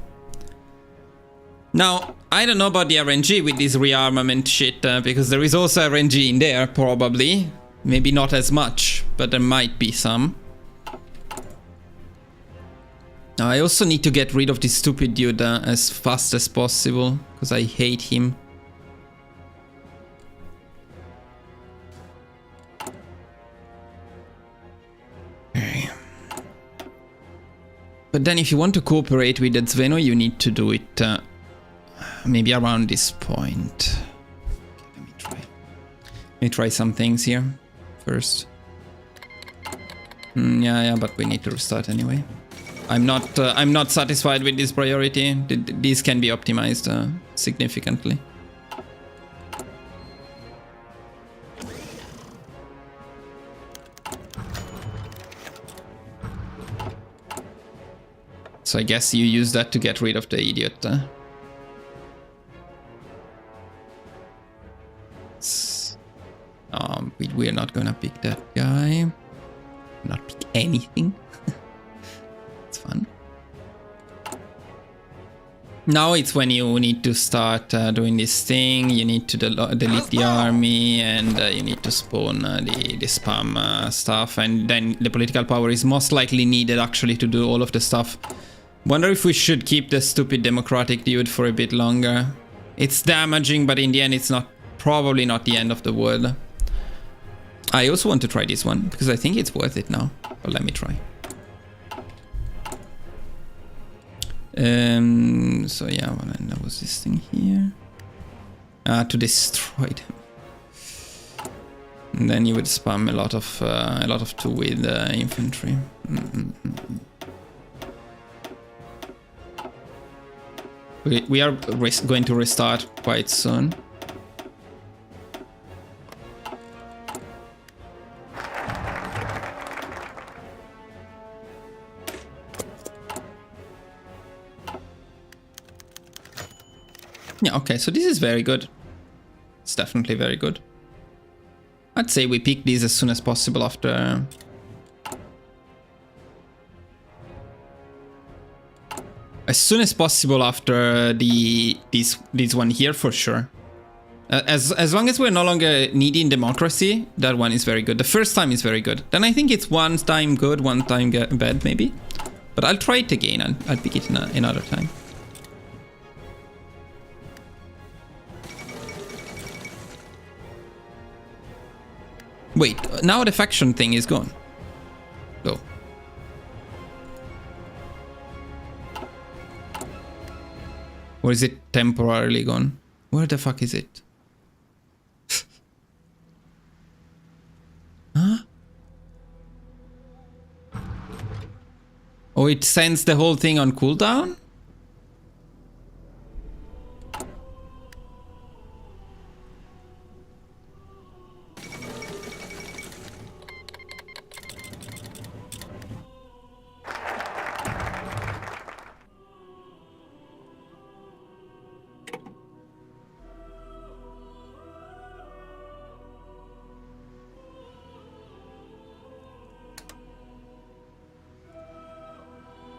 Now, I don't know about the RNG with this rearmament shit, because there is also RNG in there, probably. Maybe not as much, but there might be some. Now, I also need to get rid of this stupid dude as fast as possible, because I hate him. Okay. But then if you want to cooperate with the Zveno, you need to do it maybe around this point. Okay, let me try some things here first. Yeah, but we need to restart anyway. I'm not satisfied with this priority. These can be optimized significantly. So I guess you use that to get rid of the idiot. We're not gonna pick that guy. Not pick anything. It's fun. Now it's when you need to start doing this thing. You need to delete the army, and you need to spawn the spam stuff, and then the political power is most likely needed actually to do all of the stuff. Wonder if we should keep the stupid democratic dude for a bit longer. It's damaging, but in the end it's probably not the end of the world. I also want to try this one, because I think it's worth it now. But let me try. So yeah, well, and that was this thing here. To destroy them. And then you would spam a lot of 2 with infantry. We are going to restart quite soon. Yeah, okay, so this is very good. It's definitely very good. I'd say we pick these as soon as possible after... As soon as possible after this one here, for sure. As long as we're no longer needing democracy, that one is very good. The first time is very good. Then I think it's one time good, one time bad, maybe. But I'll try it again. I'll pick it another time. Wait, now the faction thing is gone. Go. Or is it temporarily gone? Where the fuck is it? Huh? Oh, it sends the whole thing on cooldown?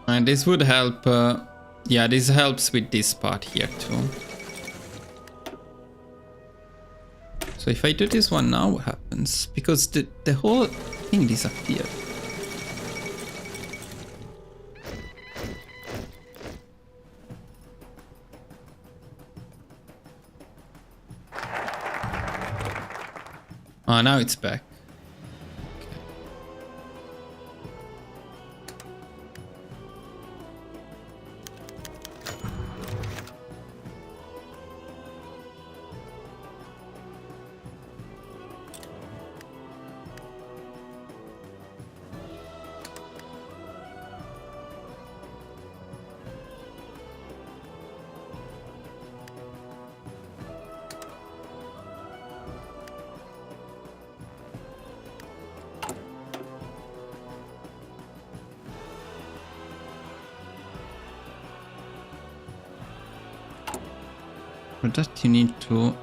And this would help, yeah, this helps with this part here too. So if I do this one now, what happens? Because the whole thing disappeared. Oh, now it's back. For that you need to...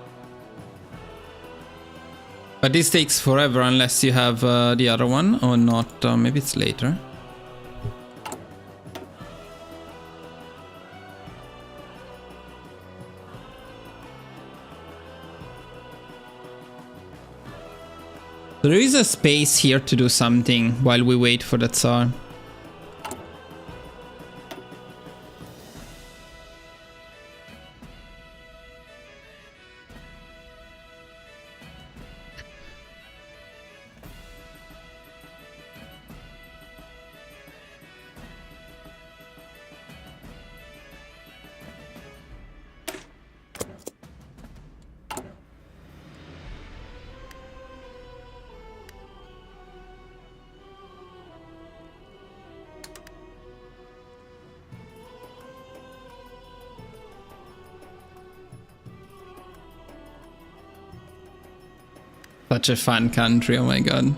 But this takes forever unless you have the other one, or not. Maybe it's later. There is a space here to do something while we wait for the Tsar. Such a fun country, oh my god.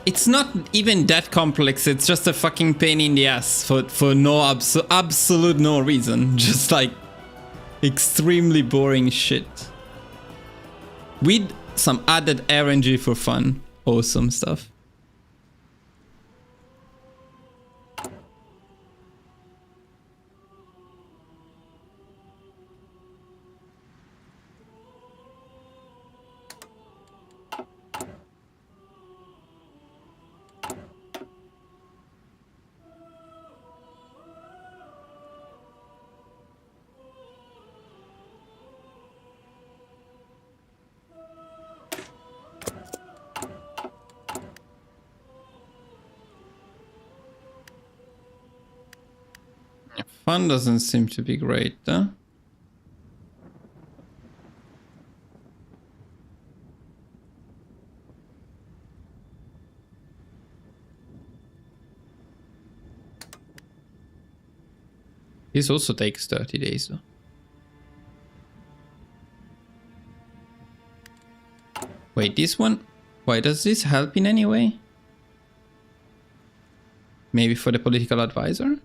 It's not even that complex, it's just a fucking pain in the ass for no absolute no reason. Just like extremely boring shit. With some added RNG for fun. Awesome stuff. Fun doesn't seem to be great, huh? This also takes 30 days, though. Wait, this one? Why does this help in any way? Maybe for the political advisor?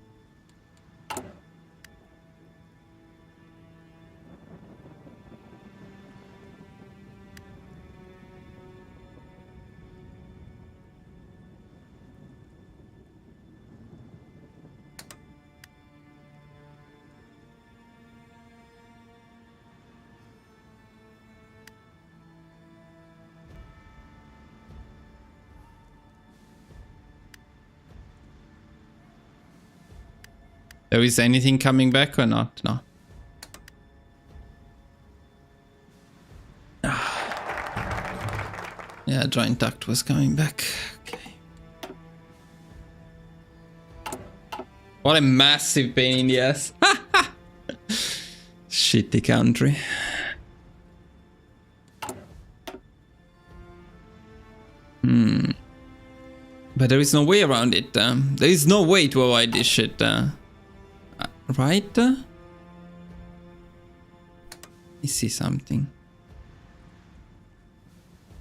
There is anything coming back or not? No. Yeah, Joint Duct was coming back. Okay. What a massive pain in the ass. Shitty country. But there is no way around it. There is no way to avoid this shit. Right? Let me see something.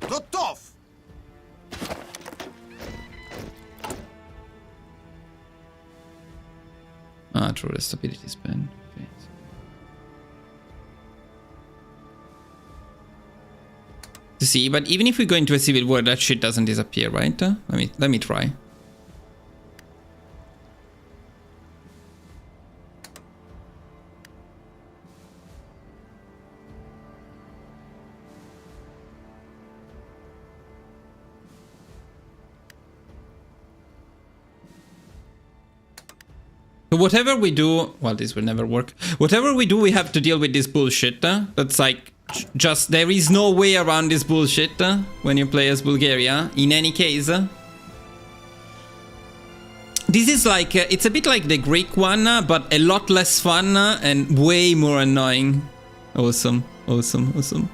Готов!
Ah, true, the stability span. Okay. To see, but even if we go into a civil war, that shit doesn't disappear, right? Let me try. So whatever we do, well, this will never work. Whatever we do, we have to deal with this bullshit. That's like, just, there is no way around this bullshit when you play as Bulgaria, in any case. This is like, it's a bit like the Greek one, but a lot less fun and way more annoying. Awesome, awesome, awesome.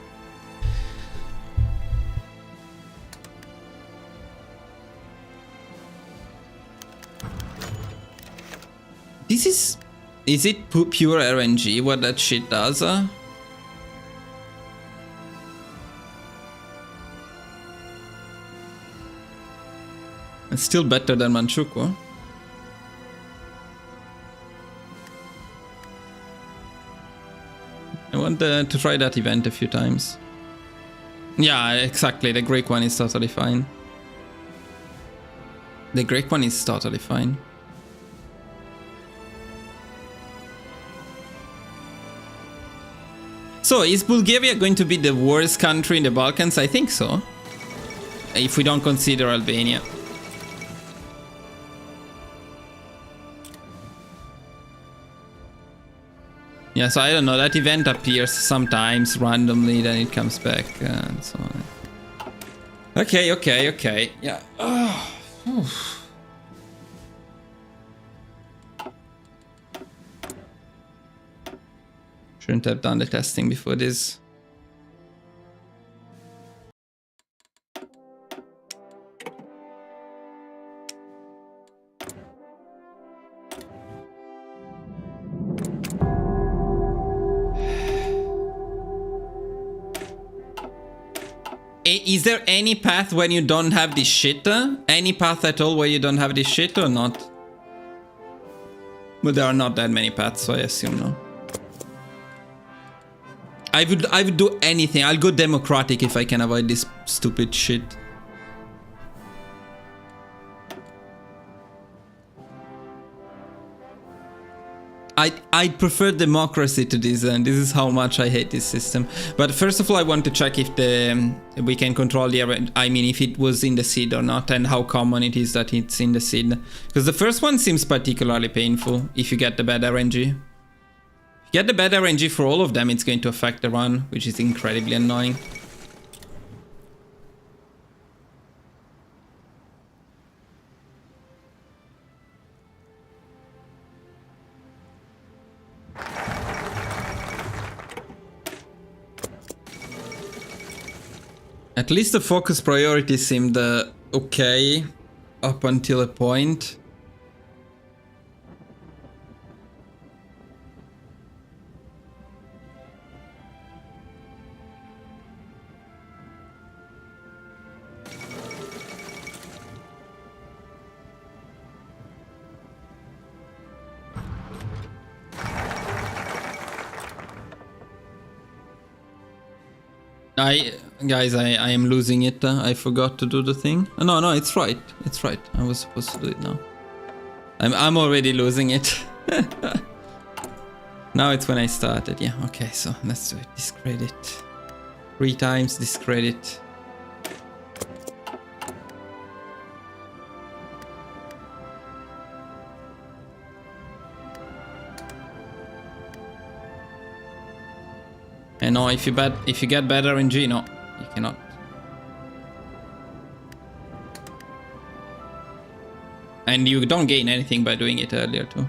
Is it pure RNG what that shit does? It's still better than Manchukuo. I want to try that event a few times. Yeah, exactly. The Greek one is totally fine. The Greek one is totally fine. So, is Bulgaria going to be the worst country in the Balkans? I think so. If we don't consider Albania. Yeah, so I don't know. That event appears sometimes randomly, then it comes back and so on. Okay, okay, okay. Yeah. Shouldn't have done the testing before this. Is there any path when you don't have this shit? Any path at all where you don't have this shit or not? But there are not that many paths, so I assume no. I would do anything. I'll go democratic if I can avoid this stupid shit. I prefer democracy to this, and this is how much I hate this system. But first of all, I want to check if we can control the, I mean, if it was in the seed or not, and how common it is that it's in the seed. Because the first one seems particularly painful if you get the bad RNG. If you get the bad RNG for all of them, it's going to affect the run, which is incredibly annoying. At least the focus priority seemed okay up until a point. Guys, I am losing it. I forgot to do the thing. No, it's right. It's right. I was supposed to do it now. I'm already losing it. Now it's when I started. Yeah, okay, so let's do it. Discredit. 3 times discredit. And no, if you get better in G, no, you cannot. And you don't gain anything by doing it earlier too.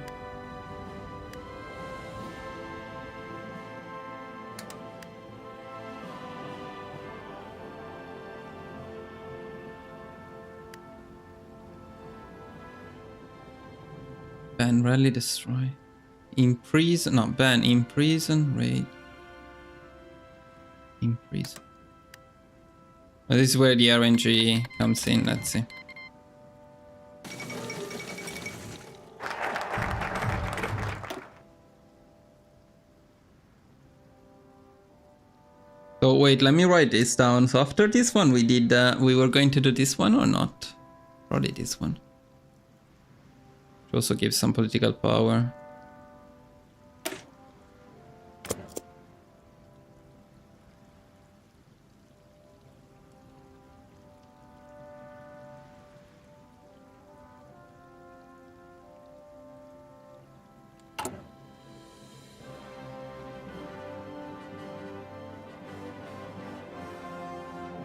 Ban, rally, destroy. Imprison, no, ban, imprison, raid. Imprison. Well, this is where the RNG comes in, let's see. So wait, let me write this down. So after this one we did, we were going to do this one or not? Probably this one. It also gives some political power.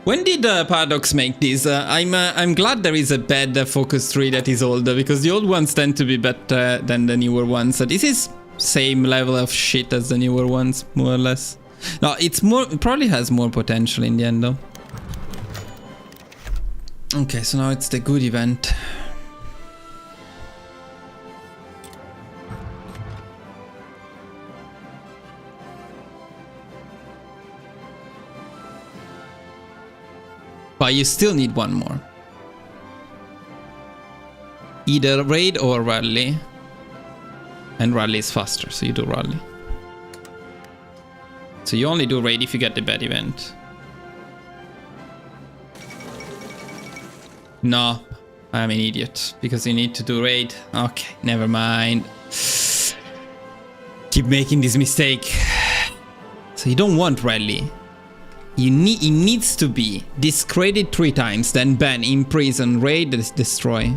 When did Paradox make this? I'm glad there is a bad focus tree that is older, because the old ones tend to be better than the newer ones. So this is same level of shit as the newer ones, more or less. No, it's more, it probably has more potential in the end though. Okay, so now it's the good event. But you still need one more. either raid or rally. And rally is faster, so you do rally. So you only do raid if you get the bad event. No, I'm an idiot, because you need to do raid. Okay, never mind. Keep making this mistake. So you don't want rally. It needs to be discredit 3 times, then ban, imprison, raid, destroy.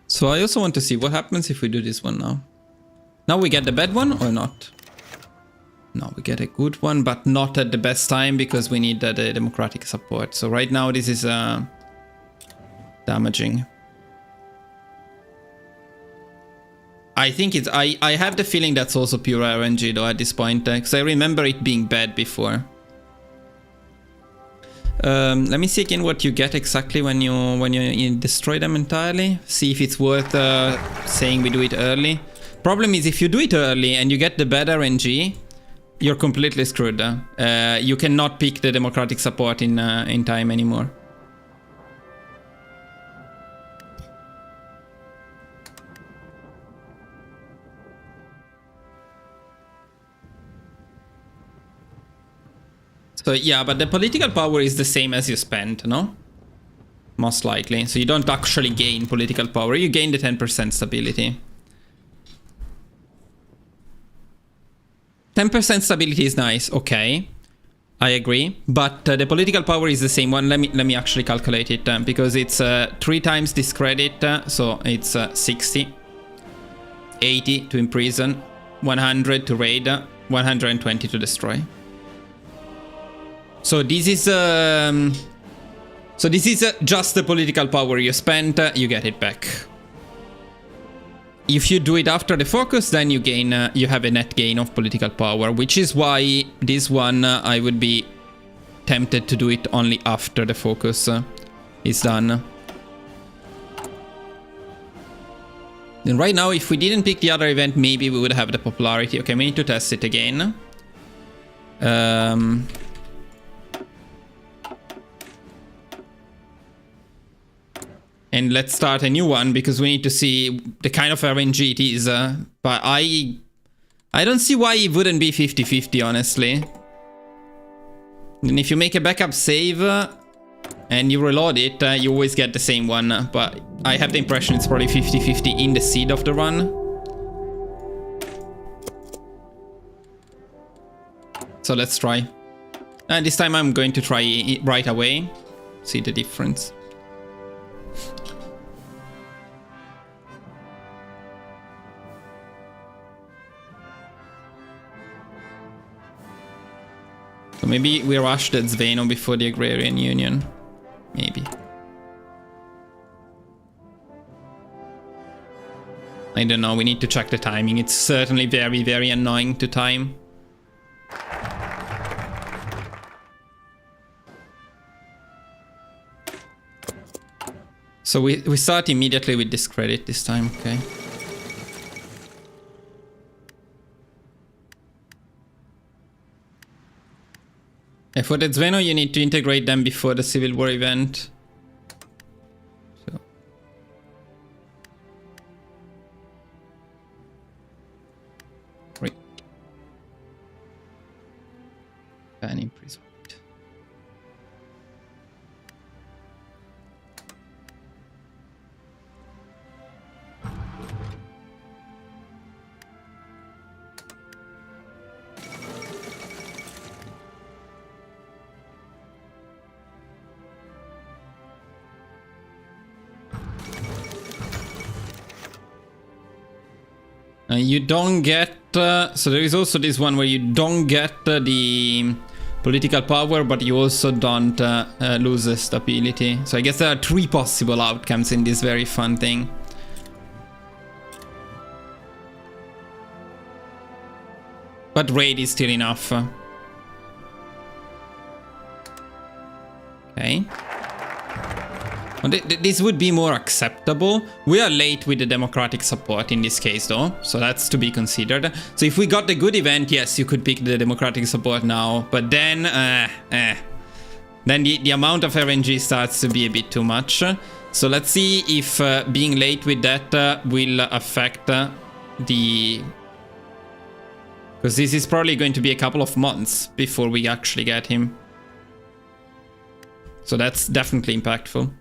So I also want to see what happens if we do this one now. Now we get the bad one or not? No, we get a good one, but not at the best time because we need the democratic support. So right now this is damaging. I think it's... I have the feeling that's also pure RNG though at this point, because I remember it being bad before. Let me see again what you get exactly when you destroy them entirely. See if it's worth saying we do it early. Problem is if you do it early and you get the bad RNG, you're completely screwed. You cannot pick the democratic support in time anymore. So yeah, but the political power is the same as you spend, no? Most likely. So you don't actually gain political power, you gain the 10% stability. 10% stability is nice, okay. I agree, but the political power is the same one. Let me actually calculate it, because it's 3 times discredit, so it's 60. 80 to imprison, 100 to raid, 120 to destroy. So this is just the political power you spent, you get it back. If you do it after the focus, then you gain, you have a net gain of political power, which is why this one I would be tempted to do it only after the focus is done. Then right now, if we didn't pick the other event, maybe we would have the popularity. Okay, we need to test it again. And let's start a new one because we need to see the kind of RNG it is. But I don't see why it wouldn't be 50-50, honestly. And if you make a backup save and you reload it, you always get the same one. But I have the impression it's probably 50-50 in the seed of the run. So let's try. And this time I'm going to try it right away. See the difference. So maybe we rushed at Zveno before the Agrarian Union. Maybe. I don't know, we need to check the timing. It's certainly very, very annoying to time. So we start immediately with discredit this time, okay. For the Zveno, you need to integrate them before the Civil War event. So. Right. Ban imprisonment. You don't get... so there is also this one where you don't get the political power, but you also don't lose the stability. So I guess there are 3 possible outcomes in this very fun thing. But raid is still enough. Okay. This would be more acceptable. We are late with the democratic support in this case though, so that's to be considered. So if we got the good event, yes, you could pick the democratic support now, but then the amount of RNG starts to be a bit too much. So let's see if being late with that will affect the... Because this is probably going to be a couple of months before we actually get him. So that's definitely impactful.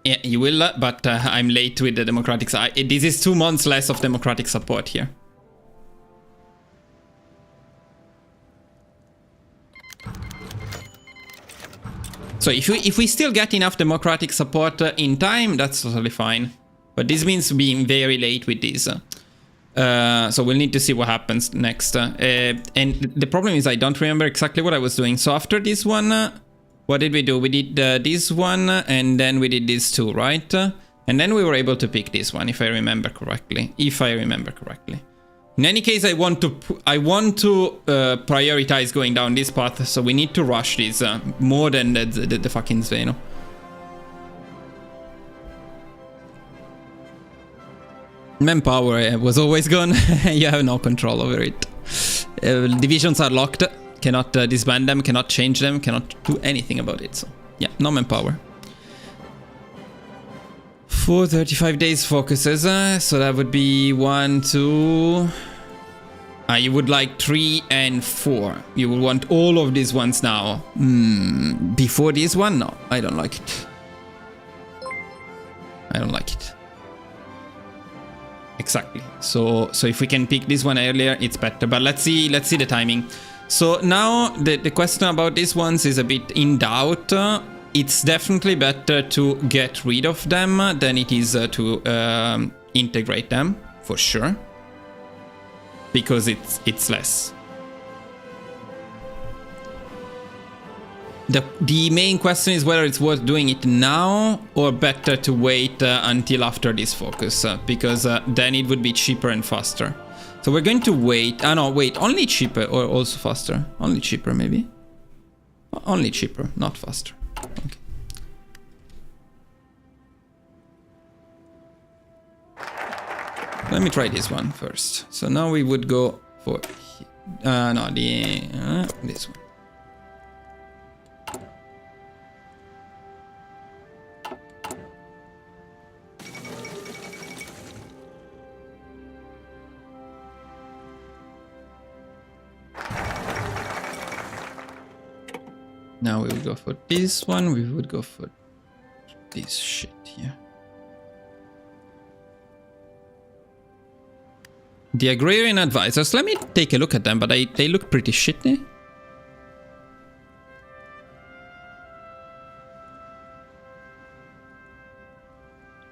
Yeah, you will, but I'm late with the democratic side. This is 2 months less of democratic support here. So if we still get enough democratic support in time, that's totally fine. But this means being very late with this. So we'll need to see what happens next. And the problem is I don't remember exactly what I was doing. So after this one... what did we do? We did this one, and then we did this two, right? And then we were able to pick this one, if I remember correctly. In any case, I want to prioritize going down this path, so we need to rush this more than the fucking Sveno. Manpower was always gone. You have no control over it. Divisions are locked. Cannot disband them, cannot change them, cannot do anything about it. So yeah, no manpower. For 35 days focuses, so that would be 1, 2... you would like 3 and 4. You will want all of these ones now. Before this one? No, I don't like it. I don't like it. Exactly. So if we can pick this one earlier, it's better. But let's see the timing. So now the question about these ones is a bit in doubt. It's definitely better to get rid of them than it is to integrate them, for sure. Because it's less. The main question is whether it's worth doing it now or better to wait until after this focus, because then it would be cheaper and faster. So we're going to wait. No, wait, only cheaper or also faster? Only cheaper, maybe? Only cheaper, not faster. Okay. Let me try this one first. So now we would go for... this one. Now we would go for this one, we would go for this shit here. The agrarian advisors, let me take a look at them, but they look pretty shitty.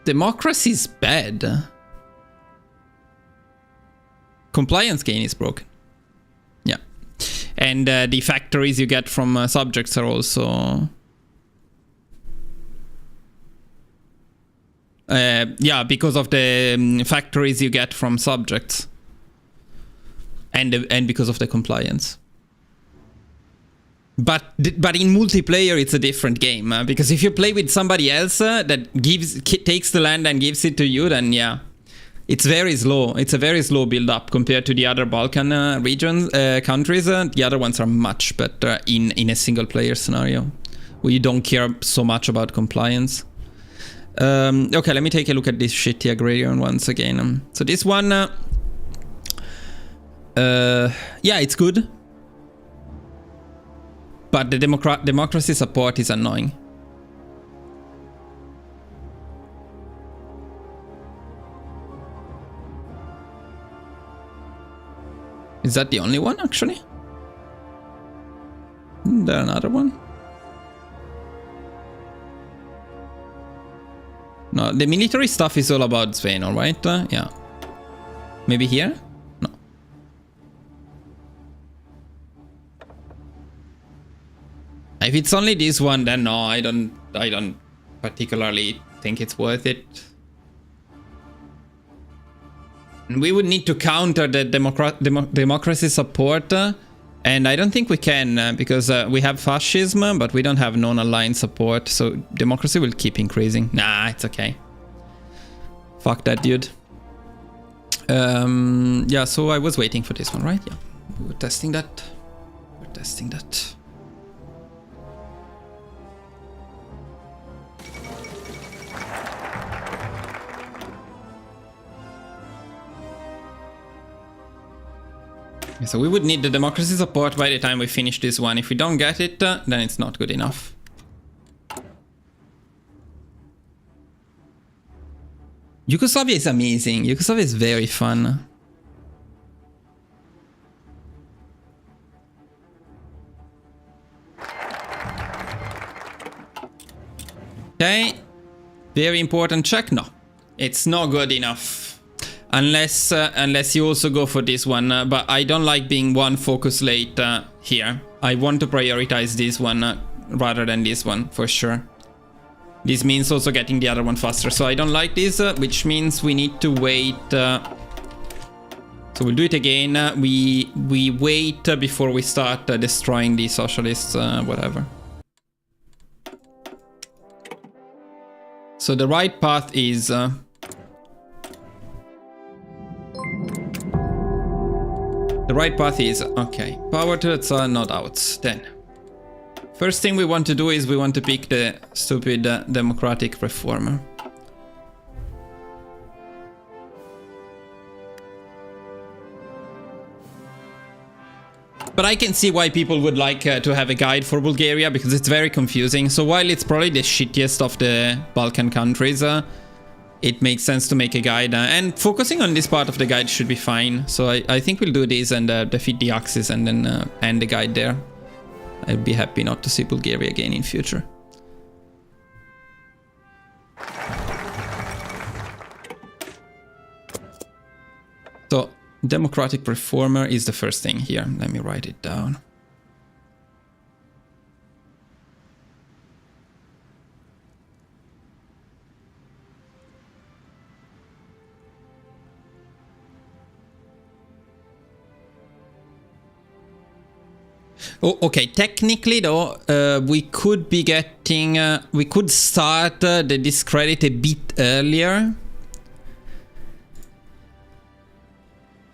Democracy is bad. Compliance gain is broken. Yeah. And the factories you get from subjects are also... yeah, because of the factories you get from subjects. And because of the compliance. But in multiplayer it's a different game. Because if you play with somebody else that takes the land and gives it to you, then yeah. It's very slow. It's a very slow build-up compared to the other Balkan regions, countries. The other ones are much better in a single-player scenario, where you don't care so much about compliance. Okay, let me take a look at this shitty agrarian once again. So this one, yeah, it's good, but the democracy support is annoying. Is that the only one, actually? Is there another one? No, the military stuff is all about Sveno, right? Yeah. Maybe here? No. If it's only this one, then no, I don't particularly think it's worth it. And we would need to counter the democracy support And I don't think we can, because we have fascism, but we don't have non-aligned support, so democracy will keep increasing. Nah, it's okay. Fuck that, dude. Yeah, so I was waiting for this one, right? Yeah, we were testing that. We're testing that. So we would need the democracy support by the time we finish this one. If we don't get it, then it's not good enough. Yugoslavia is amazing. Yugoslavia is very fun. Okay. Very important check. No, it's not good enough. Unless you also go for this one, but I don't like being one focus late here. I want to prioritize this one rather than this one, for sure. This means also getting the other one faster, so I don't like this, which means we need to wait. So we'll do it again. We wait before we start destroying the socialists, whatever. So the right path is... The right path is, okay, power to the Tsar, not outs. Then, first thing we want to do is we want to pick the stupid democratic reformer. But I can see why people would like to have a guide for Bulgaria, because it's very confusing. So while it's probably the shittiest of the Balkan countries, it makes sense to make a guide, and focusing on this part of the guide should be fine. So I think we'll do this and defeat the Axis and then end the guide there. I'd be happy not to see Bulgaria again in future. So democratic reformer is the first thing here. Let me write it down. Oh, okay, technically though, we could be getting, we could start the discredit a bit earlier.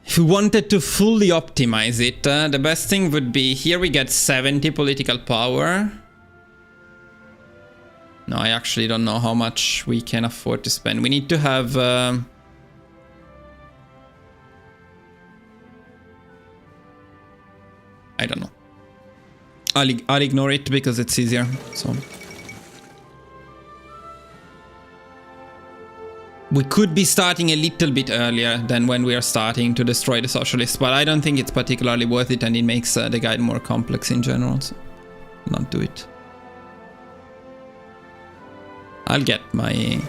If we wanted to fully optimize it, the best thing would be, here we get 70 political power. No, I actually don't know how much we can afford to spend. We need to have... I don't know. I'll ignore it because it's easier, so... We could be starting a little bit earlier than when we are starting to destroy the socialists, but I don't think it's particularly worth it, and it makes the guide more complex in general, so I'll not do it. I'll get my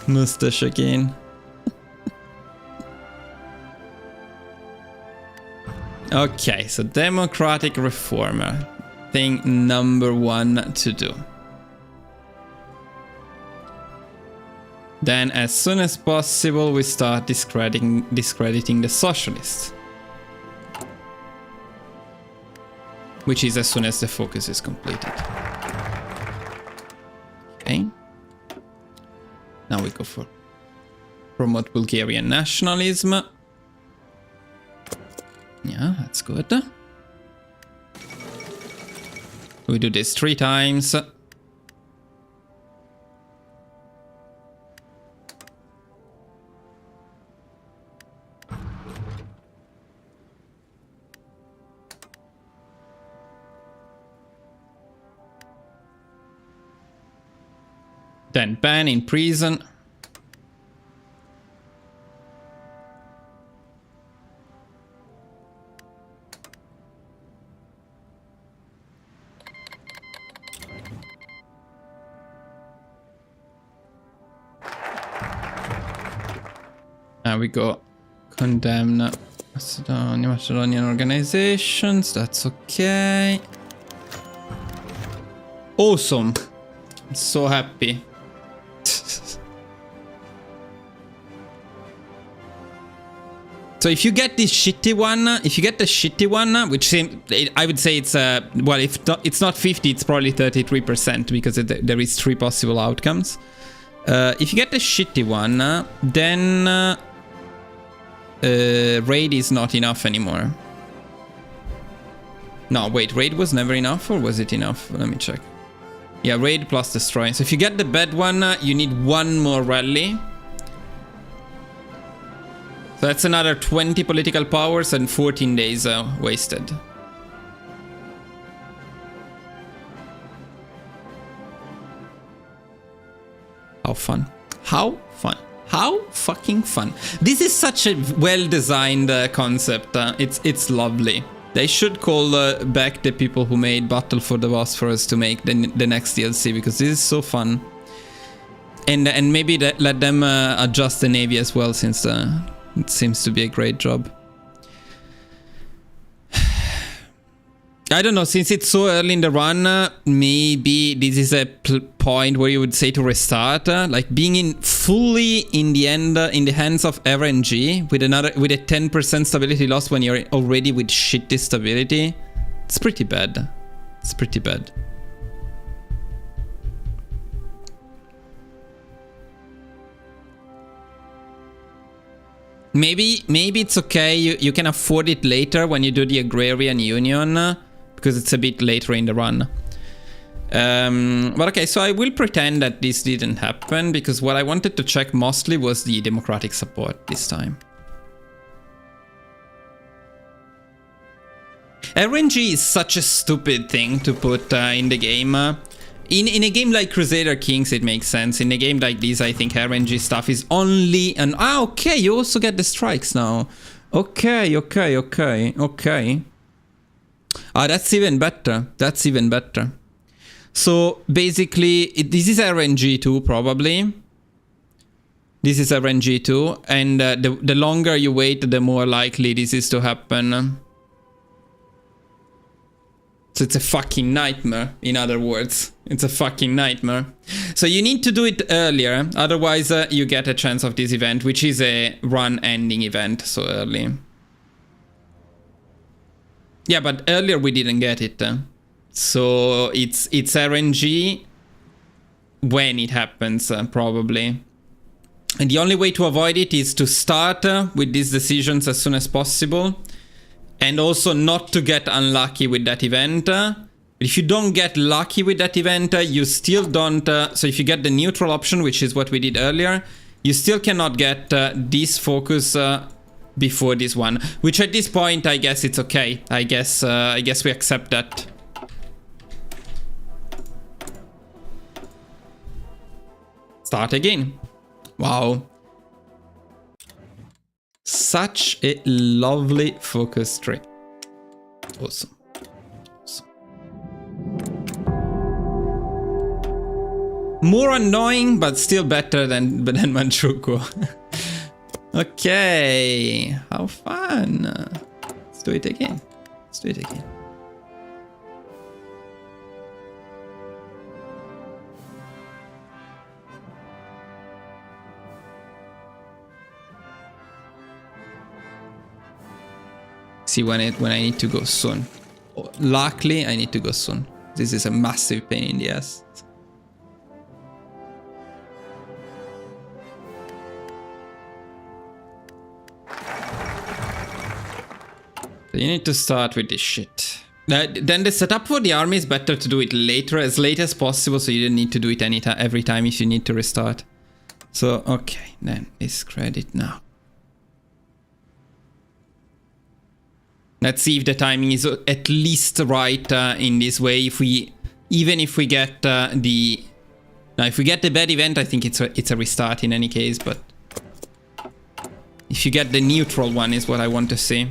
mustache again. Okay, so democratic reformer. Thing number one to do. Then as soon as possible we start discrediting the socialists. Which is as soon as the focus is completed. Okay. Now we go for promote Bulgarian nationalism. Yeah, that's good. We do this 3 times. Then ban in prison. Now we go condemn Macedonian organizations. That's okay. Awesome. I'm so happy. So if you get this shitty one, if you get the shitty one, which I would say it's well, if it's not 50, it's probably 33% because there is 3 possible outcomes. If you get the shitty one, then raid is not enough anymore. No, wait, raid was never enough, or was it enough? Let me check. Yeah, raid plus destroy. So if you get the bad one, you need 1 more rally. So that's another 20 political powers and 14 days wasted. How fun. How fun. How fucking fun. This is such a well-designed concept. It's lovely. They should call back the people who made Battle for the Bosphorus to make the next DLC, because this is so fun. And maybe let them adjust the navy as well, since it seems to be a great job. I don't know, since it's so early in the run, maybe this is a point where you would say to restart. Like being fully in the hands of RNG with a 10% stability loss when you're already with shitty stability. It's pretty bad. It's pretty bad. Maybe it's okay. You can afford it later when you do the Agrarian Union, because it's a bit later in the run. But okay, so I will pretend that this didn't happen, because what I wanted to check mostly was the democratic support this time. RNG is such a stupid thing to put in the game. In a game like Crusader Kings, it makes sense. In a game like this, I think RNG stuff is only an... Ah, okay, you also get the strikes now. Okay. Ah, that's even better. That's even better. So, basically, this is RNG too, probably. This is RNG too. And the longer you wait, the more likely this is to happen. So it's a fucking nightmare, in other words. It's a fucking nightmare. So you need to do it earlier, otherwise you get a chance of this event, which is a run-ending event so early. Yeah, but earlier we didn't get it. So it's RNG when it happens, probably. And the only way to avoid it is to start with these decisions as soon as possible. And also not to get unlucky with that event. If you don't get lucky with that event, you still don't... so if you get the neutral option, which is what we did earlier, you still cannot get this focus before this one. Which at this point, I guess it's okay. I guess we accept that. Start again. Wow. Such a lovely focus tree. Awesome. More annoying, but still better than Manchukuo. Okay. How fun. Let's do it again. Let's do it again. See when I need to go soon. Luckily, I need to go soon. This is a massive pain in the ass. So you need to start with this shit. Then the setup for the army is better to do it later, as late as possible, so you don't need to do it every time if you need to restart. So, okay, then discredit now. Let's see if the timing is at least right in this way. Even if we get if we get the bad event, I think it's a restart in any case. But if you get the neutral one, is what I want to see.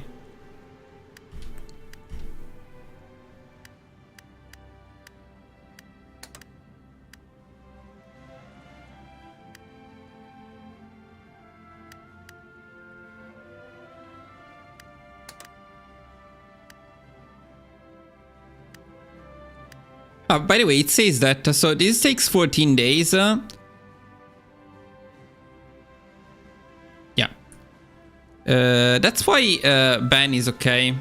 By the way, it says that, so this takes 14 days. Yeah. That's why ban is okay.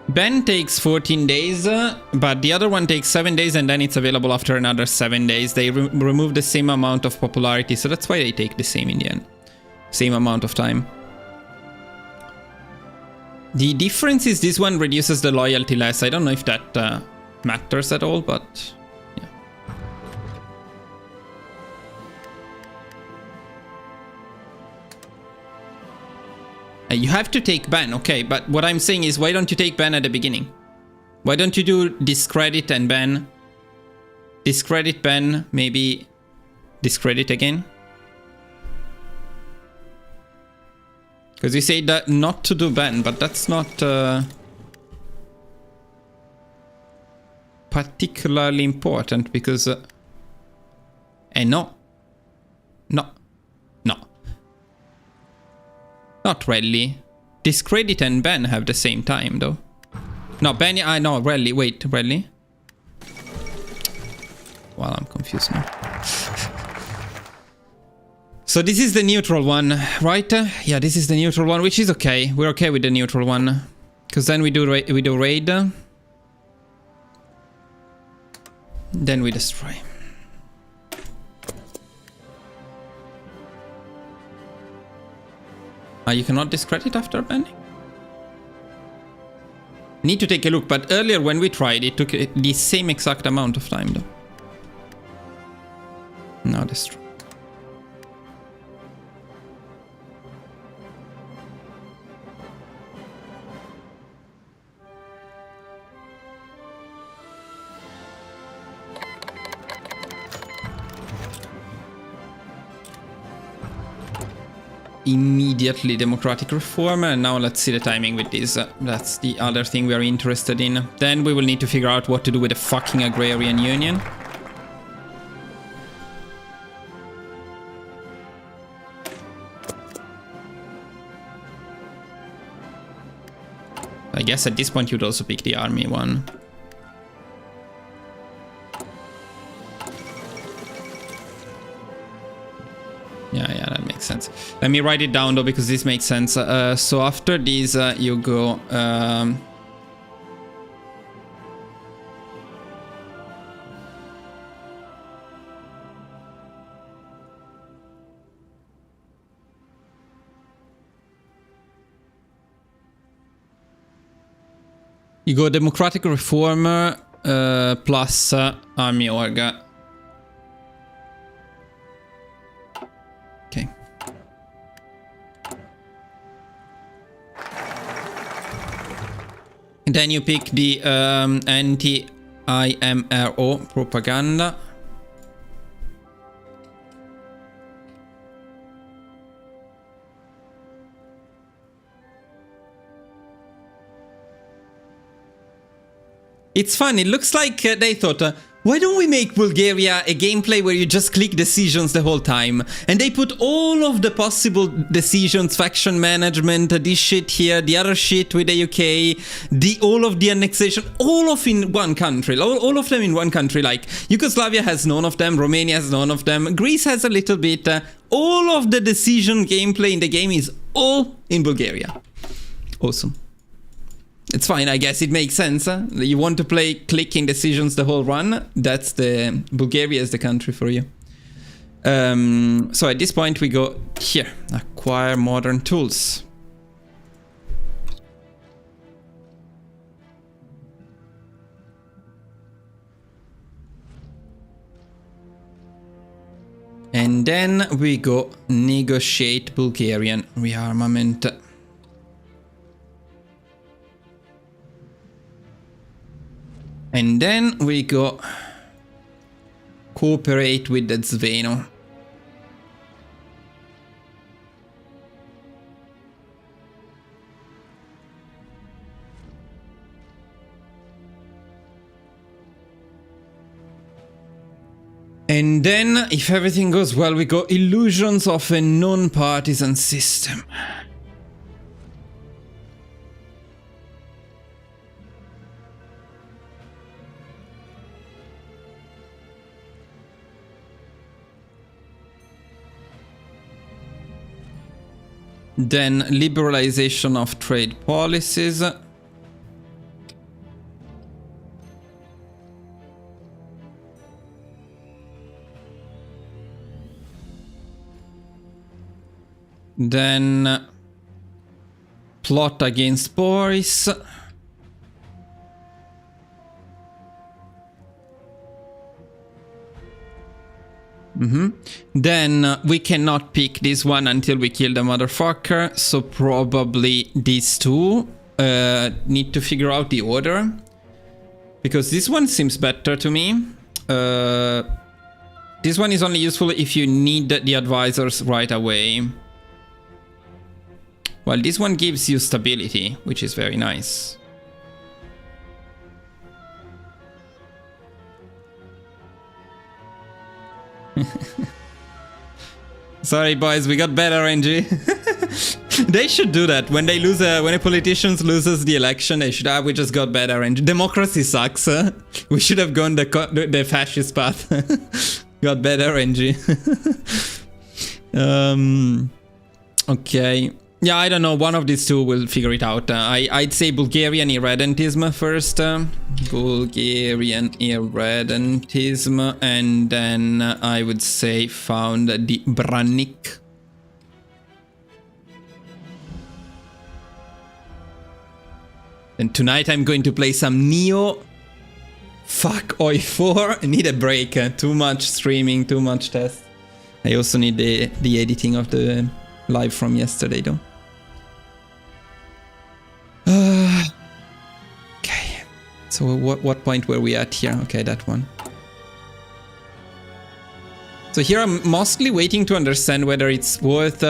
Ban takes 14 days, but the other one takes 7 days and then it's available after another 7 days. They remove the same amount of popularity, so that's why they take the same in the end. Same amount of time. The difference is this one reduces the loyalty less. I don't know if that matters at all, but yeah. You have to take ban, okay, but what I'm saying is why don't you take ban at the beginning? Why don't you do discredit and ban? Discredit, ban, maybe discredit again? Because you say that not to do ban, but that's not particularly important because... no. Not really. Discredit and ban have the same time, though. No, ban... no, rally. Wait, rally? Well, I'm confused now. So this is the neutral one, right? Yeah, this is the neutral one, which is okay. We're okay with the neutral one. Because then we do raid. Then we destroy. You cannot discredit after banning? Need to take a look, but earlier when we tried, it took the same exact amount of time though. No, destroy. Immediately democratic reform, and now let's see the timing with this. That's the other thing we are interested in. Then we will need to figure out what to do with the fucking agrarian union. I guess at this point you'd also pick the army one. Yeah, that makes sense. Let me write it down though, because this makes sense. So after this, you go... you go democratic reformer plus army org. Okay. And then you pick the anti-IMRO propaganda. It's fun. It looks like they thought, why don't we make Bulgaria a gameplay where you just click decisions the whole time? And they put all of the possible decisions, faction management, this shit here, the other shit with the UK, all of the annexation, all of in one country, all of them in one country. Like Yugoslavia has none of them, Romania has none of them, Greece has a little bit. All of the decision gameplay in the game is all in Bulgaria. Awesome. It's fine, I guess it makes sense. You want to play clicking decisions the whole run? That's the... Bulgaria is the country for you. So at this point we go here. Acquire modern tools. And then we go negotiate Bulgarian rearmament. And then we go cooperate with the Zveno. And then, if everything goes well, we go illusions of a non-partisan system. Then liberalization of trade policies. Then plot against Boris. Then we cannot pick this one until we kill the motherfucker, so probably these two need to figure out the order, because this one seems better to me. This one is only useful if you need the advisors right away, while this one gives you stability, which is very nice. Sorry boys, we got better RNG. They should do that when they lose when a politician loses the election. They should we just got better RNG. Democracy sucks. We should have gone the fascist path. Got better RNG. Okay. Yeah, I don't know. One of these two will figure it out. I'd say Bulgarian irredentism first. Bulgarian irredentism. And then I would say found the Branik. And tonight I'm going to play some Neo. Fuck HOI4. I need a break. Too much streaming, too much test. I also need the editing of the live from yesterday though. Okay, so what point were we at here? Okay, that one. So here I'm mostly waiting to understand whether it's worth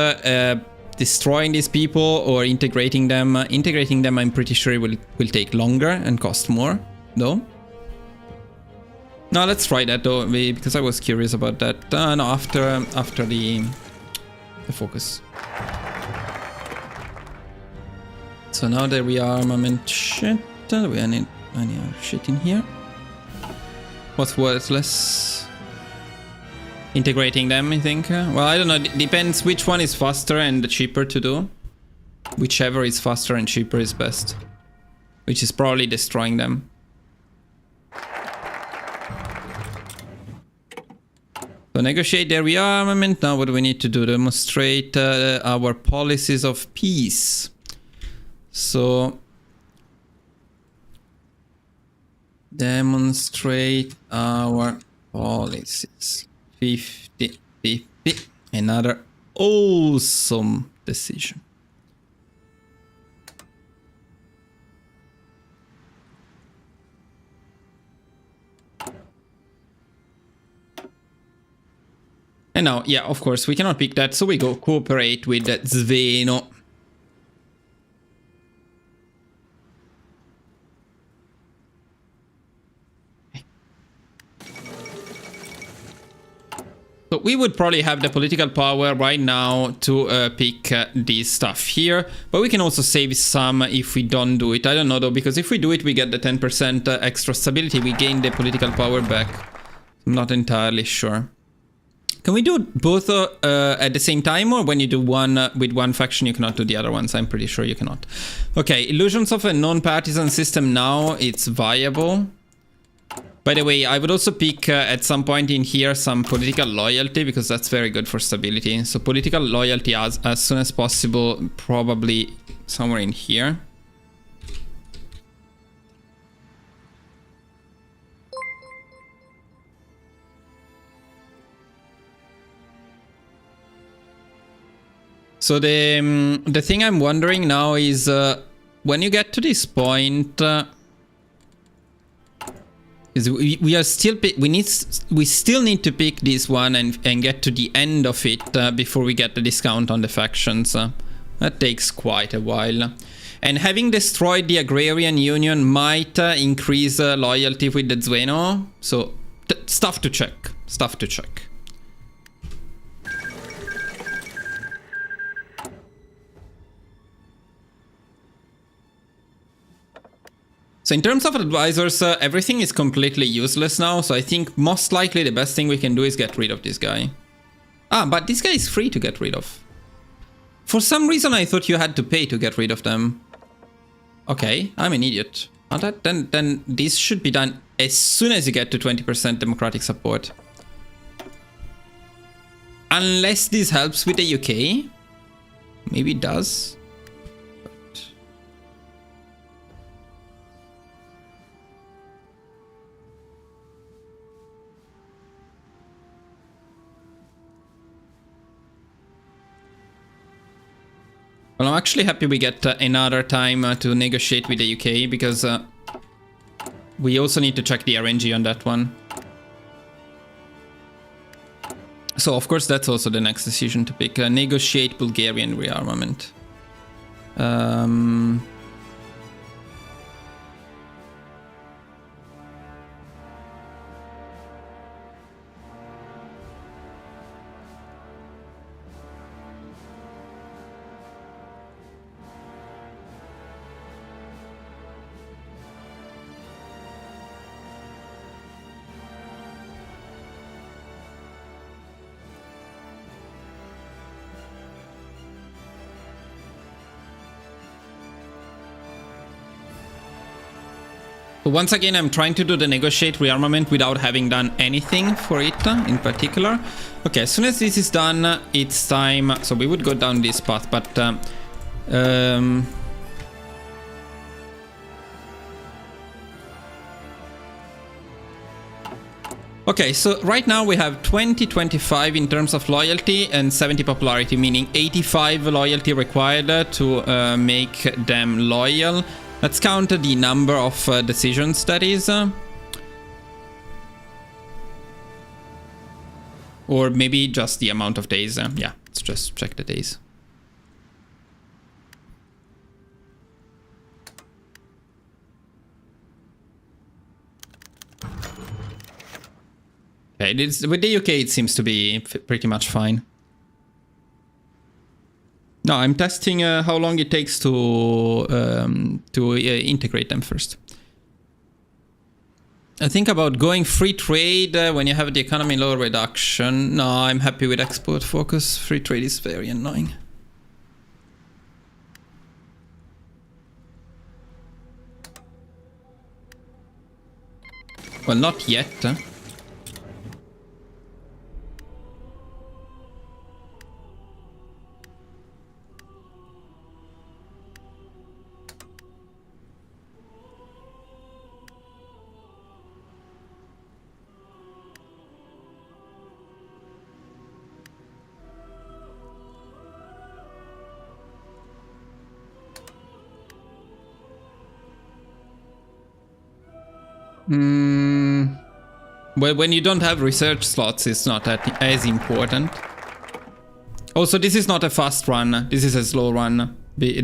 destroying these people or integrating them. Integrating them, I'm pretty sure will take longer and cost more, though. No, let's try that though, because I was curious about that. No, after the focus. So now the rearmament shit, we need any shit in here. What's worthless? Integrating them, I think. Well, I don't know, it depends which one is faster and cheaper to do. Whichever is faster and cheaper is best. Which is probably destroying them. So negotiate their rearmament. Now what do we need to do? Demonstrate our policies of peace. So demonstrate our policies. 50-50. Another awesome decision. And now, yeah, of course, we cannot pick that, so we go cooperate with Zveno. So we would probably have the political power right now to pick this stuff here, but we can also save some if we don't do it. I don't know though, because if we do it, we get the 10% extra stability. We gain the political power back. I'm not entirely sure. Can we do both at the same time, or when you do one with one faction, you cannot do the other ones? I'm pretty sure you cannot. Okay, illusions of a non-partisan system now, it's viable. By the way, I would also pick at some point in here some political loyalty, because that's very good for stability. So political loyalty as soon as possible, probably somewhere in here. So the thing I'm wondering now is when you get to this point, is we still need to pick this one and get to the end of it before we get the discount on the factions. That takes quite a while. And having destroyed the agrarian union might increase loyalty with the Zveno. So stuff to check. Stuff to check. So in terms of advisors, everything is completely useless now. So I think most likely the best thing we can do is get rid of this guy. Ah, but this guy is free to get rid of. For some reason, I thought you had to pay to get rid of them. Okay, I'm an idiot. Then this should be done as soon as you get to 20% democratic support. Unless this helps with the UK. Maybe it does. But... Well, I'm actually happy we get another time to negotiate with the UK, because we also need to check the RNG on that one. So, of course, that's also the next decision to pick. Negotiate Bulgarian rearmament. Once again, I'm trying to do the negotiate rearmament without having done anything for it in particular. Okay, as soon as this is done, it's time. So we would go down this path, but okay, so right now we have 20-25 in terms of loyalty and 70 popularity, meaning 85 loyalty required to make them loyal. Let's count the number of decisions, that is. Or maybe just the amount of days. Yeah, let's just check the days. Okay, with the UK it seems to be pretty much fine. No, I'm testing how long it takes to integrate them first. I think about going free trade when you have the economy low reduction. No, I'm happy with export focus. Free trade is very annoying. Well, not yet. Well, when you don't have research slots, it's not as important. Also, this is not a fast run. This is a slow run. We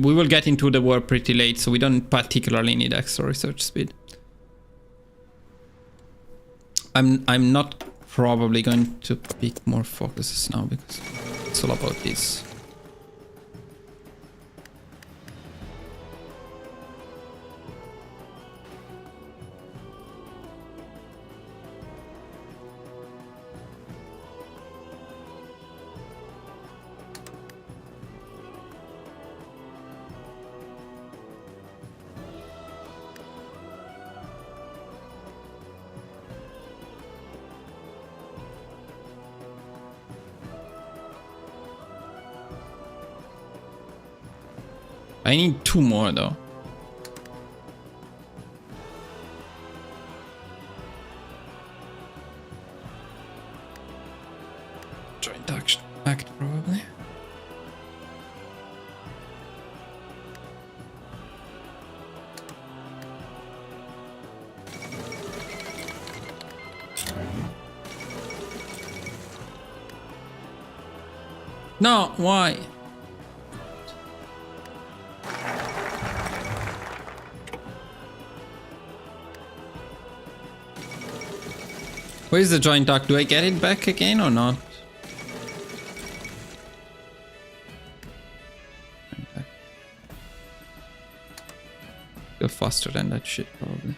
will get into the war pretty late, so we don't particularly need extra research speed. I'm not probably going to pick more focuses now because it's all about this. I need 2 more though. Joint act probably. No, why? Where's the joint act? Do I get it back again or not? Go faster than that shit, probably.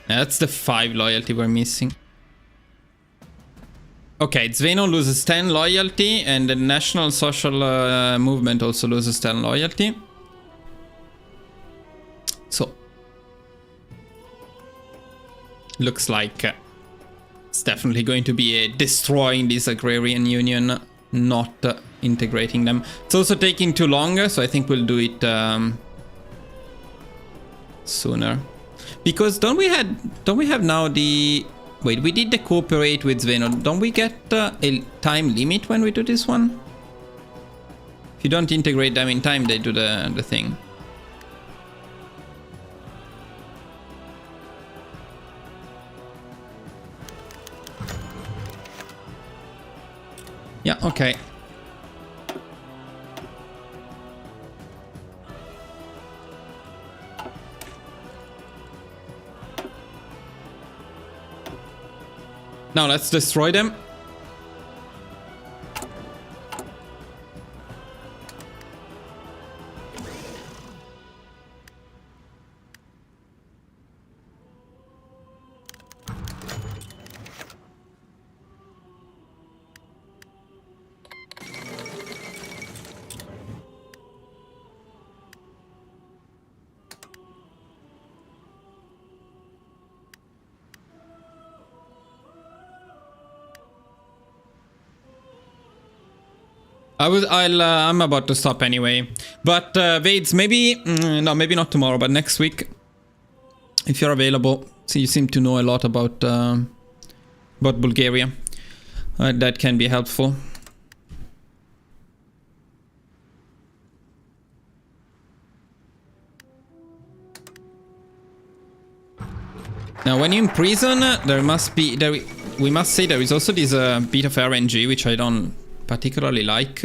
Yeah, that's the 5 loyalty we're missing. Okay, Zveno loses 10 loyalty, and the National Social Movement also loses 10 loyalty. So, looks like it's definitely going to be destroying this agrarian union, not integrating them. It's also taking too long, so I think we'll do it sooner. Because don't we have now the... Wait, we did the cooperate with Zveno. Don't we get a time limit when we do this one? If you don't integrate them in time, they do the thing. Yeah, okay. Now let's destroy them. I'm about to stop anyway. But Vades, maybe no, maybe not tomorrow, but next week, if you're available. So you seem to know a lot about Bulgaria. That can be helpful. Now, when you imprison, there must be we must say there is also this bit of RNG, which I don't particularly like,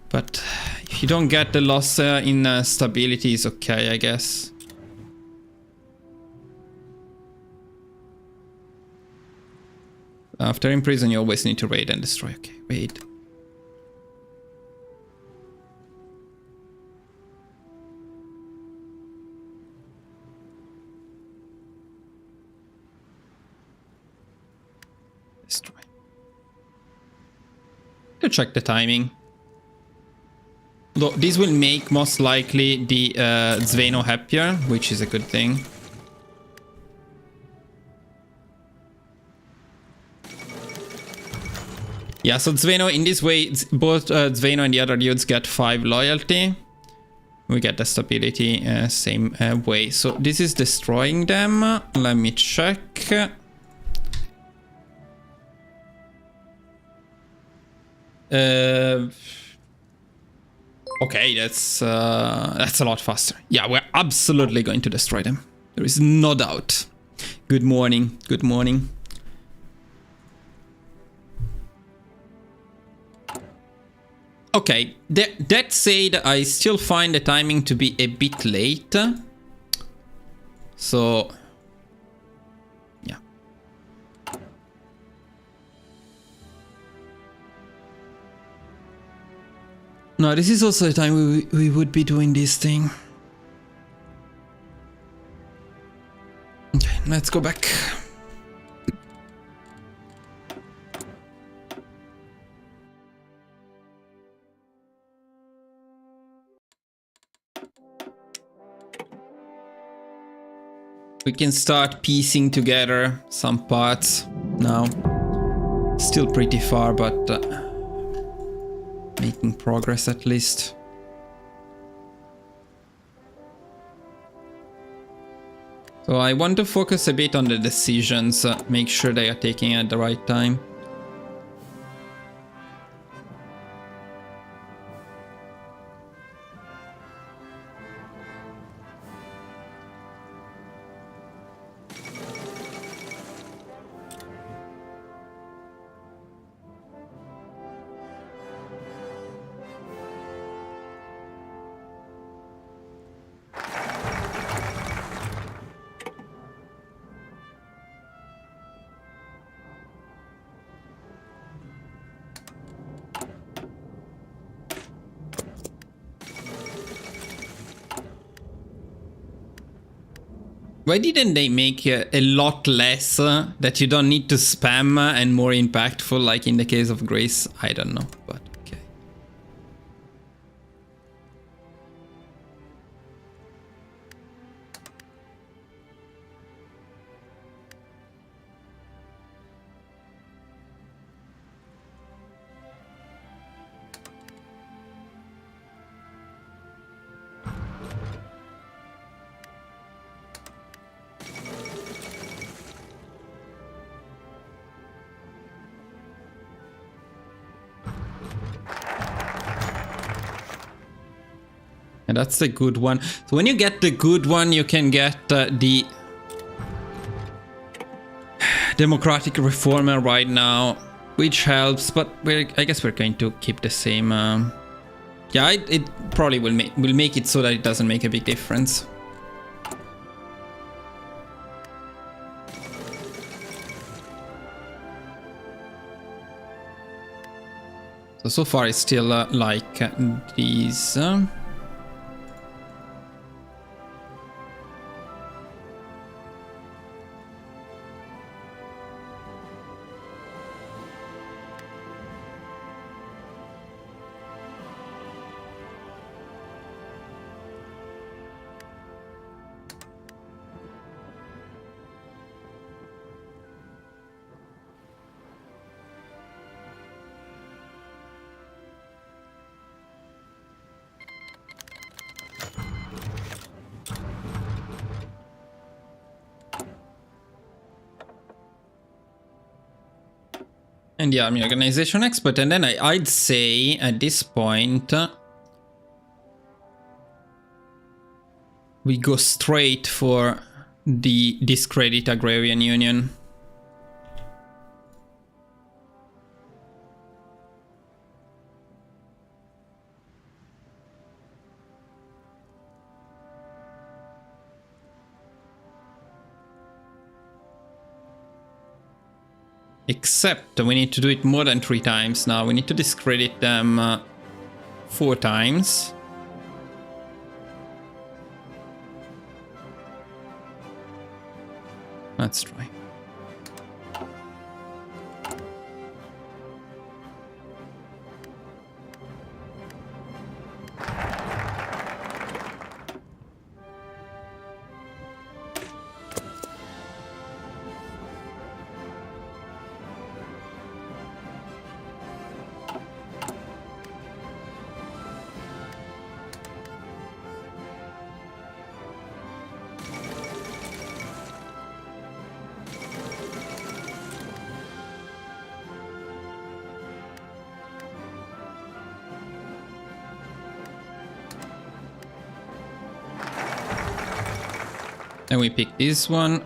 but if you don't get the loss in stability, is okay, I guess. After imprison, you always need to raid and destroy. Okay, raid. Destroy. To check the timing. Though this will make most likely the Zveno happier, which is a good thing. Yeah, so Zveno, in this way, both Zveno and the other dudes get 5 loyalty. We get the stability same way. So this is destroying them. Let me check. Okay, that's a lot faster. Yeah, we're absolutely going to destroy them. There is no doubt. Good morning. Good morning. Okay, that said, I still find the timing to be a bit late. So, yeah. No, this is also the time we would be doing this thing. Okay, let's go back. We can start piecing together some parts now. Still pretty far, but making progress at least. So I want to focus a bit on the decisions, make sure they are taken at the right time. Why didn't they make a lot less that you don't need to spam and more impactful, like in the case of Grace? I don't know, but okay. And that's the good one. So when you get the good one, you can get the democratic reformer right now, which helps. But I guess we're going to keep the same. Yeah, it probably will make it so that it doesn't make a big difference. So far it's still like these. And yeah, I'm an organization expert, and then I'd say at this point we go straight for the discredit agrarian union. Except we need to do it more than 3 times now. We need to discredit them 4 times. Let's try. Then we pick this one.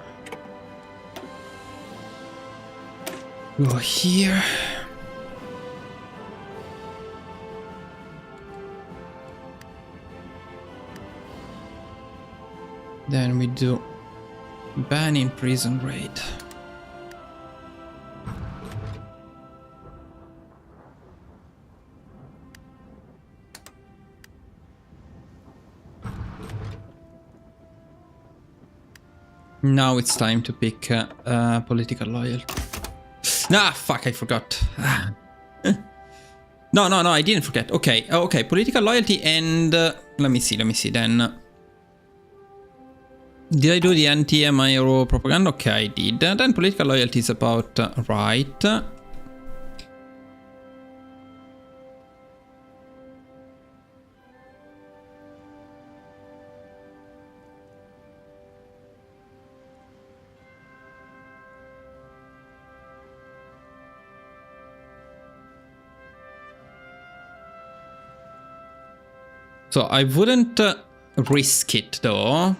Go here. Then we do ban in prison raid. Now it's time to pick political loyalty. Nah, fuck, I forgot. No, I didn't forget. Okay, okay, political loyalty and... let me see then. Did I do the anti-MIRO propaganda? Okay, I did. Then political loyalty is about right. So I wouldn't risk it though.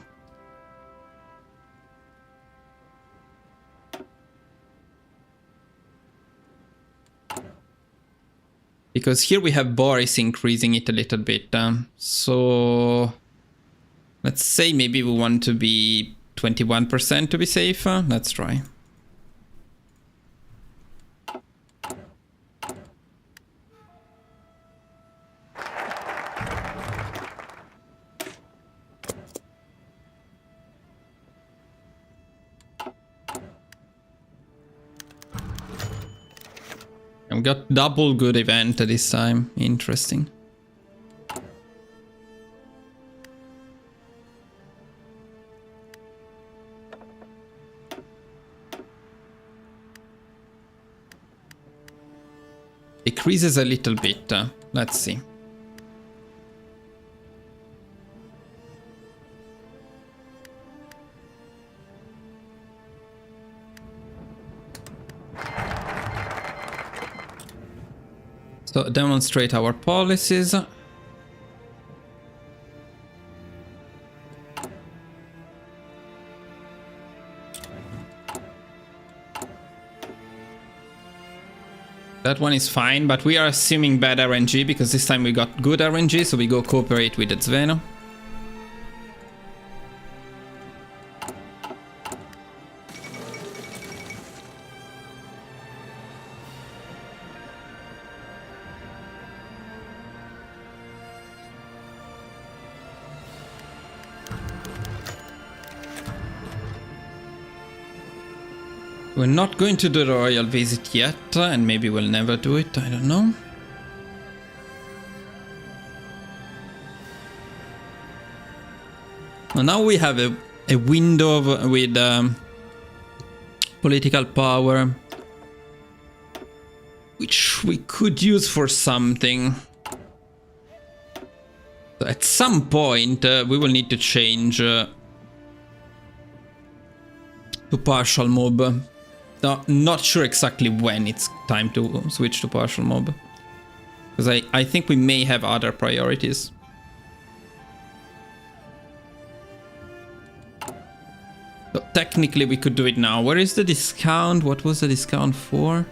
Because here we have Boris increasing it a little bit. So let's say maybe we want to be 21% to be safe. Let's try. I've got double good event this time. Interesting. Decreases a little bit. Let's see. So demonstrate our policies. That one is fine, but we are assuming bad RNG because this time we got good RNG, so we go cooperate with the Zveno. We're not going to do the royal visit yet, and maybe we'll never do it, I don't know. Well, now we have a window with political power, which we could use for something. So at some point, we will need to change to partial mob. No, not sure exactly when it's time to switch to partial mob. Because I think we may have other priorities. So technically we could do it now. Where is the discount? What was the discount for?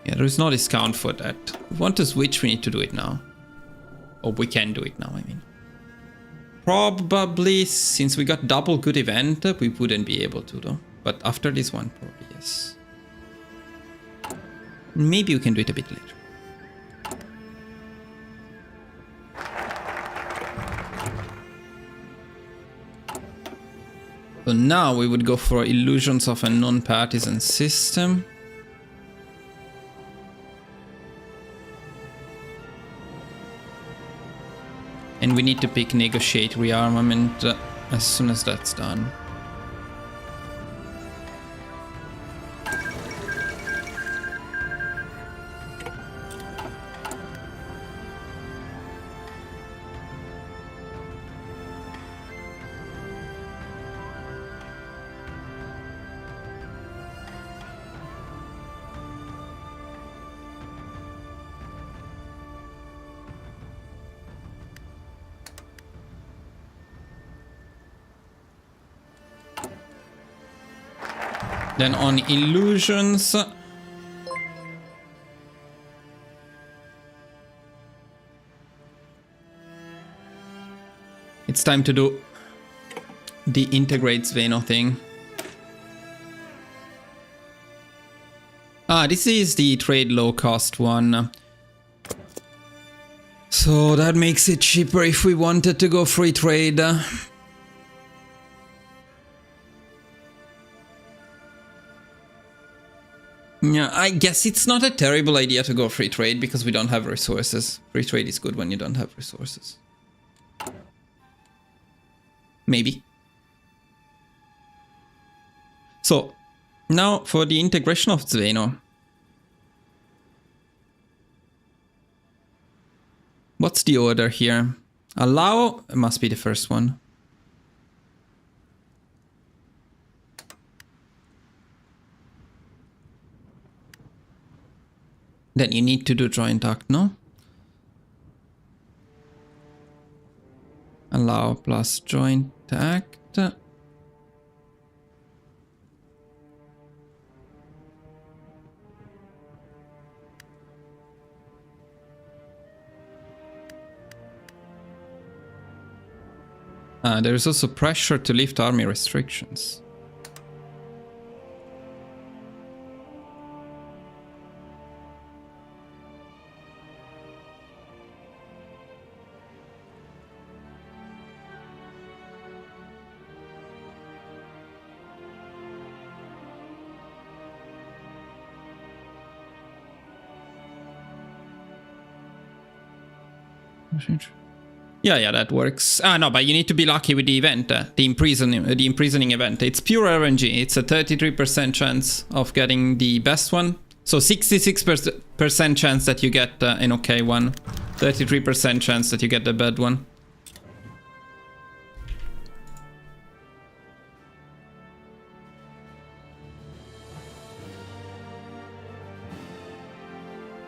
Yeah, there is no discount for that. If we want to switch, we need to do it now. Or we can do it now, I mean. Probably, since we got double good event, we wouldn't be able to though. But after this one, probably yes. Maybe we can do it a bit later. So now we would go for illusions of a non-partisan system. And we need to pick negotiate rearmament as soon as that's done. Then on illusions, it's time to do the integrate Zveno thing. Ah, this is the trade low cost one. So that makes it cheaper if we wanted to go free trade. Yeah, I guess it's not a terrible idea to go free trade because we don't have resources. Free trade is good when you don't have resources. Maybe. So, now for the integration of Zveno. What's the order here? Allow, it must be the first one. Then you need to do joint act, no? Allow plus joint act. There is also pressure to lift army restrictions. Yeah, that works. Ah, no, but you need to be lucky with the event, the imprisoning event. It's pure RNG. It's a 33% chance of getting the best one. So 66% chance that you get an okay one. 33% chance that you get the bad one.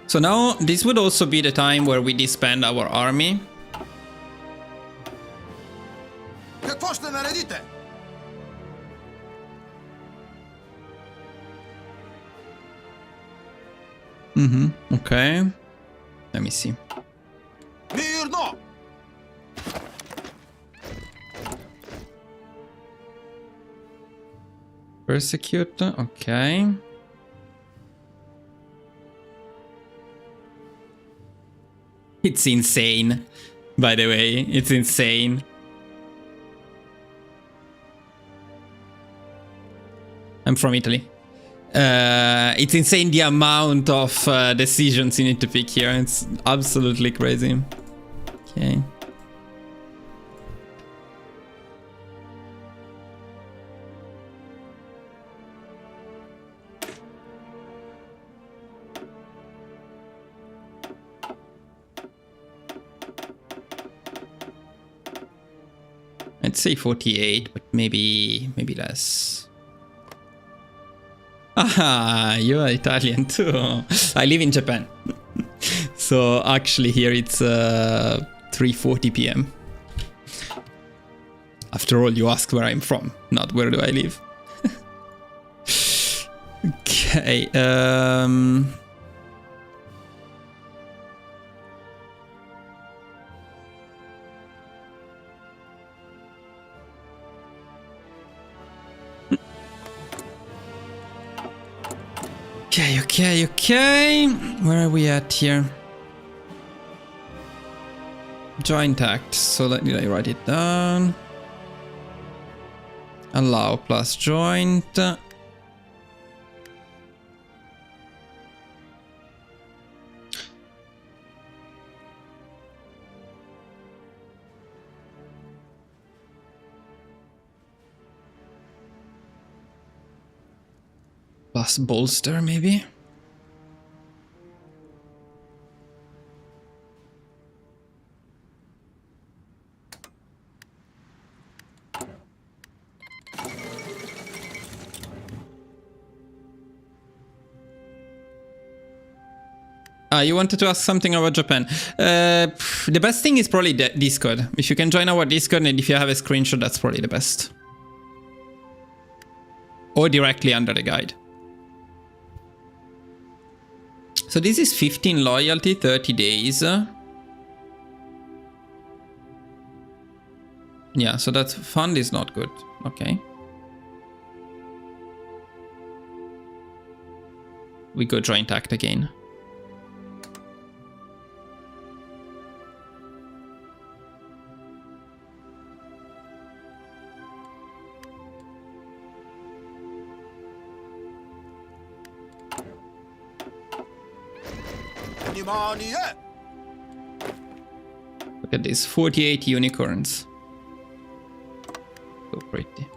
So now this would also be the time where we disband our army. Okay. Let me see. Persecute, okay. It's insane, by the way. It's insane. I'm from Italy. It's insane the amount of decisions you need to pick here. It's absolutely crazy. Okay. I'd say 48, but maybe less. Ah, you are Italian too. I live in Japan. So actually here it's 3:40 p.m. After all, you ask where I'm from, not where do I live. Okay, Okay. Where are we at here? Joint act. So let me write it down. Allow plus joint. Plus bolster, maybe? You wanted to ask something about Japan. The best thing is probably Discord. If you can join our Discord and if you have a screenshot, that's probably the best. Or directly under the guide. So this is 15 loyalty, 30 days. Yeah, so that fund is not good. Okay. We go joint act again. Look at this, 48 unicorns. So pretty.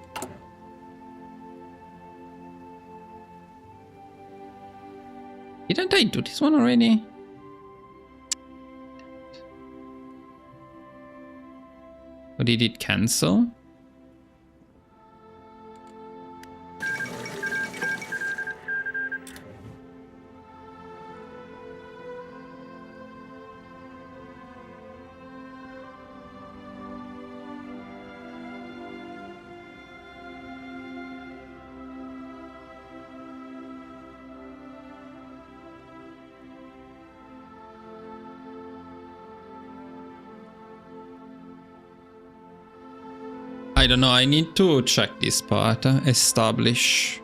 Didn't I do this one already? Or did it cancel? I don't know, I need to check this part. Establish.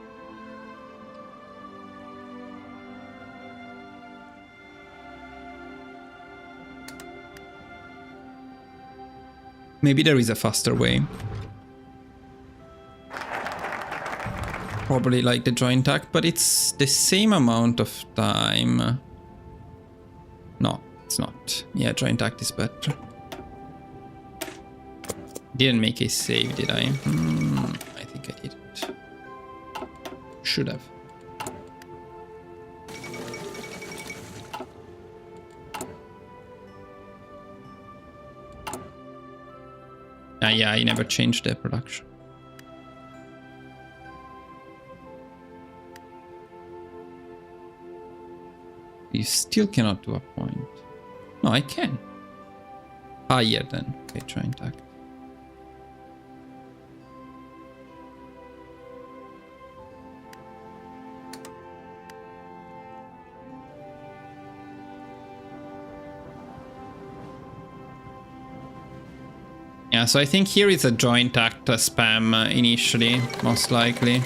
Maybe there is a faster way. Probably like the joint act, but it's the same amount of time. No, it's it's not. Yeah, joint act is better. Didn't make a save, did I? I think I didn't. Should have. Yeah, I never changed the production. You still cannot do a point. No, I can. Higher then. Okay, joint act. Yeah, so I think here is a joint act spam initially, most likely.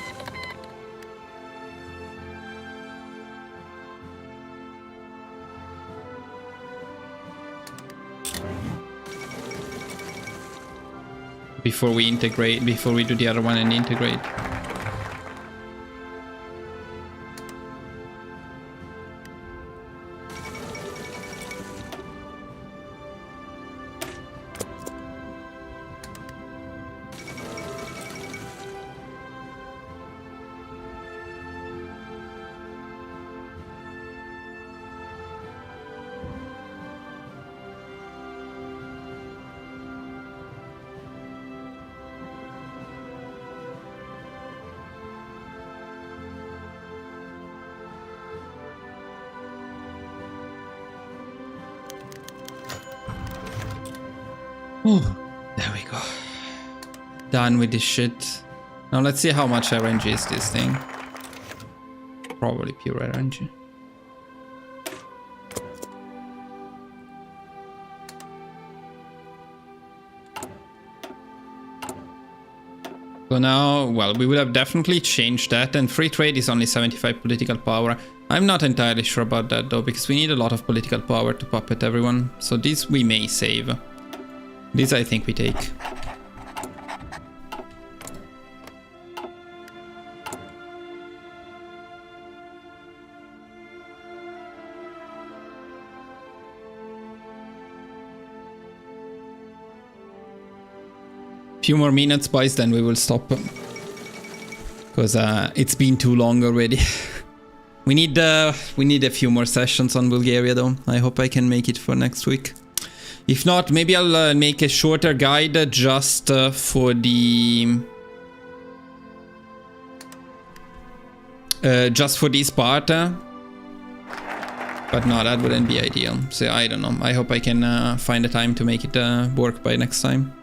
Before we integrate, before we do the other one and integrate. Oh, there we go. Done with this shit. Now let's see how much RNG is this thing. Probably pure RNG. So now, well, we would have definitely changed that, and free trade is only 75 political power. I'm not entirely sure about that though, because we need a lot of political power to puppet everyone. So this we may save. This I think we take. Few more minutes, boys, then we will stop. Because it's been too long already. we need a few more sessions on Bulgaria though. I hope I can make it for next week. If not, maybe I'll make a shorter guide just for the... just for this part. But no, that wouldn't be ideal. So I don't know. I hope I can find the time to make it work by next time.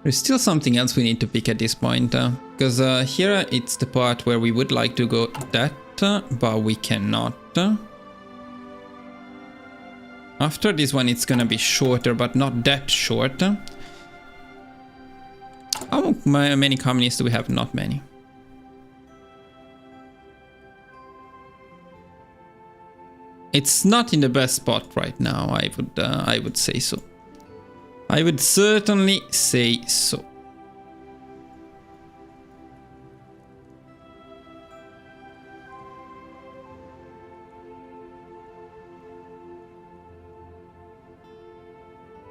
There's still something else we need to pick at this point. Because here it's the part where we would like to go that. But we cannot. After this one it's gonna be shorter, but not that short. How many communists do we have? Not many. It's not in the best spot right now, I would say so. I would certainly say so.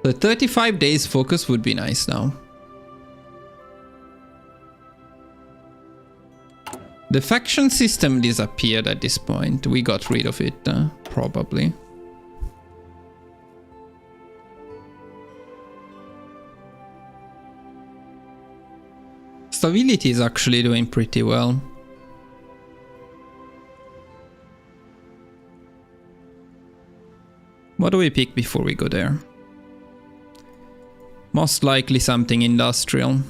The 35 days focus would be nice now. The faction system disappeared at this point. We got rid of it, probably. Stability is actually doing pretty well. What do we pick before we go there? Most likely something industrial.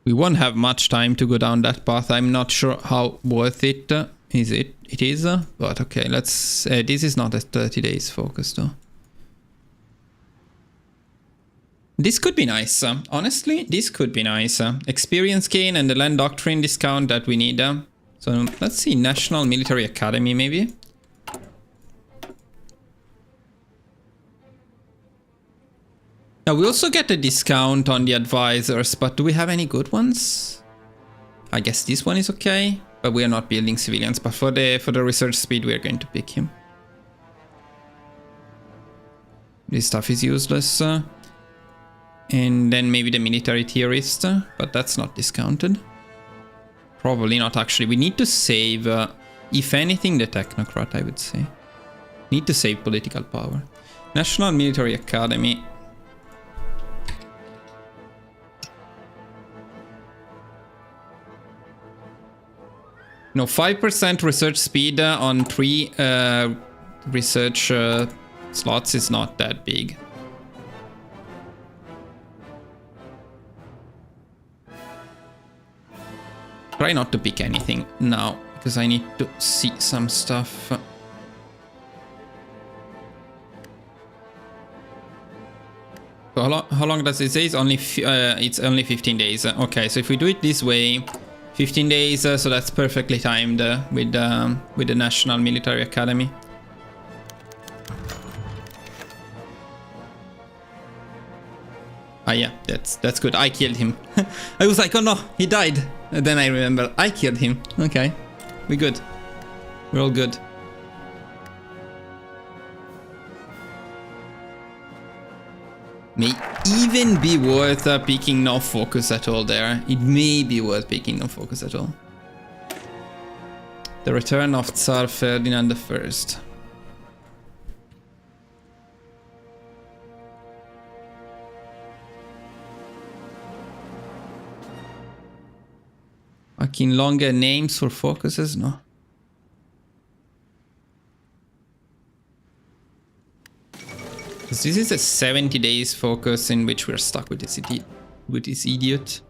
We won't have much time to go down that path. I'm not sure how worth it is. It is, but okay, let's... this is not a 30 days focus though. This could be nice. Honestly, this could be nice. Experience gain and the land doctrine discount that we need. So So let's see, National Military Academy maybe. Now we also get a discount on the advisors, but do we have any good ones? I guess this one is okay, but we are not building civilians. But for the research speed, we are going to pick him. This stuff is useless. And then maybe the military theorist, but that's not discounted. Probably not actually. We need to save, if anything, the technocrat, I would say. Need to save political power. National Military Academy. No, 5% research speed on 3 research slots is not that big. Try not to pick anything now, because I need to see some stuff. So how long does it say? It's only 15 days. Okay, so if we do it this way, 15 days, so that's perfectly timed with the National Military Academy. Ah yeah, that's good. I killed him. I was like, oh no, he died. And then I remember I killed him. Okay, we're good. We're all good. May even be worth picking no focus at all there. It may be worth picking no focus at all. The return of Tsar Ferdinand I. Fucking longer names for focuses? No. This is a 70 days focus in which we're stuck with this idiot.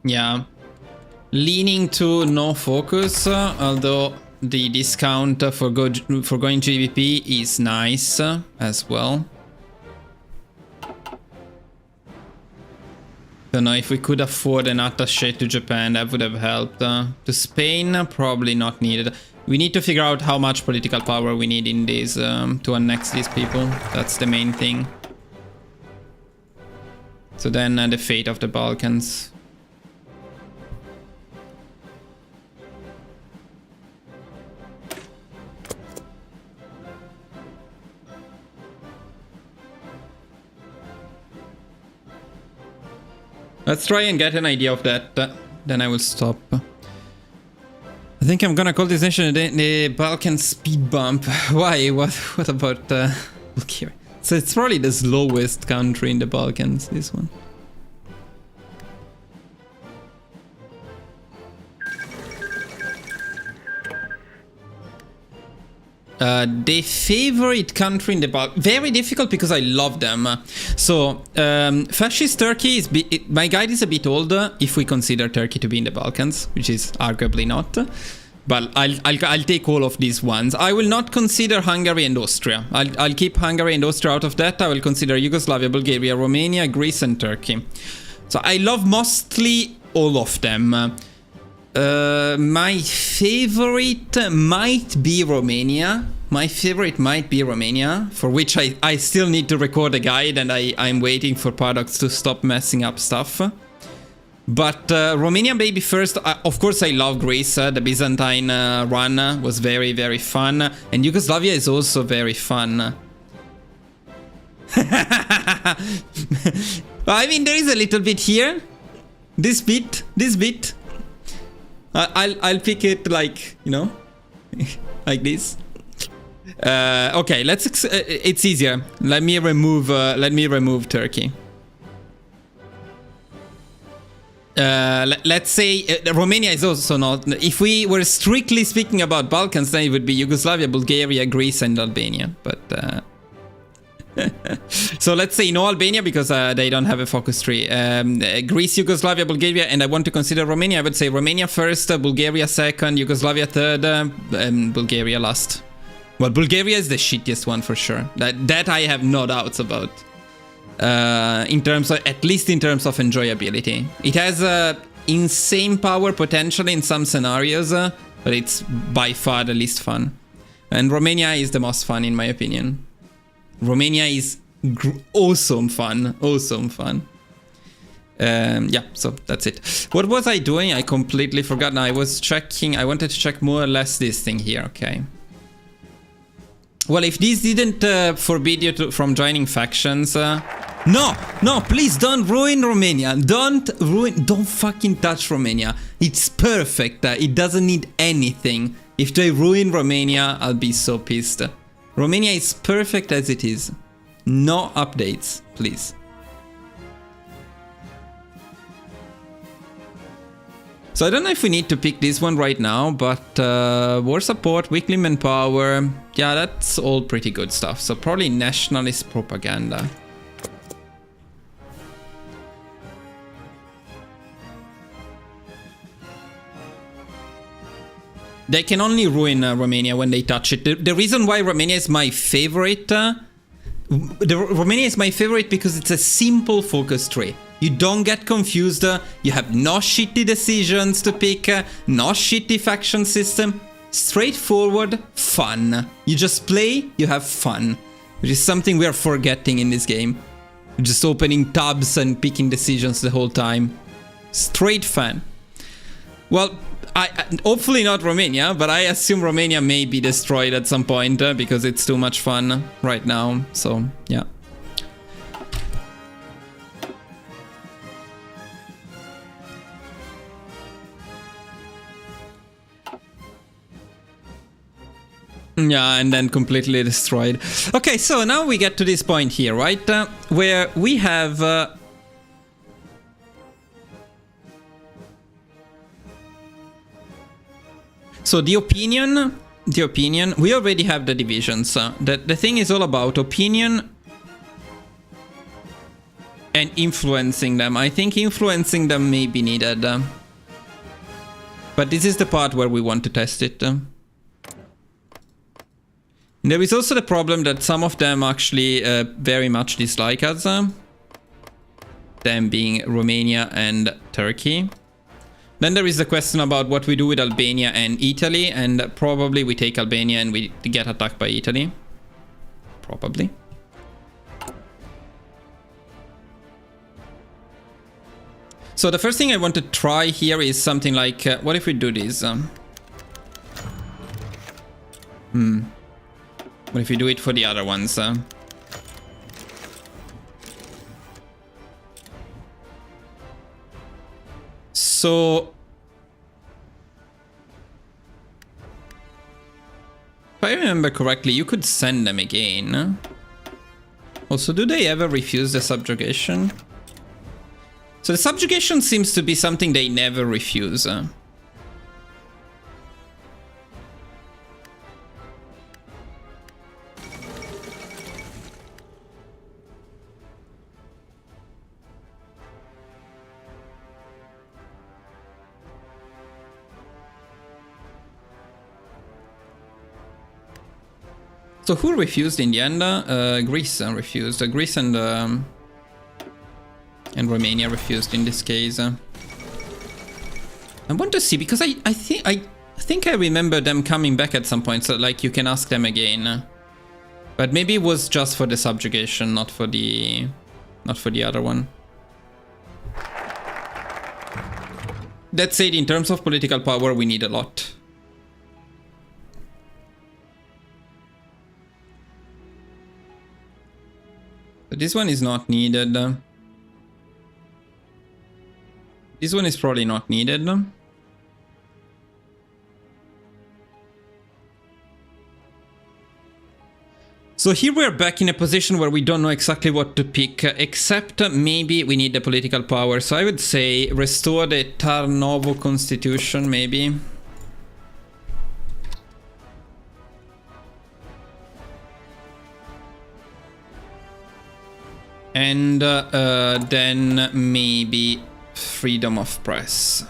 Yeah. Leaning to no focus, although the discount for going GVP is nice as well. Don't know if we could afford an attaché to Japan, that would have helped. To Spain, probably not needed. We need to figure out how much political power we need in these to annex these people. That's the main thing. So then the fate of the Balkans. Let's try and get an idea of that, then I will stop. I think I'm gonna call this nation the Balkan speed bump. Why? What about Bulgaria? So it's probably the slowest country in the Balkans, this one. The favorite country in the Balkans, very difficult because I love them. So, fascist Turkey is, my guide is a bit older if we consider Turkey to be in the Balkans, which is arguably not. But I'll take all of these ones. I will not consider Hungary and Austria. I'll keep Hungary and Austria out of that. I will consider Yugoslavia, Bulgaria, Romania, Greece and Turkey. So I love mostly all of them. My favorite might be Romania. My favorite might be Romania, for which I still need to record a guide and I'm waiting for Paradox to stop messing up stuff. But Romania maybe first. Of course I love Greece. The Byzantine run was very, very fun. And Yugoslavia is also very fun. I mean, there is a little bit here. This bit. I'll pick it like, you know, like this. Okay, let's. It's easier. Let me remove Turkey. Let's say Romania is also not. If we were strictly speaking about Balkans, then it would be Yugoslavia, Bulgaria, Greece, and Albania. But So let's say no Albania because they don't have a focus tree. Greece, Yugoslavia, Bulgaria, and I want to consider Romania. I would say Romania first, Bulgaria second, Yugoslavia third, and Bulgaria last. Well, Bulgaria is the shittiest one for sure. That I have no doubts about. In terms of, at least in terms of enjoyability. It has insane power potential in some scenarios, but it's by far the least fun. And Romania is the most fun in my opinion. Romania is awesome fun. Awesome fun. Yeah, so that's it. What was I doing? I completely forgot. Now I was checking. I wanted to check more or less this thing here. Okay. Well, if this didn't forbid you from joining factions... No, please don't ruin Romania. Don't fucking touch Romania. It's perfect. It doesn't need anything. If they ruin Romania, I'll be so pissed. Romania is perfect as it is. No updates, please. So I don't know if we need to pick this one right now, but war support, weekly manpower, yeah, that's all pretty good stuff. So probably nationalist propaganda. They can only ruin Romania when they touch it. The reason why Romania is my favorite... Romania is my favorite because it's a simple focus tree. You don't get confused, you have no shitty decisions to pick, no shitty faction system. Straightforward, fun. You just play, you have fun. Which is something we are forgetting in this game. Just opening tabs and picking decisions the whole time. Straight fun. Well, hopefully not Romania, but I assume Romania may be destroyed at some point because it's too much fun right now. So, yeah. Yeah, and then completely destroyed. Okay, so now we get to this point here, right? Where we have... So the opinion, we already have the divisions. The thing is all about opinion and influencing them. I think influencing them may be needed. But this is the part where we want to test it. There is also the problem that some of them actually very much dislike us. Them being Romania and Turkey. Then there is the question about what we do with Albania and Italy, and probably we take Albania and we get attacked by Italy. Probably. So the first thing I want to try here is something like, what if we do this? What if we do it for the other ones? So, if I remember correctly, you could send them again. Also, do they ever refuse the subjugation? So the subjugation seems to be something they never refuse. So who refused in the end? Greece refused. Greece and Romania refused in this case. I want to see because I think I remember them coming back at some point. So like you can ask them again, but maybe it was just for the subjugation, not for the other one. That said, in terms of political power, we need a lot. But this one is not needed. This one is probably not needed. So here we're back in a position where we don't know exactly what to pick, except maybe we need the political power. So I would say restore the Tarnovo constitution, maybe. And then maybe freedom of press.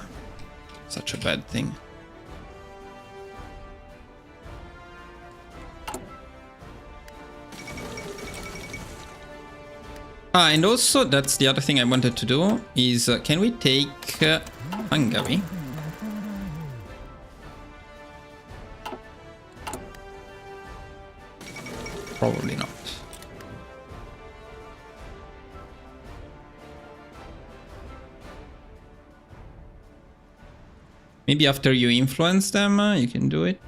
Such a bad thing. And also, that's the other thing I wanted to do, is can we take Hungary? Probably not. Maybe after you influence them, you can do it.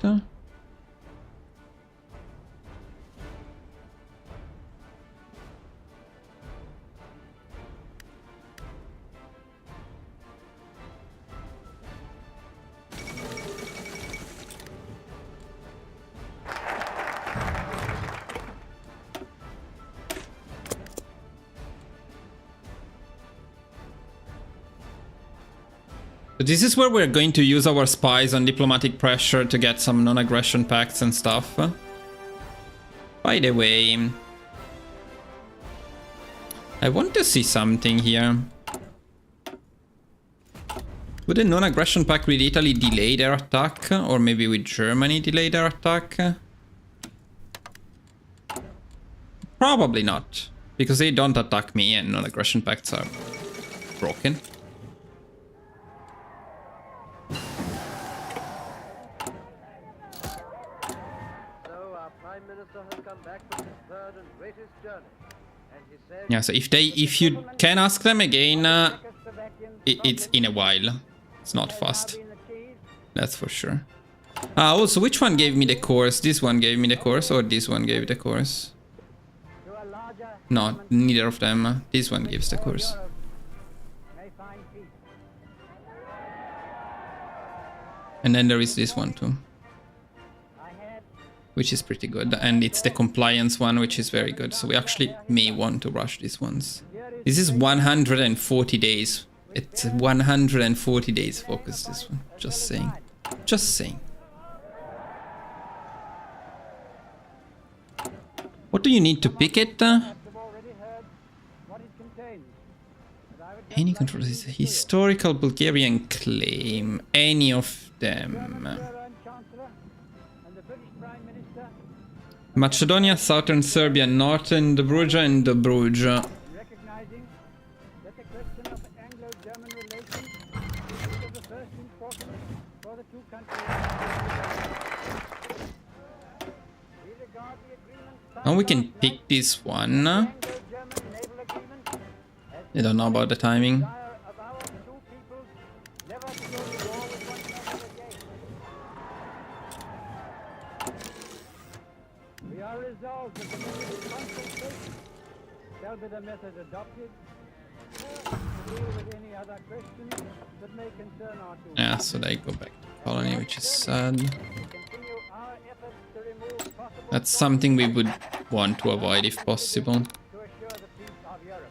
This is where we're going to use our spies on diplomatic pressure to get some non-aggression pacts and stuff. By the way, I want to see something here. Would a non-aggression pact with Italy delay their attack? Or maybe with Germany delay their attack? Probably not. Because they don't attack me and non-aggression pacts are broken. Yeah, so if you can ask them again, it's in a while. It's not fast. That's for sure. Also, which one gave me the course? This one gave me the course, or this one gave the course? No, neither of them. This one gives the course. And then there is this one too, which is pretty good. And it's the compliance one, which is very good. So we actually may want to rush these ones. This is 140 days. It's 140 days focus, this one. Just saying. Just saying. What do you need to pick it? Any control is a historical Bulgarian claim. Any of them. Macedonia, Southern Serbia, Northern Dobruja and Dobruja. Now we can pick this one. I don't know about the timing.
The method adopted to deal with any other questions that may concern our two.
Yeah, so they go back to colony, which is sad. That's something we would want to avoid if possible.
To assure the peace of Europe.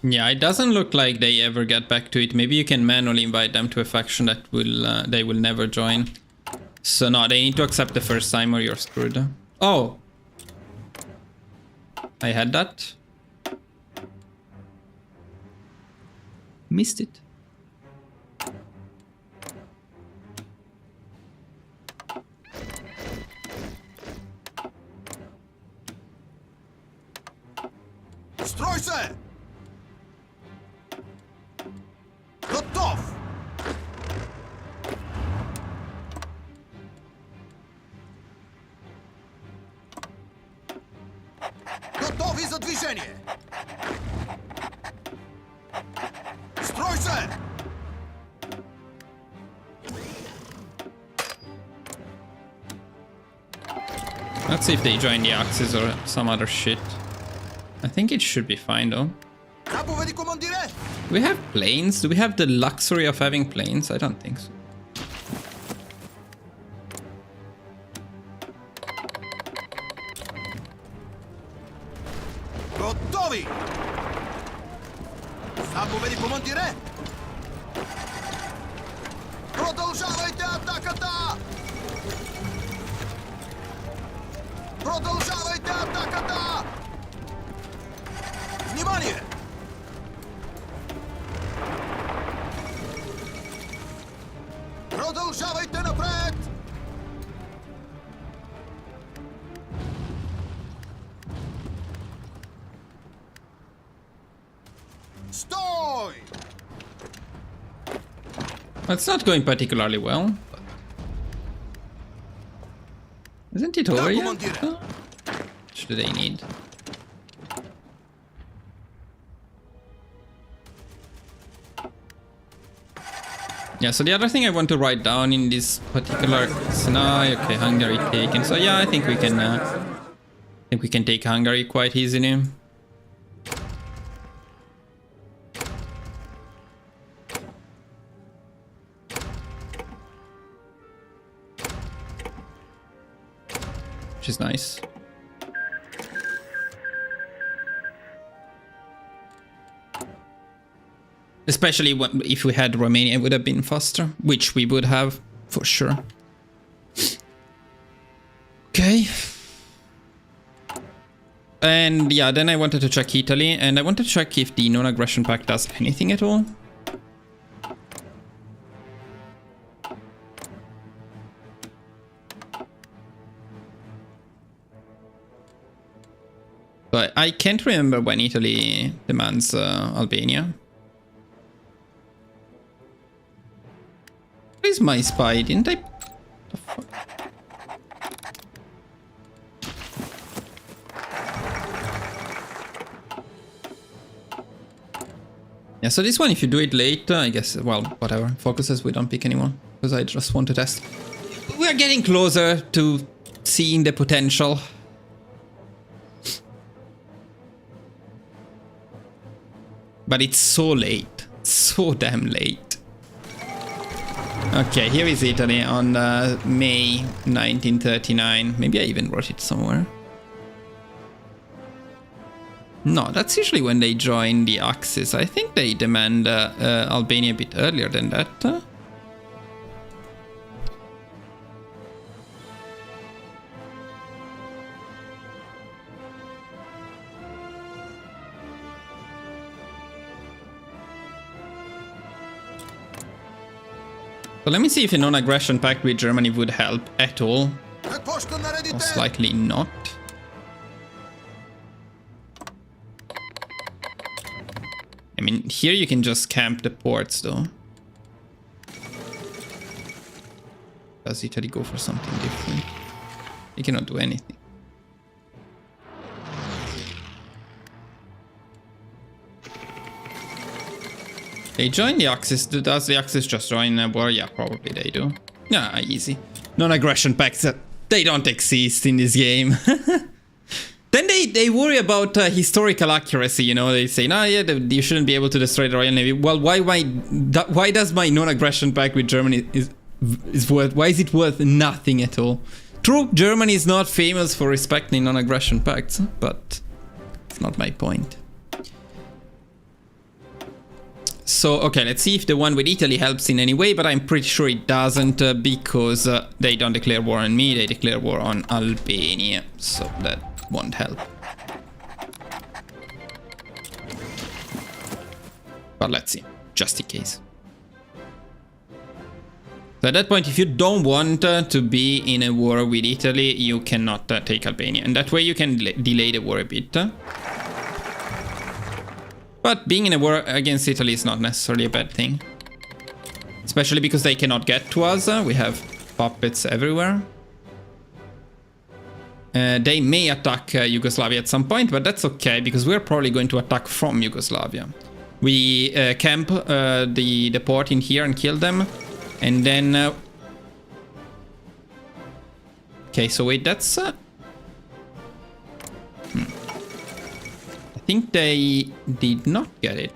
Yeah, it doesn't look like they ever get back to it. Maybe you can manually invite them to a faction that will they will never join. So no, they need to accept the first time or you're screwed. Oh! I had that. Missed it.
Строй се! Готов! Готови за движение! Строй се!
Let's see if they join the Axis or some other shit. I think it should be fine though.
Заповеди, командире!
Do we have planes? Do we have the luxury of having planes? I don't think so.
Готові! Заповіді командире! Продовжавайте атаката! Продовжавайте атаката! Внимание! Продовжавайте наперед! Стой!
It's not going particularly well. Isn't it over yet? Huh? Which do they need? Yeah, so the other thing I want to write down in this particular scenario, okay, Hungary taken. So yeah, I think we can take Hungary quite easily. Which is nice. Especially if we had Romania, it would have been faster, which we would have for sure. Okay. And yeah, then I wanted to check Italy, and I wanted to check if the non-aggression pact does anything at all. But I can't remember when Italy demands Albania. Where is my spy? Didn't I? The fuck? Yeah, so this one, if you do it late, I guess, well, whatever. Focuses, we don't pick anyone. Because I just want to test. We are getting closer to seeing the potential. But it's so late. So damn late. Okay, here is Italy on May 1939. Maybe I even wrote it somewhere. No, that's usually when they join the Axis. I think they demand Albania a bit earlier than that. So let me see if a non-aggression pact with Germany would help at all. Most likely not. I mean, here you can just camp the ports though. Does Italy go for something different? They cannot do anything. They join the Axis. Does the Axis just join the war? Yeah, probably they do. Yeah, easy. Non-aggression pacts, they don't exist in this game. Then they worry about historical accuracy, you know. They say, no, yeah, you shouldn't be able to destroy the Royal Navy. Well, why does my non-aggression pact with Germany is worth? Why is it worth nothing at all? True, Germany is not famous for respecting non-aggression pacts, but it's not my point. So, okay, let's see if the one with Italy helps in any way, but I'm pretty sure it doesn't because they don't declare war on me, they declare war on Albania, so that won't help. But let's see, just in case. So at that point, if you don't want to be in a war with Italy, you cannot take Albania, and that way you can delay the war a bit. But being in a war against Italy is not necessarily a bad thing. Especially because they cannot get to us. We have puppets everywhere. They may attack Yugoslavia at some point, but that's okay, because we're probably going to attack from Yugoslavia. We camp the port in here and kill them. And then... okay, so wait, that's... I think they did not get it.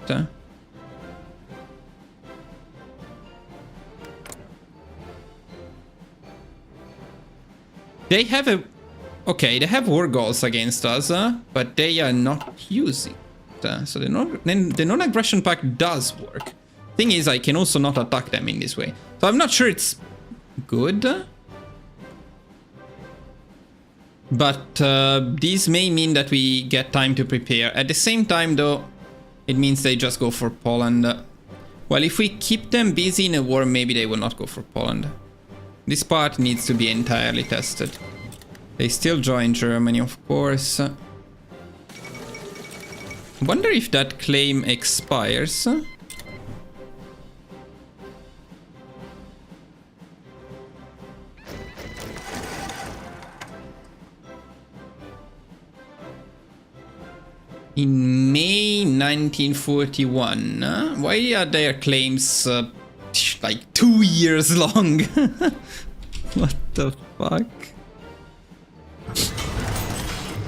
They have a... okay, they have war goals against us, but they are not using So the non-aggression pact does work. Thing is, I can also not attack them in this way. So I'm not sure it's good. But this may mean that we get time to prepare. At the same time, though, it means they just go for Poland. Well, if we keep them busy in a war, maybe they will not go for Poland. This part needs to be entirely tested. They still join Germany, of course. Wonder if that claim expires. In May 1941. Why are their claims like 2 years long? What the fuck?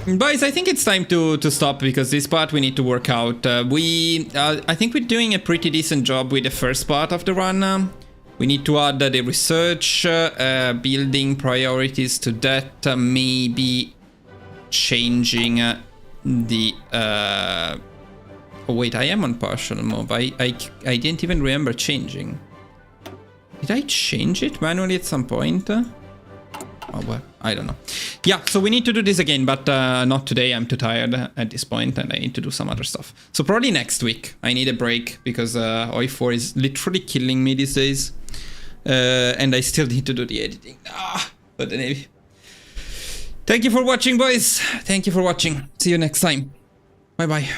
Boys, I think it's time to stop because this part we need to work out. I think we're doing a pretty decent job with the first part of the run. We need to add the research, building priorities to that, maybe changing the... Oh wait, I am on partial move. I didn't even remember changing. Did I change it manually at some point? Oh, well, I don't know. Yeah, so we need to do this again, but not today. I'm too tired at this point and I need to do some other stuff. So probably next week. I need a break because HOI4 is literally killing me these days. And I still need to do the editing. But anyway. Thank you for watching, boys. Thank you for watching. See you next time. Bye-bye.